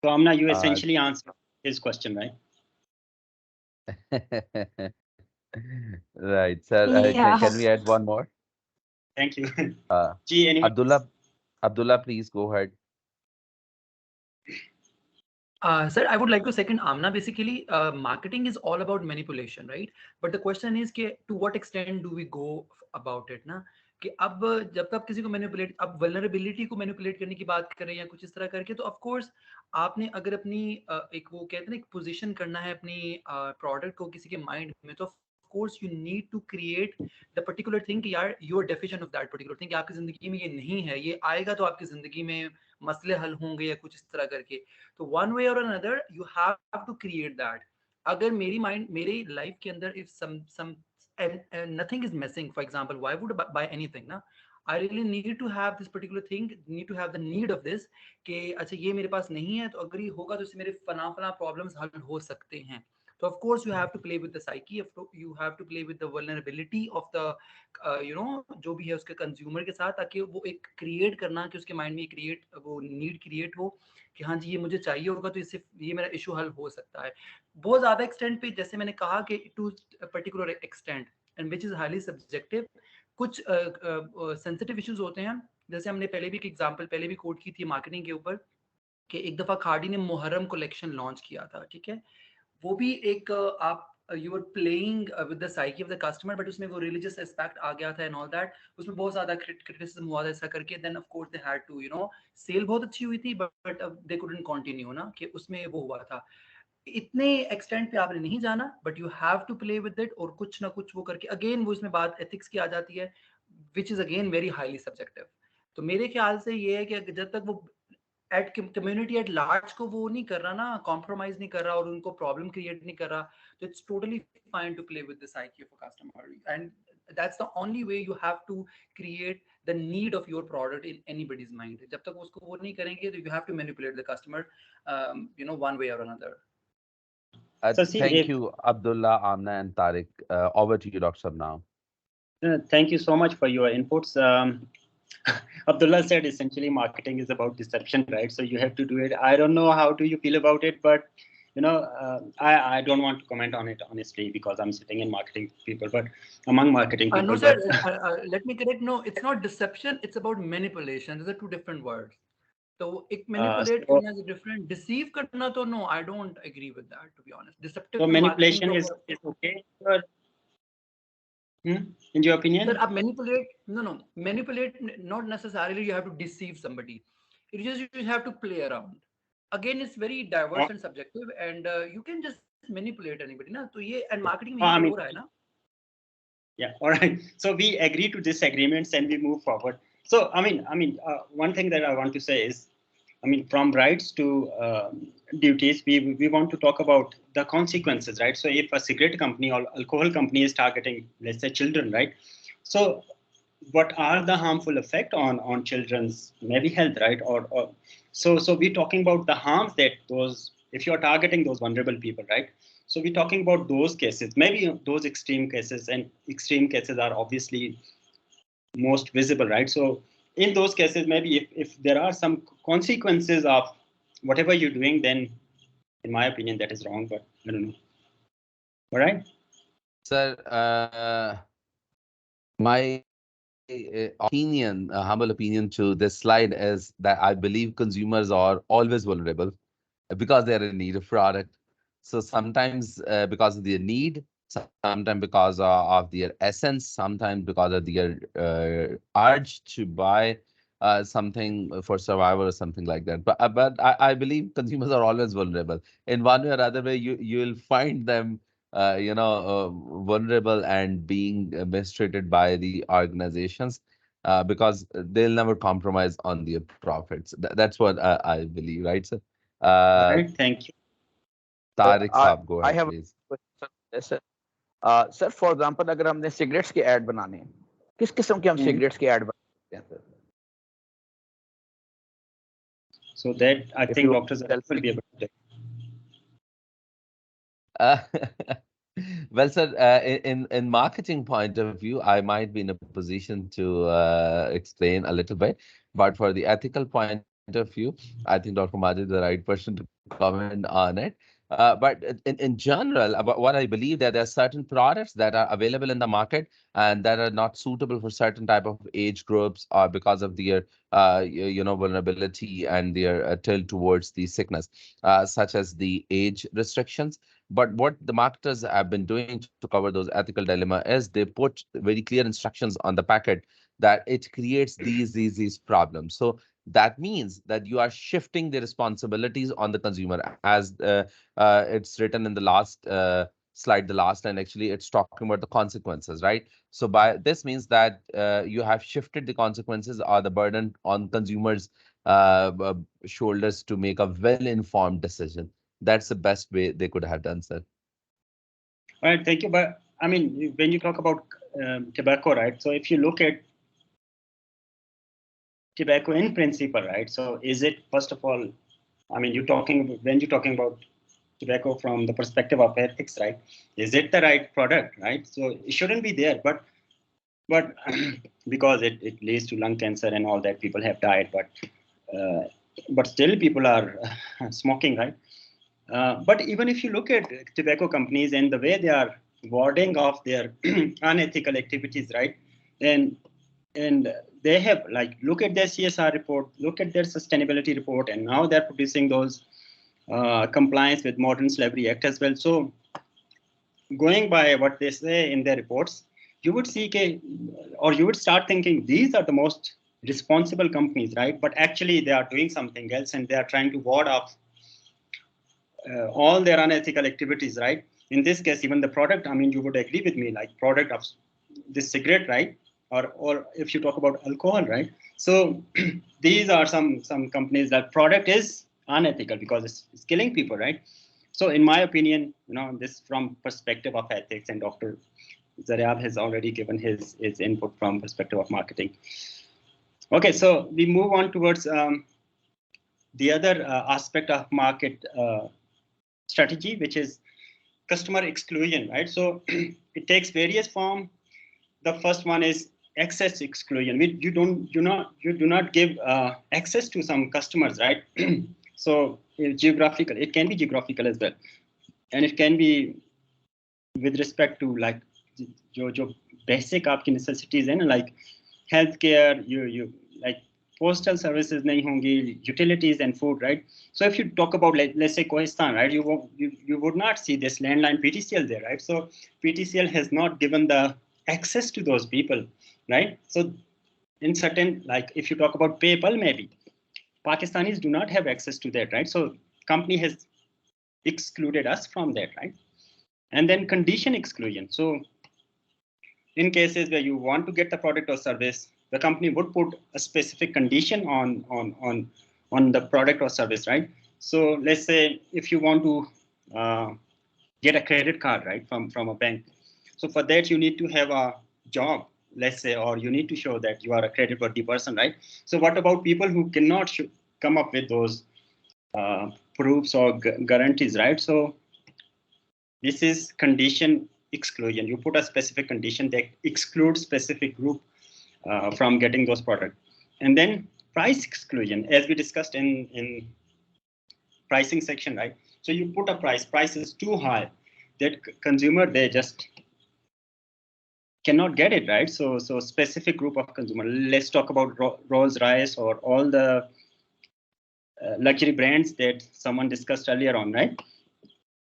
So Amna, you Uh, essentially answered his question, right? right, sir. Yeah. Can we add one more? Thank you. Uh, Gee, anyone else? Abdullah, please go ahead. Sir, I would like to second Amna. Basically, marketing is all about manipulation, right? But the question is कि to what extent do we go about it, ना? कि अब जब तक किसी को manipulate अब vulnerability को मैनिपुलेट करने की बात करें या कुछ इस तरह करके, तो ऑफ कोर्स आपने अगर अपनी एक वो कहते हैं ना एक पोजीशन करना है अपनी प्रोडक्ट को किसी के माइंड में, तो of course you need to create the particular thing कि यार you are definition of that particular thing, आपकी जिंदगी में ये नहीं है, ये आएगा तो आपकी जिंदगी में मसले हल होंगे या कुछ इस तरह करके. तो वन वे और another you have to create that. अगर मेरी माइंड मेरी लाइफ के अंदर if some and nothing is missing, for example, why would I buy anything na? I really need to have this particular thing, need to have the need of this कि अच्छा ये मेरे पास नहीं है, तो अगर ये होगा तो इससे मेरे फला फला प्रॉब्लम्स हल हो सकते हैं. तो of course you have to play with the psyche, you have to play with the vulnerability of the जो भी है उसके कंज्यूमर के साथ, ताकि वो एक क्रिएट करना कि उसके माइंड में क्रिएट वो नीड क्रिएट हो कि हाँ जी ये मुझे चाहिए होगा तो इससे ये मेरा इशू हल हो सकता है. बहुत ज्यादा एक्सटेंट पे जैसे मैंने कहा कि to particular extent and which is highly subjective. कुछ सेंसिटिव इश्यूज होते हैं, जैसे हमने पहले भी एक एग्जांपल पहले भी कोट की थी मार्केटिंग के ऊपर कि एक दफा खाड़ी ने मुहर्रम कलेक्शन लॉन्च किया था, ठीक है. वो भी एक आप you are playing with the psyche of the customer, but उसमें वो रिलीजियस एस्पेक्ट आ गया था एंड ऑल दैट. उसमें बहुत ज्यादा क्रिटिसिज्म हुआ था ऐसा करके. Then of course they had to sell बहुत अच्छी हुई थी बट दे कुडंट कंटिन्यू ना कि उसमें वो हुआ था. इतने एक्सटेंट पे आपने नहीं जाना, but you have to play with it और कुछ ना कुछ वो करके अगेन वो इसमें बात एथिक्स की आ जाती है, which is again very highly subjective. तो मेरे ख्याल से ये है कि जब तक वो एट कम्युनिटी एट लार्ज को वो नहीं कर रहा ना, कॉम्प्रोमाइज नहीं कर रहा और उनको प्रॉब्लम क्रिएट नहीं कर रहा, तो it's totally fine to play with the psyche of a customer. And that's the only way you have to create the need of your product in anybody's mind. जब तक उसको वो नहीं करेंगे तो you have to manipulate the customer one way or another. So see, Thank you, Abdullah, Amna, and Tariq. Over to you, Dr. Sab now. Thank you so much for your inputs. Abdullah said essentially marketing is about deception, right? So you have to do it. I don't know how do you feel about it, but I don't want to comment on it honestly because I'm sitting in marketing people, but among marketing people. No, sir. Let me correct. No, it's not deception. It's about manipulation. Those are two different words. तो एक manipulate करना is different, deceive करना तो no, I don't agree with that, to be honest. Deceptive so manipulation is okay in your opinion? Sir, आप manipulate not necessarily you have to deceive somebody. It just you have to play around. Again, it's very diverse and subjective, and you can just manipulate anybody ना. तो ये and marketing में ये हो रहा है ना. Yeah, all right. So we agree to disagreements and we move forward. So one thing that I want to say is, from rights to duties, we want to talk about the consequences, right? So if a cigarette company or alcohol company is targeting, let's say, children, right? So what are the harmful effect on children's maybe health, right? Or so we're talking about the harms that those, if you're targeting those vulnerable people, right? So we're talking about those cases, maybe those extreme cases, and extreme cases are obviously most visible, right? So in those cases, maybe if there are some consequences of whatever you're doing, then in my opinion, that is wrong, but I don't know. All right? Sir, my opinion, humble opinion to this slide is that I believe consumers are always vulnerable because they're in need of product. So sometimes because of their need, sometimes because of their essence, sometimes because of their urge to buy something for survival or something like that. But I believe consumers are always vulnerable. In one way or other way, you'll find them vulnerable and being mistreated by the organizations because they'll never compromise on their profits. That's what I believe, right, sir? All right, thank you. Tariq Saab, go I ahead, have please. sir. Sir for example अगर हमने cigarettes के add बनाने हैं, किस किस्म के हम cigarettes के ऐड बना सकते हैं sir? So that I If think you Dr. Zarif will be able to take. Uh, well, sir, in marketing point of view, I might be in a position to explain a little bit, but for the ethical point of view, I think Dr. Majid is the right person to comment on it. But in general, about what I believe that there are certain products that are available in the market and that are not suitable for certain type of age groups or because of their vulnerability and their tilt towards the sickness, such as the age restrictions. But what the marketers have been doing to cover those ethical dilemma is they put very clear instructions on the packet that it creates these problems. So that means that you are shifting the responsibilities on the consumer, as it's written in the last slide, the last line. Actually, it's talking about the consequences, right? So by this means that you have shifted the consequences or the burden on consumers' shoulders to make a well-informed decision. That's the best way they could have done, sir. All right, thank you. But I mean, when you talk about tobacco, right? So if you look at tobacco in principle, right? So is it, first of all, I mean, when you're talking about tobacco from the perspective of ethics, right? Is it the right product, right? So it shouldn't be there, but because it leads to lung cancer and all that, people have died, but still people are smoking, right? But even if you look at tobacco companies and the way they are warding off their unethical activities, right? And they have, like, look at their CSR report, look at their sustainability report, and now they're producing those compliance with Modern Slavery Act as well. So going by what they say in their reports, you would see, or you would start thinking these are the most responsible companies, right? But actually they are doing something else and they are trying to ward off all their unethical activities, right? In this case, even the product, I mean, you would agree with me, like product of this cigarette, right? Or if you talk about alcohol, right? So these are some companies that product is unethical because it's killing people, right? So in my opinion, this from perspective of ethics, and Dr. Zaryab has already given his input from perspective of marketing. Okay, so we move on towards the other aspect of market strategy, which is customer exclusion, right? So it takes various form. The first one is access exclusion. You do not give access to some customers, right? So geographical, it can be geographical as well, and it can be with respect to like जो basic आपकी necessities हैं ना, like healthcare, you like postal services नहीं होंगी, utilities and food, right? So if you talk about, like, let's say Kohistan, right? You would not see this landline PTCL there, right? So PTCL has not given the access to those people, right? So in certain, like if you talk about PayPal, maybe Pakistanis do not have access to that, right? So company has excluded us from that, right? And then condition exclusion. So in cases where you want to get the product or service, the company would put a specific condition on the product or service, right? So let's say if you want to get a credit card, right, from a bank. So for that, you need to have a job, let's say, or you need to show that you are a credit-worthy person, right? So what about people who cannot come up with those proofs or guarantees, right? So this is condition exclusion. You put a specific condition that excludes specific group from getting those products. And then price exclusion, as we discussed in pricing section, right? So you put a price is too high that consumer, they just cannot get it, right? So specific group of consumer. Let's talk about Rolls-Royce or all the luxury brands that someone discussed earlier on, right?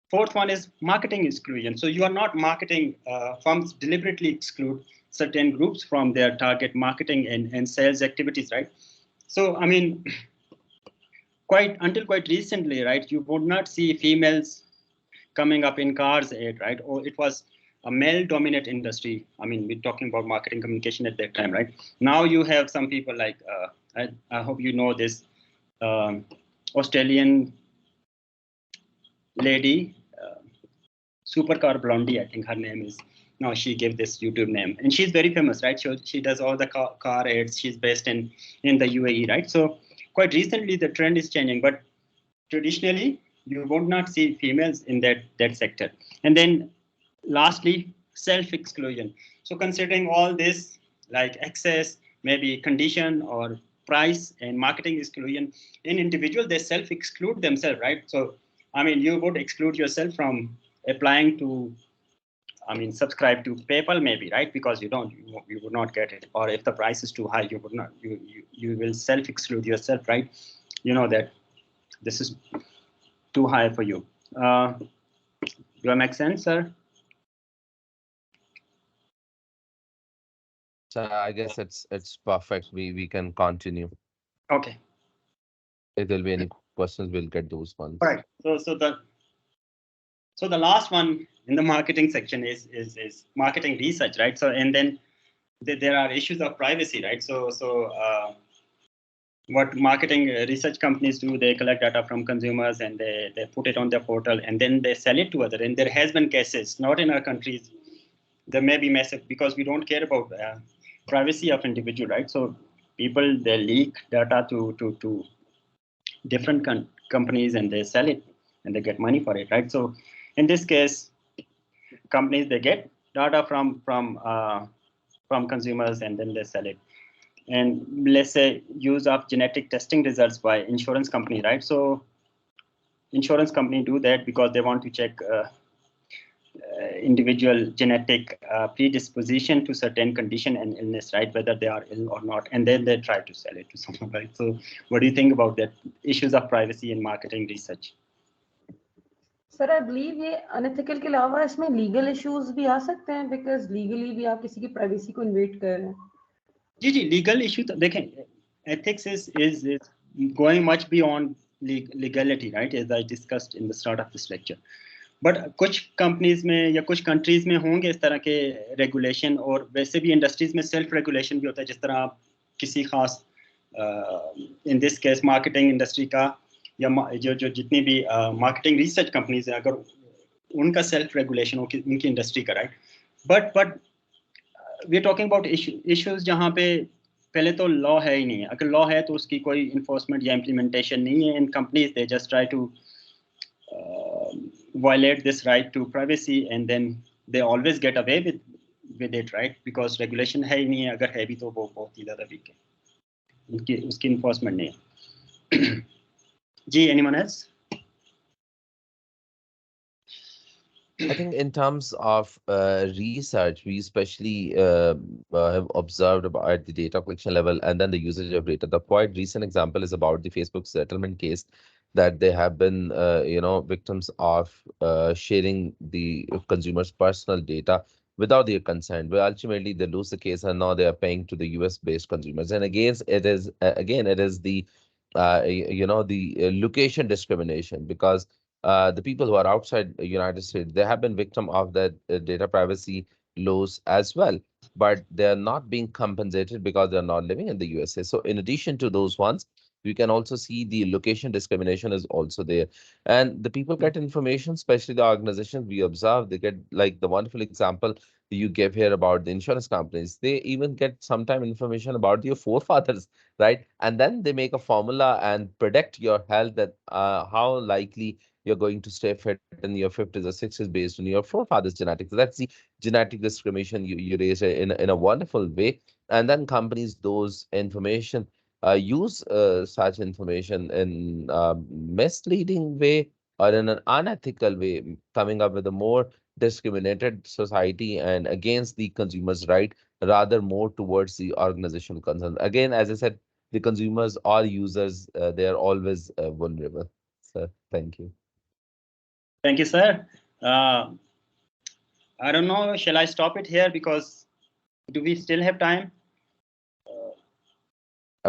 Fourth one is marketing exclusion. So you are not marketing, firms deliberately exclude certain groups from their target marketing and sales activities, right? So, I mean, until quite recently, right, you would not see females coming up in cars ad, right? Or it was a male-dominant industry. I mean, we're talking about marketing communication at that time, right? Now you have some people like, I hope you know this, Australian lady, Supercar Blondie, I think her name is. Now she gave this YouTube name, and she's very famous, right? She does all the car ads. She's based in the UAE, right? So quite recently the trend is changing, but traditionally you would not see females in that sector. And then lastly, self-exclusion. So considering all this, like access, maybe condition or price and marketing exclusion, in individual they self-exclude themselves, right? So I mean, you would exclude yourself from applying to, I mean, subscribe to PayPal maybe, right? Because you would not get it. Or if the price is too high, you would not, you will self-exclude yourself, right? You know that this is too high for you. Do that make sense, sir? So I guess it's perfect. We can continue. Okay. If there'll be any questions, we'll get those ones. All right. So the last one in the marketing section is marketing research, right? So and then there are issues of privacy, right? So what marketing research companies do, they collect data from consumers and they put it on their portal and then they sell it to other. And there has been cases, not in our countries, there may be massive, because we don't care about privacy of individual, right? So people, they leak data to different companies and they sell it and they get money for it, right? So in this case, companies, they get data from consumers and then they sell it. And let's say use of genetic testing results by insurance company, right? So insurance company do that because they want to check individual genetic predisposition to certain condition and illness, right? Whether they are ill or not, and then they try to sell it to someone, right? So what do you think about that? Issues of privacy in marketing research. Sir I believe ये unethical के अलावा इसमें legal issues भी आ सकते हैं because legally भी आप किसी की प्राइवेसी को इन्वेट कर रहे हैं जी जी लीगल इशू तो देखें ethics is going much beyond legality, right, as I discussed in the start of this lecture. But कुछ कंपनीज में या कुछ कंट्रीज में होंगे इस तरह के रेगुलेशन, और वैसे भी इंडस्ट्रीज में सेल्फ रेगुलेशन भी होता है, जिस तरह आप किसी खास in this case marketing industry का या जो जितनी भी मार्केटिंग रिसर्च कंपनीज हैं, अगर उनका सेल्फ रेगुलेशन हो उनकी इंडस्ट्री का, right. But we are talking about issues जहाँ पे पहले तो लॉ है ही नहीं है. अगर लॉ है तो उसकी कोई इन्फोर्समेंट या इम्प्लीमेंटेशन नहीं है. In companies they just try to violate this right to privacy and then they always get away with it, right, because regulation है ही नहीं है. अगर है भी तो वो बहुत ही ज़्यादा weak है, उनकी उसकी enforcement नहीं है. जी, anyone else? I think in terms of research, we especially have observed about at the data collection level and then the usage of data. The quite recent example is about the Facebook settlement case, that they have been, victims of sharing the consumers' personal data without their consent. But ultimately, they lose the case, and now they are paying to the US-based consumers. And again, it is the the location discrimination, because the people who are outside the United States, they have been victim of that data privacy laws as well, but they are not being compensated because they're not living in the USA. So in addition to those ones, you can also see the location discrimination is also there. And the people get information, especially the organizations we observe, they get, like the wonderful example you gave here about the insurance companies. They even get sometime information about your forefathers, right? And then they make a formula and predict your health, that how likely you're going to stay fit in your 50s or 60s based on your forefathers' genetics. That's the genetic discrimination you raise in a wonderful way. And then companies, those information, use such information in a misleading way or in an unethical way, coming up with a more discriminated society and against the consumer's right, rather more towards the organizational concerns. Again, as I said, the consumers or users, they are always vulnerable. So thank you. Thank you, sir. I don't know, shall I stop it here, because do we still have time?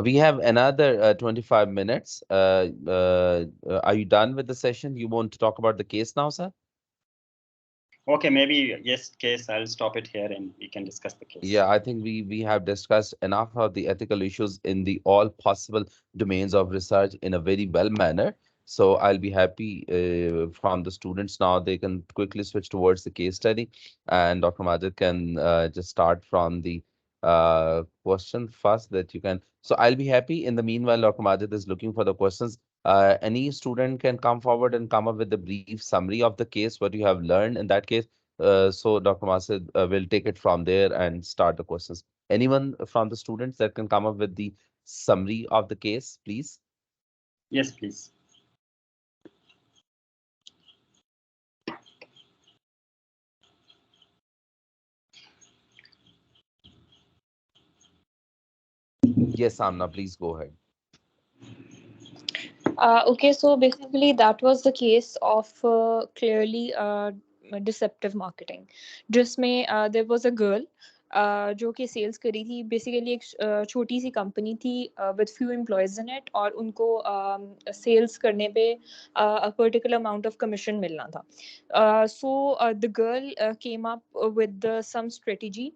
We have another 25 minutes. Are you done with the session? You want to talk about the case now, sir? Okay, maybe yes, case. I'll stop it here and we can discuss the case. Yeah, I think we have discussed enough of the ethical issues in the all possible domains of research in a very well manner. So I'll be happy from the students now. They can quickly switch towards the case study, and Dr. Majid can just start from the question first that you can. So I'll be happy. In the meanwhile, Dr. Majid is looking for the questions. Any student can come forward and come up with a brief summary of the case, what you have learned in that case. So Dr. Majid will take it from there and start the questions. Anyone from the students that can come up with the summary of the case, please? Yes, please. Yes, Amna, please go ahead. Okay, so basically that was the case of clearly deceptive marketing, जिसमें there was a girl जो कि sales करी थी basically एक छोटी सी company थी with few employees in it और उनको सेल्स करने पे a particular amount of commission मिलना था so the girl came up with some strategy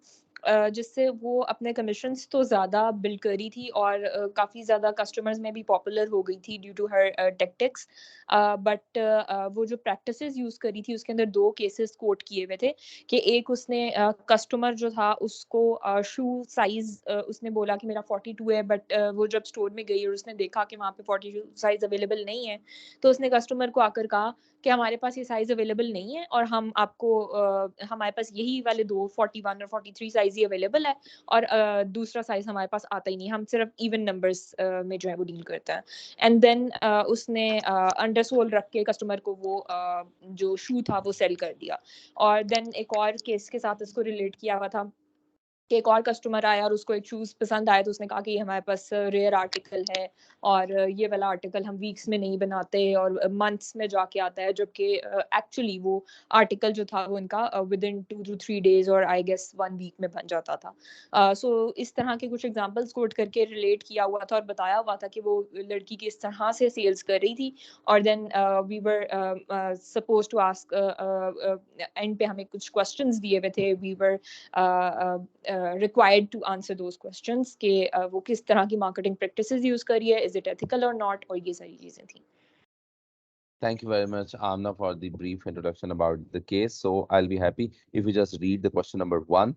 जिससे वो अपने कमीशंस तो ज़्यादा बिल्ड करी थी और काफ़ी ज़्यादा कस्टमर्स में भी पॉपुलर हो गई थी due to her tactics but वो जो प्रैक्टिसेस यूज़ करी थी उसके अंदर दो केसेस कोट किए हुए थे कि एक उसने कस्टमर जो था उसको शू साइज उसने बोला कि मेरा 42 है बट वो जब स्टोर में गई और उसने देखा कि वहाँ पे 42 साइज अवेलेबल नहीं है तो उसने कस्टमर को आकर कहा कि हमारे पास ये साइज अवेलेबल नहीं है और हम आपको हमारे पास यही वाले दो 41 और 43 साइज ही अवेलेबल है और दूसरा साइज हमारे पास आता ही नहीं हम सिर्फ इवन नंबर्स में जो है वो डील करते हैं एंड देन उसने अंडरसोल रख के कस्टमर को वो जो शू था वो सेल कर दिया और देन एक और केस के साथ इसको रिलेट किया हुआ था कि एक और कस्टमर आया और उसको एक शूज़ पसंद आया तो उसने कहा कि ये हमारे पास रेयर आर्टिकल है और ये वाला आर्टिकल हम वीक्स में नहीं बनाते और मंथ्स में जाके आता है जबकि एक्चुअली वो आर्टिकल जो था वो इनका विद इन 2 to 3 डेज और आई गेस 1 वीक में बन जाता था सो इस तरह के कुछ एग्जांपल्स कोट करके रिलेट किया हुआ था और बताया हुआ था कि वो लड़की किस तरह से सेल्स कर रही थी और then we were suppose to ask and पे हमें कुछ क्वेश्चंस दिए हुए थे we were required to answer those questions कि वो किस तरह की marketing practices use करी है, is it ethical or not और ये सारी चीजें थी. Thank you very much, Amna, for the brief introduction about the case. So I'll be happy if you just read the question number 1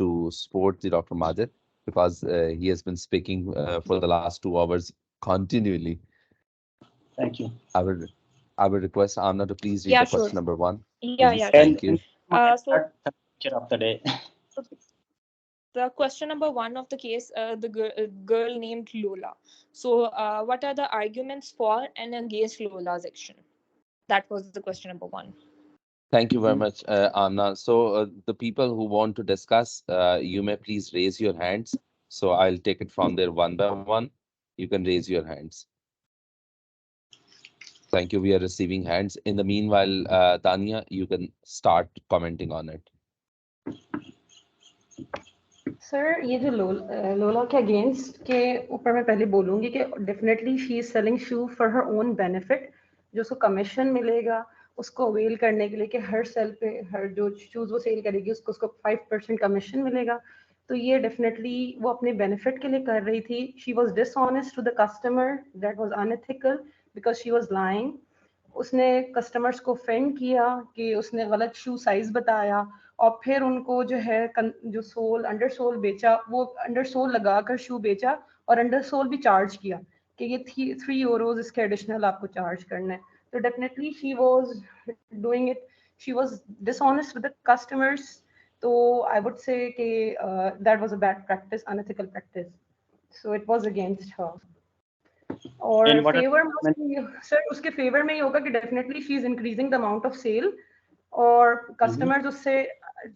to support the Dr. Majid because he has been speaking for the last 2 hours continually. Thank you. I would request Amna to please read the question number 1. Yeah, Thank you. So picture of the day. the question number 1 of the case, the girl named Lola. So, what are the arguments for and against Lola's action? That was the question number 1. Thank you very much, Amna. So, the people who want to discuss, you may please raise your hands. So, I'll take it from there one by one. You can raise your hands. Thank you. We are receiving hands. In the meanwhile, Tanya, you can start commenting on it. Sir ये जो लोला के against के ऊपर मैं पहले बोलूँगी कि definitely she is selling shoe for her own benefit जो उसको कमीशन मिलेगा उसको अवेल करने के लिए कि हर सेल पे हर जो शूज़ वो सेल करेगी उसको उसको 5% कमीशन मिलेगा तो ये डेफिनेटली वो अपने बेनिफिट के लिए कर रही थी she was dishonest to the customer that was unethical because she was lying उसने कस्टमर्स को फेंड किया कि उसने गलत शू साइज बताया और फिर उनको जो है जो सोल अंडर सोल बेचा वो अंडर सोल लगाकर शू बेचा और अंडर सोल भी चार्ज किया कि ये 3 यूरोज इसके एडिशनल आपको चार्ज करना है तो definitely she was doing it she was dishonest with the customers तो आई वुड से कि that was a bad practice unethical practice so it was against her और फेवर सर उसके favour में ये होगा कि definitely she is increasing the amount of sale और customers उससे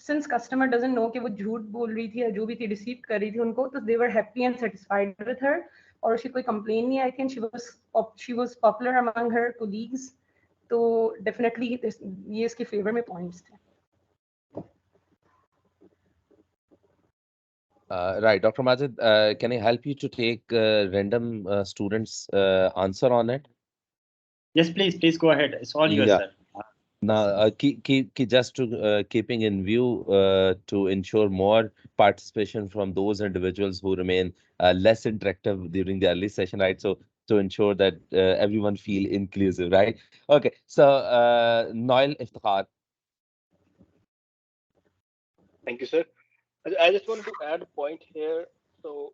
सिंस कस्टमर डजंट नो कि वो झूठ बोल रही थी या जो भी थी डिसीव कर रही थी उनको तो they were happy and satisfied with her और उसकी कोई कंप्लेन नहीं I think she was popular among her colleagues तो डेफिनेटली ये इसके फेवर में पॉइंट्स थे Right, Dr. Majid, can I help you to take random students' answer on it? Yes, please go ahead. It's all yours, sir. Now, just to keeping in view to ensure more participation from those individuals who remain less interactive during the early session, right? So to ensure that everyone feel inclusive, right? Okay, so Noel Iftikhar. Thank you, sir. I just wanted to add a point here. So,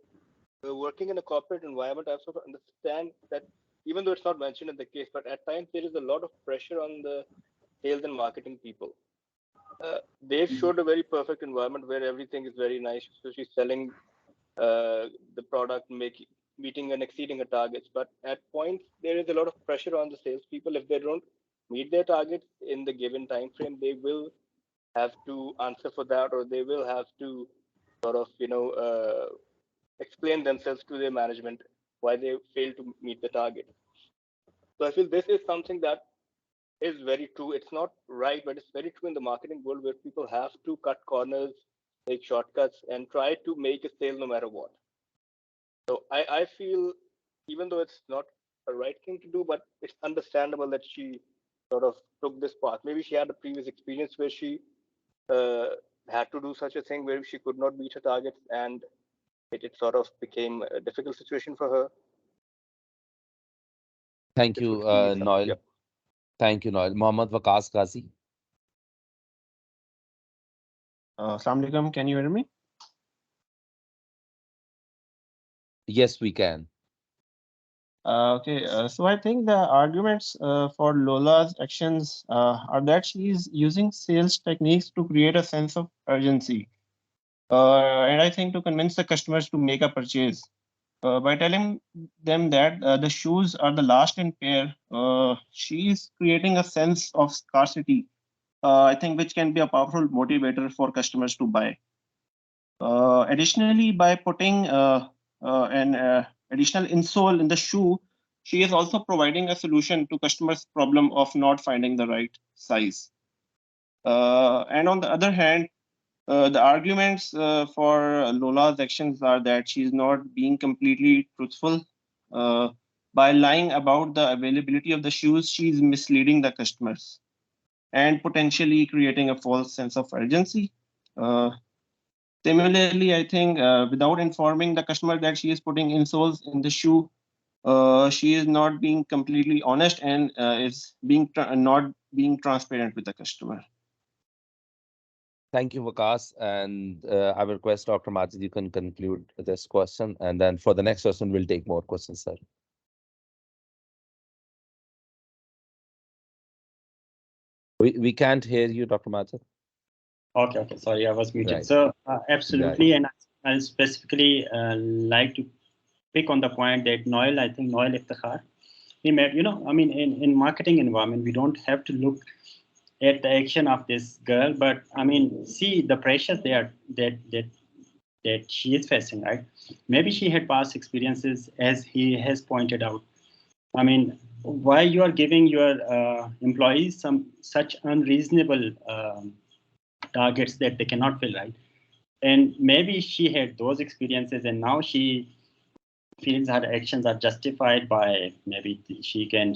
working in a corporate environment, I sort of understand that even though it's not mentioned in the case, but at times there is a lot of pressure on the sales and marketing people. They've showed a very perfect environment where everything is very nice. So she's selling the product, meeting and exceeding her targets. But at points, there is a lot of pressure on the salespeople. If they don't meet their targets in the given time frame, they will have to answer for that, or they will have to sort of, explain themselves to their management why they failed to meet the target. So I feel this is something that is very true. It's not right, but it's very true in the marketing world where people have to cut corners, take shortcuts, and try to make a sale no matter what. So I feel, even though it's not a right thing to do, but it's understandable that she sort of took this path. Maybe she had a previous experience where she uh, had to do such a thing where she could not meet her targets, and it sort of became a difficult situation for her. Thank This you, would be some, Noel. yep. Thank you, Noel. Mohammad Waqas Qazi. Assalamu alaikum, can you hear me? Yes, we can. Okay, so I think the arguments for Lola's actions are that she is using sales techniques to create a sense of urgency. And I think to convince the customers to make a purchase. By telling them that the shoes are the last in pair, she is creating a sense of scarcity, I think, which can be a powerful motivator for customers to buy. Additionally, by putting an additional insole in the shoe, she is also providing a solution to customers' problem of not finding the right size. And on the other hand, the arguments for Lola's actions are that she's not being completely truthful. Uh, by lying about the availability of the shoes, she's misleading the customers and potentially creating a false sense of urgency. Uh, Similarly, I think without informing the customer that she is putting insoles in the shoe, she is not being completely honest and is being not being transparent with the customer. Thank you, Waqas. And I will request Dr. Majid, you can conclude this question. And then for the next question, we'll take more questions, sir. We can't hear you, Dr. Majid. Okay. Sorry, I was muted. Right. So absolutely, Yeah. and I specifically like to pick on the point that Noel, I think Noel Iftikhar, he made. I mean, in marketing environment, we don't have to look at the action of this girl, but I mean, see the pressures there that she is facing, right? Maybe she had past experiences, as he has pointed out. I mean, why you are giving your employees some such unreasonable targets that they cannot fill, right? And maybe she had those experiences, and now she feels her actions are justified by maybe she can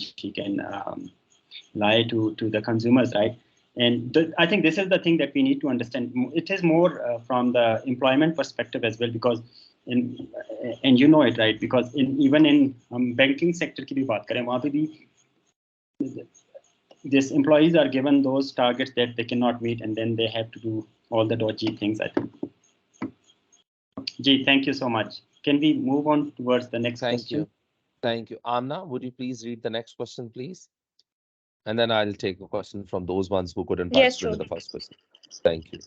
lie to the consumers, right? And I think this is the thing that we need to understand. It is more from the employment perspective as well, because and you know it, right? Because even in banking sector की भी बात करें, वहाँ पे भी these employees are given those targets that they cannot meet, and then they have to do all the dodgy things, I think. Ji, thank you so much. Can we move on towards the next question? Thank you. Amna, would you please read the next question, please? And then I'll take a question from those ones who couldn't Yes, participate in the sure. first question. Thank you.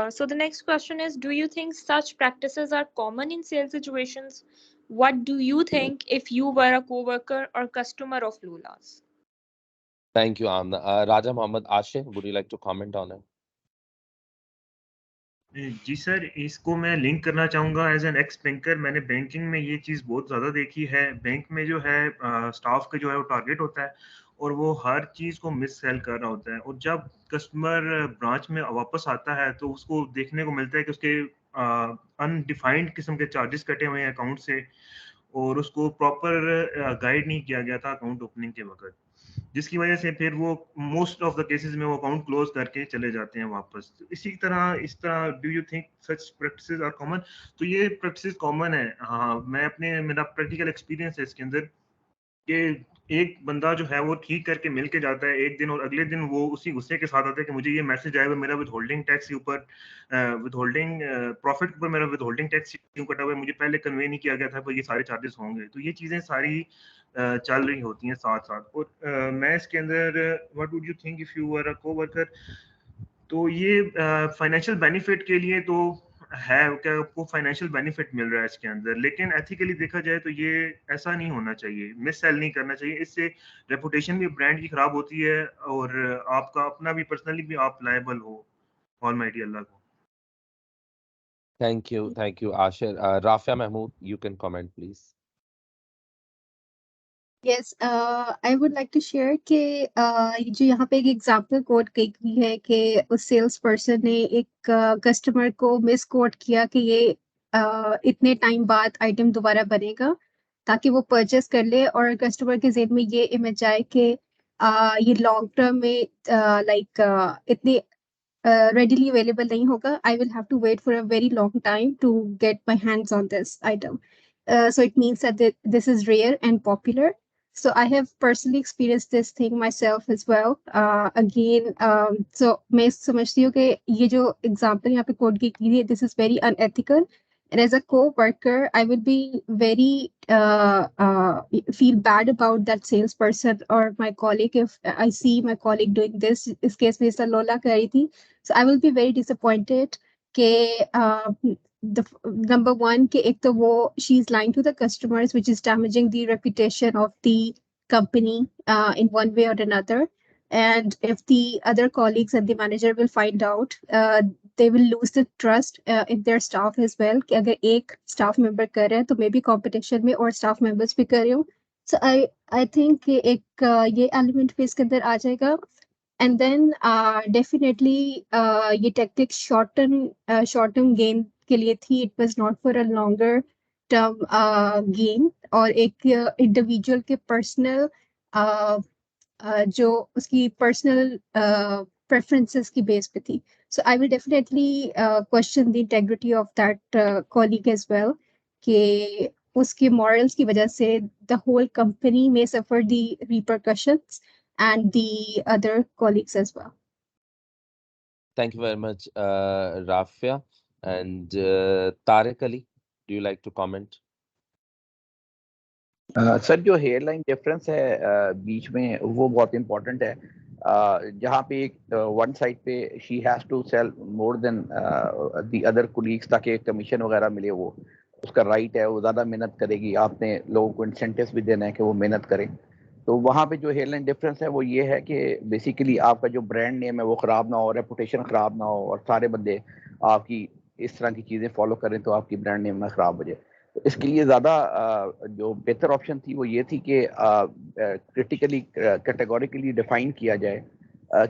So the next question is, do you think such practices are common in sales situations? What do you think if you were a co-worker or customer of Lula's? Thank you, Amna. Raja Mohammed Ashe, would you like to comment on it? जी sir, इसको मैं link करना चाहूँगा as an ex banker. मैंने banking में ये चीज़ बहुत ज़्यादा देखी है। बैंक में जो है स्टाफ का जो है वो टारगेट होता है और वो हर चीज़ को मिस सेल कर रहा होता है, और जब कस्टमर ब्रांच में वापस आता है तो उसको देखने को मिलता है कि उसके अनडिफाइंड किस्म के चार्जेस कटे हुए हैं अकाउंट से, और उसको प्रॉपर गाइड नहीं किया गया था अकाउंट ओपनिंग के वक्त, जिसकी वजह से फिर वो मोस्ट ऑफ द केसेस में वो अकाउंट क्लोज करके चले जाते हैं वापस। इस तरह do you think such practices are common? तो ये प्रैक्टिसेस कॉमन है। हाँ, मेरा प्रैक्टिकल एक्सपीरियंस है इसके अंदर कि एक बंदा जो है वो ठीक करके मिल के जाता है एक दिन, और अगले दिन वो उसी गुस्से के साथ आता है कि मुझे ये मैसेज आया हुआ मेरा विद होल्डिंग टैक्स के ऊपर, विद होल्डिंग प्रॉफिट के ऊपर मेरा विद होल्डिंग टैक्स क्यों कटा हुआ है, मुझे पहले कन्वे नहीं किया गया था, पर ये सारे चार्जेस होंगे। तो ये चीजें सारी चल रही होती हैं साथ साथ। और मैं इसके अंदर what would you think if you are a coworker, तो ये फाइनेंशियल बेनिफिट के लिए तो है, क्या आपको फाइनेंशियल बेनिफिट मिल रहा है इसके अंदर, लेकिन एथिकली देखा जाए तो ये ऐसा नहीं होना चाहिए, मिस सेल नहीं करना चाहिए। इससे रेपुटेशन भी ब्रांड की खराब होती है, और आपका अपना भी पर्सनली भी आप लायबल हो ऑलमाइटी अल्लाह को। Thank you, Ashir. Rafia Mahmood, you can comment, please. Yes, I would like to share कि ये जो यहाँ पे एक एग्जांपल कोट की गई है कि उस सेल्स पर्सन ने एक कस्टमर को मिस कोट किया कि ये इतने टाइम बाद आइटम दोबारा बनेगा ताकि वो परचेस कर ले, और कस्टमर के जेहन में ये इमेज आए कि ये लॉन्ग टर्म में लाइक इतनी readily available nahi hoga. I will have to wait for a very long time to get my hands on this item. So it means that this is rare and popular. So I have personally experienced this thing myself as well. Again, so मैं समझती हूँ कि ये जो example यहाँ पे quote की है, this is very unethical. And as a co-worker, I will be very feel bad about that salesperson or my colleague if I see my colleague doing this. इस case में ऐसा लोला कर रही थी. So I will be very disappointed कि the number one कि एक तो वो she's lying to the customers, which is damaging the reputation of the company in one way or another. And if the other colleagues and the manager will find out, they will lose the trust in their staff as well. कि अगर एक staff member कर रहा है तो maybe competition में और staff members भी कर रहे हो. So I think कि एक ये element भी इसके अंदर आ जाएगा. And then definitely ये tactic short term gain के लिए थी. It was not for a longer term gain, और एक individual के personal जो उसकी पर्सनल preferences की बेस पे थी. So I will definitely question the integrity of that colleague as well, कि उसके morals की वजह से the whole company may suffer the repercussions and the other colleagues as well. Thank you very much, Rafia. And Tariq Ali, do you like to comment? Sir जो hairline difference है बीच में वो बहुत इंपॉर्टेंट है, जहाँ पे एक वन साइड पे she has to sell more than the other colleagues ताकि कमीशन वगैरह मिले, वो उसका राइट है, वो ज़्यादा मेहनत करेगी, आपने लोगों को इंसेंटिव्स भी देना है कि वो मेहनत करें। तो वहाँ पे जो हेयरलाइन डिफरेंस है वो ये है कि बेसिकली आपका जो ब्रांड नेम है वो ख़राब ना हो, रेपुटेशन ख़राब ना हो, और सारे बंदे आपकी इस तरह की चीज़ें फॉलो करें तो आपकी ब्रांड नेम ना ख़राब हो जाए। तो इसके लिए ज़्यादा जो बेहतर ऑप्शन थी वो ये थी कि क्रिटिकली कैटेगोरिकली डिफाइन किया जाए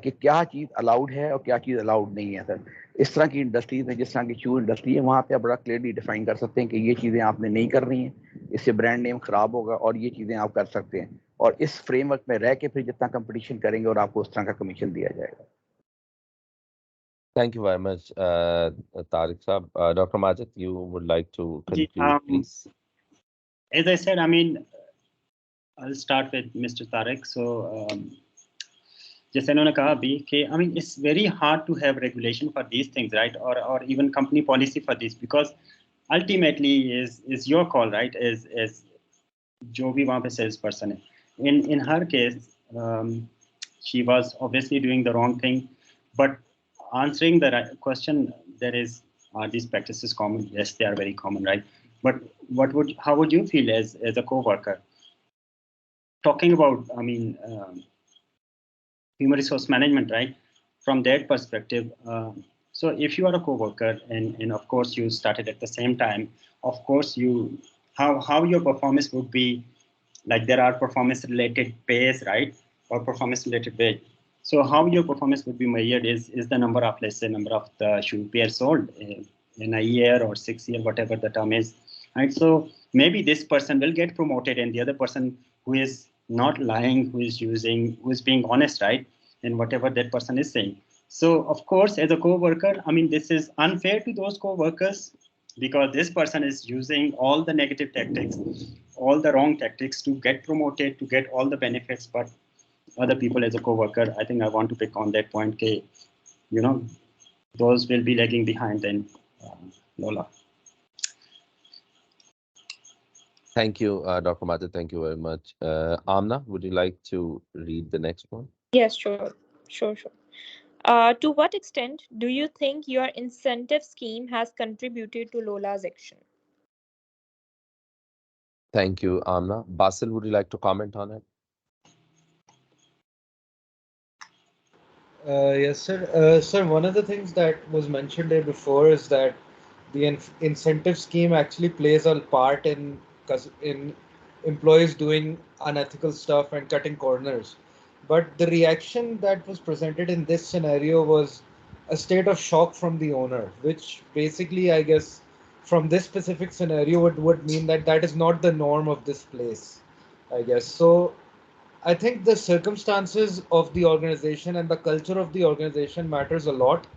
कि क्या चीज़ अलाउड है और क्या चीज़ अलाउड नहीं है। सर इस तरह की इंडस्ट्रीज में, जिस तरह की शू इंडस्ट्री है, वहाँ पे आप बड़ा क्लियरली डिफाइन कर सकते हैं कि ये चीज़ें आपने नहीं करनी है, इससे ब्रांड नेम खराब होगा, और ये चीज़ें आप कर सकते हैं, और इस फ्रेमवर्क में रह के फिर जितना कंपटीशन करेंगे और आपको उस तरह का कमीशन दिया जाएगा। Thank you very much, Tariq Saab. Dr. Majid, you would like to conclude, please? As I said, I mean, I'll start with Mr. Tariq. So, जैसे उन्होंने कहा अभी कि I mean, it's very hard to have regulation for these things, right? Or even company policy for this, because ultimately is your call, right? Is जो भी वहाँ पे sales person है. In her case, she was obviously doing the wrong thing, but answering the question, there is, are these practices common? Yes, they are very common, right? But how would you feel as a co-worker? Talking about, I mean, human resource management, right? From that perspective, so if you are a co-worker and of course you started at the same time, of course you, how your performance would be, like there are performance related pays, right? Or performance related wage. So how your performance would be measured is the number of, let's say, number of the shoe pairs sold in a year or 6 year, whatever the term is, right? So maybe this person will get promoted and the other person who is not lying, who is being honest, right? And whatever that person is saying. So of course, as a co-worker, I mean, this is unfair to those co-workers because this person is using all the negative tactics, all the wrong tactics to get promoted, to get all the benefits, but other people as a co-worker, I think I want to pick on that point, okay, you know, those will be lagging behind then Lola. Thank you, Dr. Majid. Thank you very much. Amna, would you like to read the next one? Yes, sure. To what extent do you think your incentive scheme has contributed to Lola's action? Thank you, Amna. Basil, would you like to comment on it? Yes, sir. Sir, one of the things that was mentioned here before is that the incentive scheme actually plays a part in employees doing unethical stuff and cutting corners. But the reaction that was presented in this scenario was a state of shock from the owner, which basically, I guess, from this specific scenario would mean that that is not the norm of this place, I guess. So I think the circumstances of the organization and the culture of the organization matters a lot.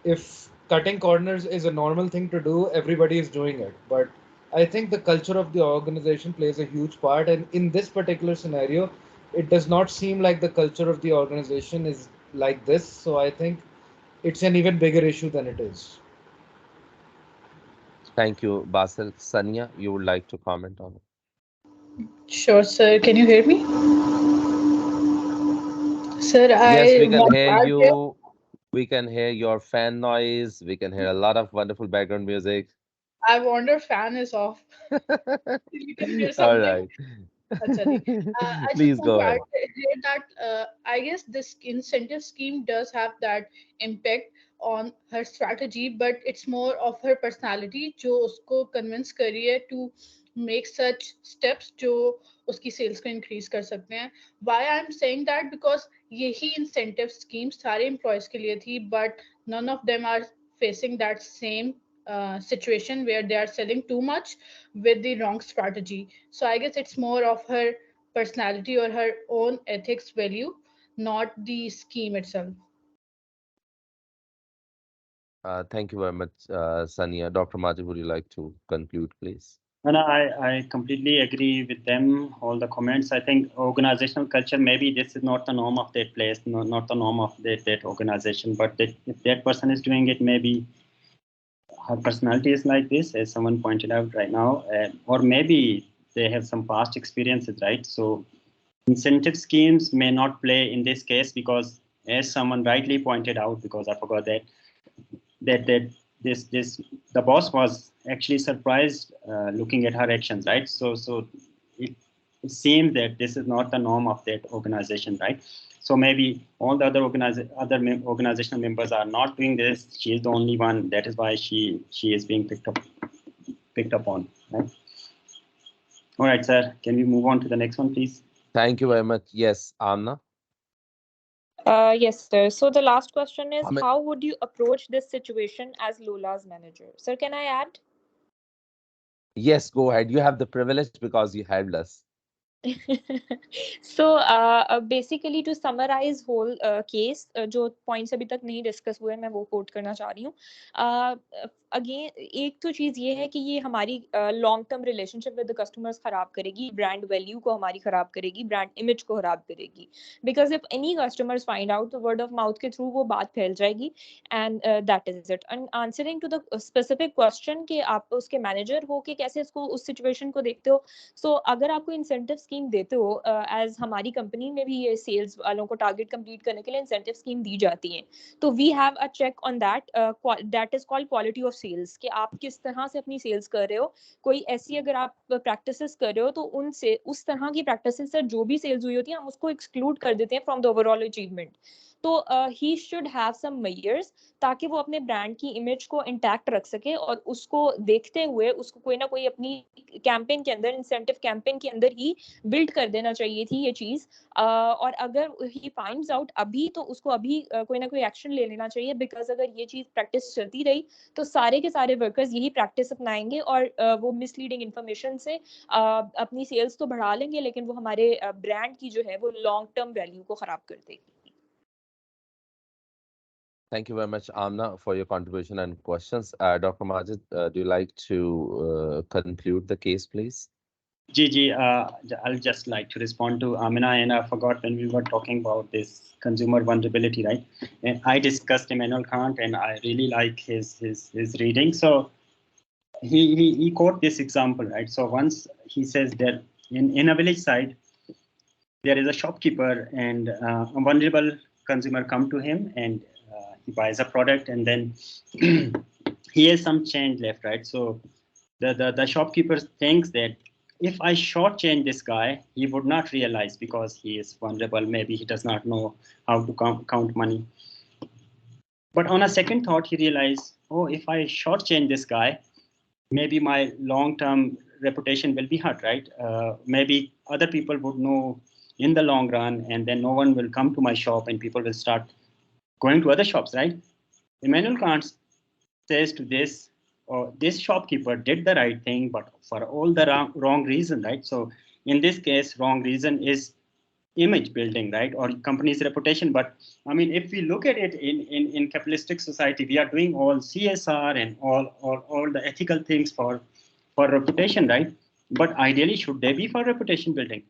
If cutting corners is a normal thing to do, everybody is doing it. But I think the culture of the organization plays a huge part. And in this particular scenario, it does not seem like the culture of the organization is like this. So I think it's an even bigger issue than it is. Thank you, Basil. Sanya, you would like to comment on it? Sure, sir. Can you hear me? Sir, Yes, I we can want to hear add here. you. We can hear your fan noise. We can hear a lot of wonderful background music. I wonder fan is off. You can hear All something. right. Achha ji. I just Please want go to add ahead. here that I guess this incentive scheme does have that impact on her strategy, but it's more of her personality जो उसको convince कर रही है to make such steps जो उसकी sales को increase कर सकते हैं. Why I'm saying that because यही incentive schemes सारे employees के लिए थी, but none of them are facing that same situation where they are selling too much with the wrong strategy. So I guess it's more of her personality or her own ethics value, not the scheme itself. Thank you very much, Sanya. Dr. Majid, would you like to conclude, please? And I completely agree with them, all the comments. I think organizational culture, maybe this is not the norm of that place, not the norm of that organization, but if that person is doing it, maybe her personality is like this, as someone pointed out right now, or maybe they have some past experiences, right? So incentive schemes may not play in this case because, as someone rightly pointed out, because I forgot that this the boss was actually surprised looking at her actions, right? So it seems that this is not the norm of that organization, right? So maybe all the other organizational members are not doing this. She is the only one. That is why she is being picked up on, right? All right, sir. Can we move on to the next one, please? Thank you very much. Yes, Amna. Yes, sir. So the last question is, Amit. how would you approach this situation as Lola's manager? Sir, can I add? Yes, go ahead. You have the privilege because you helped us. So basically to summarize whole case, जो points अभी तक नहीं discuss हुए, मैं वो quote करना चाह रही हूँ. Again, एक तो चीज ये है कि ये हमारी long term relationship with the customers खराब करेगी, brand value को हमारी खराब करेगी, brand image को खराब करेगी. Because if any customers find out, तो word of mouth के through वो बात फैल जाएगी, and that is it. And answering to the specific question कि आप उसके manager हो कि कैसे इसको उस situation को देखते हो. So अगर आपको इंसेंटिव स्कीम देते हो, एज हमारी कंपनी में भी ये सेल्स वालों को टारगेट कंप्लीट करने के लिए इंसेंटिव स्कीम दी जाती है, तो we have a check on that is called quality of sales, कि आप किस तरह से अपनी सेल्स कर रहे हो. कोई ऐसी अगर आप प्रैक्टिसेस कर रहे हो तो उनसे उस तरह की प्रैक्टिसेस से जो भी सेल्स हुई होती है हम उसको एक्सक्लूड कर देते हैं फ्रॉम द ओवरऑल अचीवमेंट. तो he should have some measures ताकि वो अपने ब्रांड की इमेज को इंटैक्ट रख सके, और उसको देखते हुए उसको कोई ना कोई अपनी कैंपेन के अंदर, इंसेंटिव कैंपेन के अंदर ही बिल्ड कर देना चाहिए थी ये चीज. और अगर ही फाइंड्स आउट अभी, तो उसको अभी कोई ना कोई एक्शन ले लेना चाहिए, बिकॉज अगर ये चीज प्रैक्टिस चलती रही तो सारे के सारे वर्कर्स यही प्रैक्टिस अपनाएंगे और वो मिसलीडिंग इन्फॉर्मेशन से अपनी सेल्स तो बढ़ा लेंगे, लेकिन वो हमारे ब्रांड की जो है वो लॉन्ग टर्म वैल्यू को खराब कर देगी. Thank you very much, Amna, for your contribution and questions. Dr. Majid, do you like to conclude the case, please? Gigi, I'll just like to respond to Amina, and I forgot when we were talking about this consumer vulnerability, right? And I discussed Immanuel Kant, and I really like his reading. So he quote this example, right? So once he says that in a village side, there is a shopkeeper, and a vulnerable consumer come to him, and he buys a product, and then he has some change left, right? So the shopkeeper thinks that if I shortchange this guy, he would not realize because he is vulnerable. Maybe he does not know how to count money. But on a second thought, he realized, oh, if I shortchange this guy, maybe my long-term reputation will be hurt, right? Maybe other people would know in the long run, and then no one will come to my shop, and people will start going to other shops, right? Immanuel Kant says to this, this shopkeeper did the right thing, but for all the wrong reason, right? So in this case, wrong reason is image building, right, or company's reputation. But I mean, if we look at it in capitalistic society, we are doing all CSR and all the ethical things for reputation, right? But ideally, should they be for reputation building?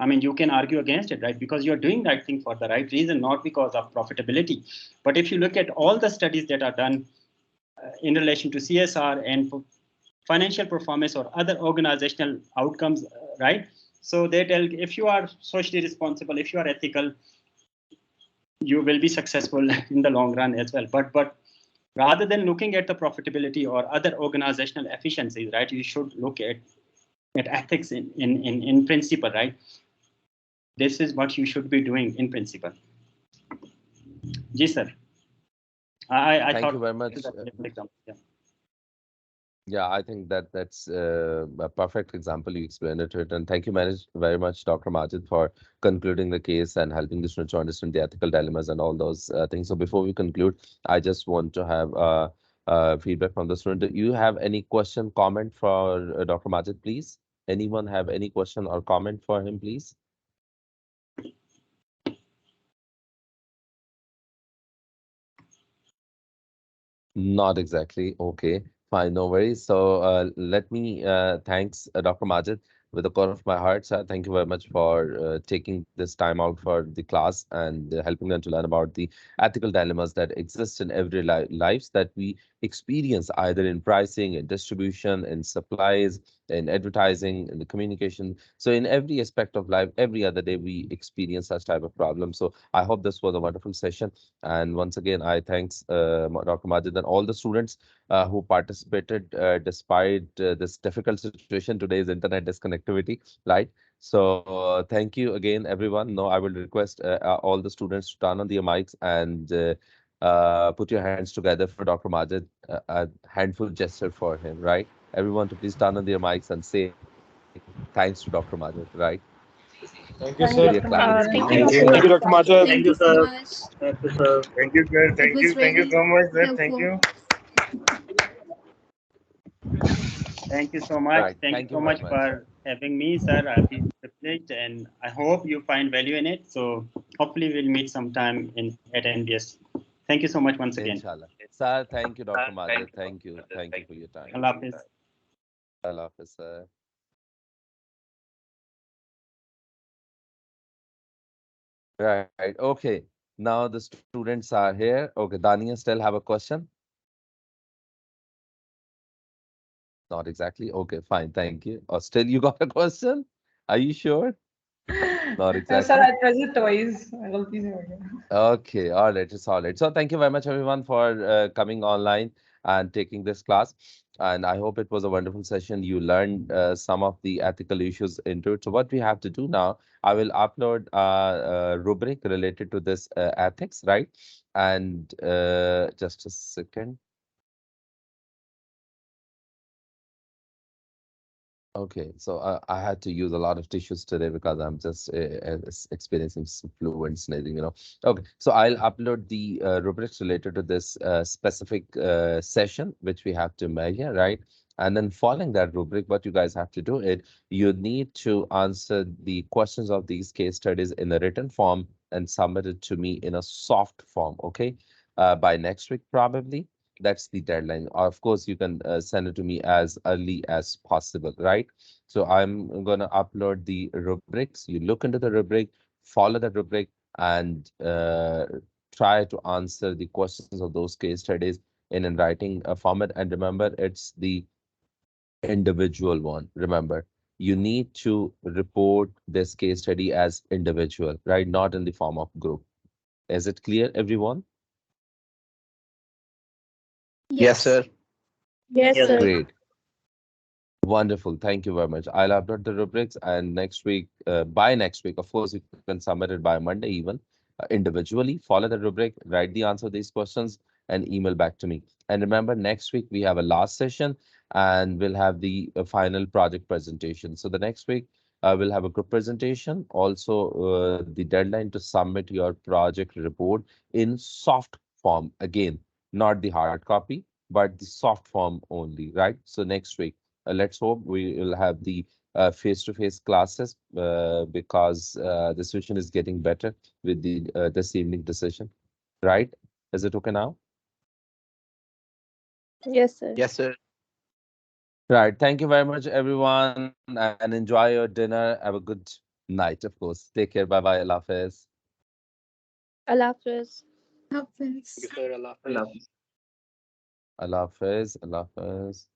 I mean, you can argue against it, right? Because you're doing that thing for the right reason, not because of profitability. But if you look at all the studies that are done in relation to CSR and financial performance or other organizational outcomes, right? So they tell if you are socially responsible, if you are ethical, you will be successful in the long run as well. But rather than looking at the profitability or other organizational efficiencies, right, you should look at ethics in principle, right? This is what you should be doing in principle. Yes, sir. I Thank thought you very much. Yeah. Yeah, I think that's a perfect example. You explained it to it. And thank you very much, Dr. Majid, for concluding the case and helping the students to understand the ethical dilemmas and all those things. So before we conclude, I just want to have feedback from the student. Do you have any question, comment for Dr. Majid, please? Anyone have any question or comment for him, please? Not exactly. Okay, fine, no worries. So let me thanks Dr. Majid with the core of my heart, sir. Thank you very much for taking this time out for the class and helping them to learn about the ethical dilemmas that exist in every lives that we experience either in pricing, in distribution, in supplies, in advertising, in the communication. So in every aspect of life, every other day we experience such type of problems. So I hope this was a wonderful session. And once again, I thanks Dr. Majid and all the students who participated despite this difficult situation. Today's internet disconnectivity, right? So thank you again, everyone. Now I will request all the students to turn on their mics and put your hands together for Dr. Majid, a handful gesture for him, right? Everyone to please turn on their mics and say thanks to Dr. Majid, right? Thank you, Give sir. me a clap. Thank you, Thank you. Dr. Thank you, Dr. Majid. Thank you so much. Thank you, sir. Thank you, sir. It was Thank you really so much, sir. Thank helpful. you. Thank you so much. Right. Thank you Thank you so very much much. for having me, sir. I feel privileged, and I hope you find value in it. So hopefully we'll meet sometime at NBS. Thank you so much once again. Inshallah. Sir, thank you, Dr. Majid. Thank you. Thank you for your time. Allah Hafiz. Allah Hafiz, sir. Right. Okay. Now the students are here. Okay. Dania still have a question? Not exactly. Okay, fine. Thank you. Or still you got a question? Are you sure? Not Sir, exactly. I treasure toys. गलती से हो गया. Okay, all right, it's all right. So thank you very much, everyone, for coming online and taking this class. And I hope it was a wonderful session. You learned some of the ethical issues into it. So what we have to do now, I will upload a rubric related to this ethics, right? And just a second. Okay, so I had to use a lot of tissues today because I'm just experiencing some flu and sneezing, you know. Okay, so I'll upload the rubrics related to this specific session, which we have to measure, right? And then following that rubric, what you guys have to do is you need to answer the questions of these case studies in a written form and submit it to me in a soft form, okay? by next week, probably. That's the deadline. Of course, you can send it to me as early as possible, right? So I'm going to upload the rubrics. You look into the rubric, follow the rubric, and try to answer the questions of those case studies in a writing format. And remember, it's the individual one. Remember, you need to report this case study as individual, right? Not in the form of group. Is it clear, everyone? Yes, Yes. sir. Yes, Yes, sir. sir. Great. Wonderful. Thank you very much. I'll upload the rubrics, and next week, by next week, of course, you can submit it by Monday even, individually. Follow the rubric, write the answer to these questions, and email back to me. And remember, next week we have a last session, and we'll have the final project presentation. So the next week, we'll have a group presentation, also the deadline to submit your project report in soft form. Again, not the hard copy, but the soft form only, right? So next week. Let's hope we will have the face-to-face classes because the situation is getting better with the this evening decision, right? Is it okay now? Yes, sir. Yes, sir. Right. Thank you very much, everyone, and enjoy your dinner. Have a good night, of course. Take care. Bye bye. Allah Hafiz. Allah Hafiz. Thank you, Happens. sir. Allah Allah Hafiz. Allah Hafiz. Allah Hafiz.